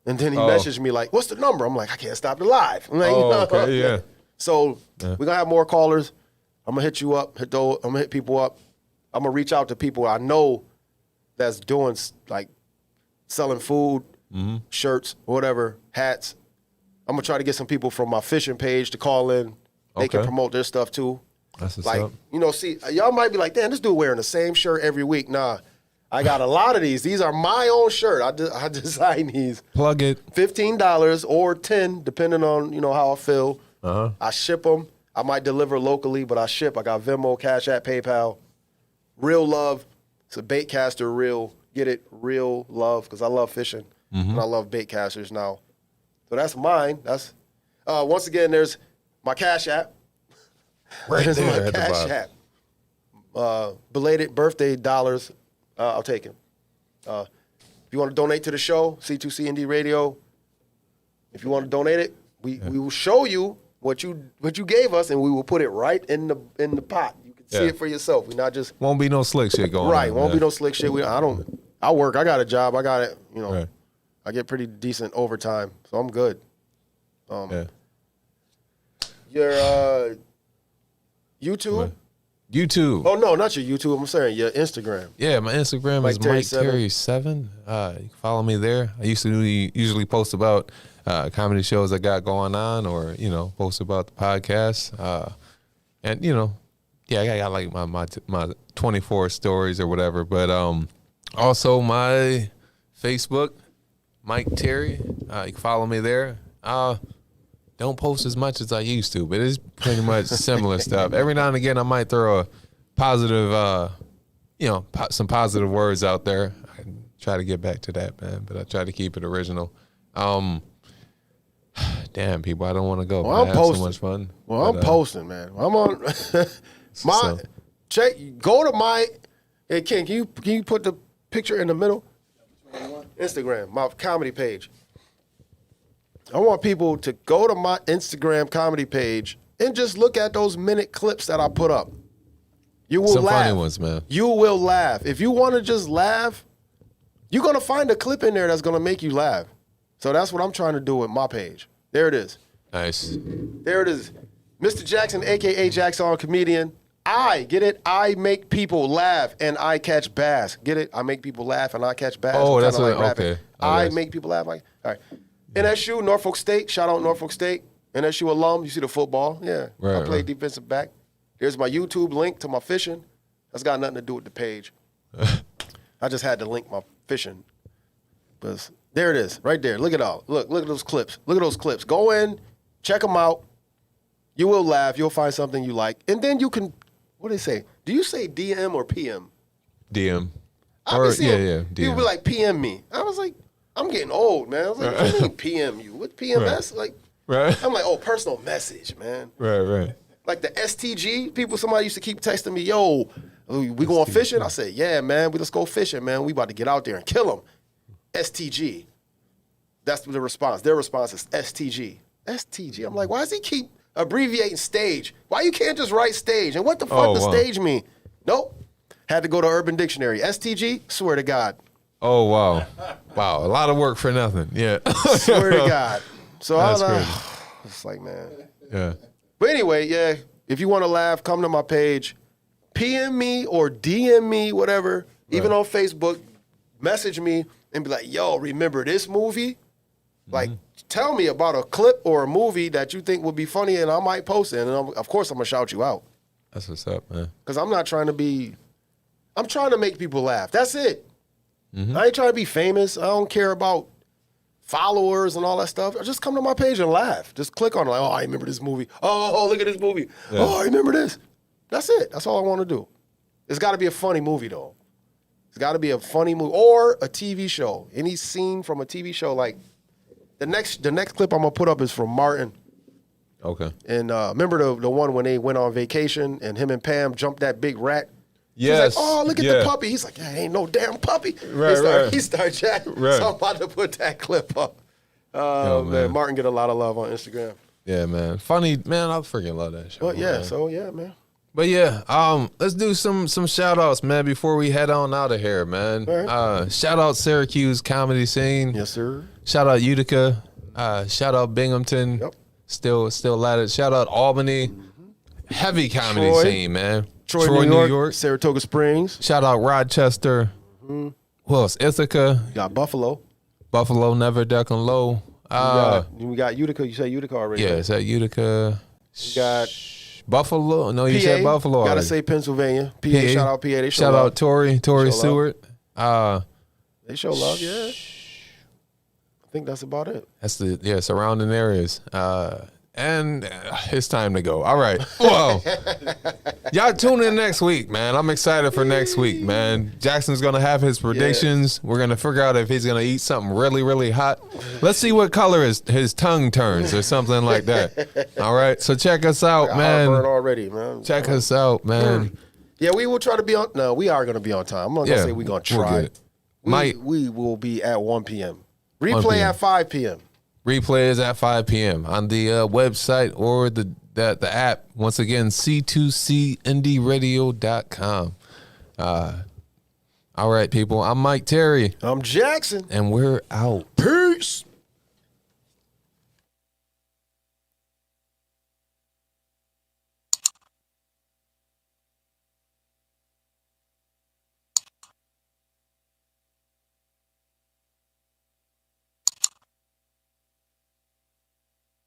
And then he messaged me like, what's the number? I'm like, I can't stop the live. I'm like, okay, yeah. So we're going to have more callers. I'm going to hit you up. I'm going to hit people up. I'm going to reach out to people I know that's doing, like, selling food, shirts, whatever, hats. I'm going to try to get some people from my fishing page to call in. They can promote their stuff, too. That's what's like, up. you know, see, y'all might be like, damn, this dude wearing the same shirt every week. Nah, I got a lot of these. These are my own shirt. I designed these. Plug it. $15 or $10, depending on, you know, how I feel. I ship them. I might deliver locally, but I ship. I got Venmo, Cash App, PayPal. Real Love. It's a bait caster, real. Get it? Real Love, because I love fishing. And I love bait casters now. So that's mine. That's once again, there's my Cash App. There's my Cash App. Belated birthday dollars. I'll take it. If you want to donate to the show, C2CND Radio, if you want to donate it, we will show you what you gave us, and we will put it right in the pot. You can see it for yourself. We not just won't be no slick shit going on. Right, won't be no slick shit. I work. I got a job. I got it. You know, Right. I get pretty decent overtime, so I'm good. Your YouTube. What? YouTube. Oh no, not your YouTube. I'm saying your Instagram. Yeah, my Instagram Mike is Terry MikeTerry7. You can follow me there. I used to usually post about comedy shows I got going on, or you know, post about the podcast. And you know, yeah, I got like my 24 stories or whatever. But also my Facebook, Mike Terry. You can follow me there. Don't post as much as I used to, but it's pretty much similar stuff. Every now and again, I might throw a positive, some positive words out there. I try to get back to that, man, but I try to keep it original. Damn, people, I don't want to go. Well, I'm posting. So much fun. Well, I'm posting, man. I'm on go to my. Hey, Ken, can you put the picture in the middle? Instagram, my comedy page. I want people to go to my Instagram comedy page and just look at those minute clips that I put up. You will Some laugh. funny ones, man. You will laugh. If you want to just laugh, you're going to find a clip in there that's going to make you laugh. So that's what I'm trying to do with my page. There it is. Nice. There it is. Mr. Jaxn, a.k.a. Jaxn Comedian. Get it? I make people laugh and I catch bass. Get it? I make people laugh and I catch bass. Oh, that's like what, okay. I make people laugh. All right. NSU, Norfolk State. Shout out Norfolk State. NSU alum. You see the football? Yeah. Right, I play right. defensive back. Here's my YouTube link to my fishing. That's got nothing to do with the page. I just had to link my fishing. But there it is, right there. Look at all. Look at those clips. Look at those clips. Go in, check them out. You will laugh. You'll find something you like. And then you can, what do they say? Do you say DM or PM? DM. DM. DM. People be like, PM me. I was like, I'm getting old, man. I was like, what do you mean PM you? What PMS? Right. Like, Right. I'm like, oh, personal message, man. Right. Like the STG, somebody used to keep texting me, yo, we going fishing? I said, yeah, man, let's go fishing, man. We about to get out there and kill them. STG. That's the response. Their response is STG. STG. I'm like, why does he keep abbreviating stage? Why you can't just write stage? And what the fuck does stage mean? Nope. Had to go to Urban Dictionary. STG, swear to God. Oh, wow. Wow, a lot of work for nothing. Yeah. Swear to God. So I That's was crazy. it's like, man. Yeah. But anyway, yeah, if you want to laugh, come to my page. PM me or DM me, whatever. Even on Facebook, message me and be like, yo, remember this movie? Like, tell me about a clip or a movie that you think would be funny and I might post it. And of course, I'm going to shout you out. That's what's up, man. Because I'm trying to make people laugh. That's it. I ain't trying to be famous. I don't care about followers and all that stuff. Just come to my page and laugh. Just click on it. Like, oh, I remember this movie. Oh, look at this movie. Yeah. Oh, I remember this. That's it. That's all I want to do. It's got to be a funny movie, though. It's got to be a funny movie or a TV show. Any scene from a TV show. Like, the next clip I'm going to put up is from Martin. Okay. And remember the one when they went on vacation and him and Pam jumped that big rat? Yes. He's like, oh, look at the puppy. He's like, yeah, ain't no damn puppy. He started chatting. Right. So I'm about to put that clip up. Man, Martin get a lot of love on Instagram. Yeah, man. Funny, man, I freaking love that show. But yeah, man. so yeah, man. But yeah, let's do some shout outs, man, before we head on out of here, man. Right. Shout out Syracuse comedy scene. Yes, sir. Shout out Utica. Shout out Binghamton. Yep. Still at it. Shout out Albany. Heavy comedy Troy. scene, man. Troy, New York. Saratoga Springs. Shout out Rochester. Who else? Ithaca. You got Buffalo. Buffalo, never ducking low. We got Utica. You said Utica already. Yeah, is that Utica? You got Buffalo. No, you said Buffalo. Gotta already. say Pennsylvania. PA. Shout out PA. They show Shout love. out Tory Stewart. They show love. Yeah. I think that's about it. That's the surrounding areas. And it's time to go. All right. Well, y'all tune in next week, man. I'm excited for next week, man. Jaxn's gonna have his predictions. We're gonna figure out if he's gonna eat something really, really hot. Let's see what color his tongue turns or something like that. All right. So check us out, man. Heartburn already, man. Check us out, man. Yeah, we will try to be on. No, we are gonna be on time. I'm not gonna say we're gonna try. We will be at 1 p.m. Replay at 5 p.m. Replay is at 5 p.m. on the website or the app. Once again, c2cindyradio.com. All right, people. I'm Mike Terry. I'm Jaxn. And we're out. Peace.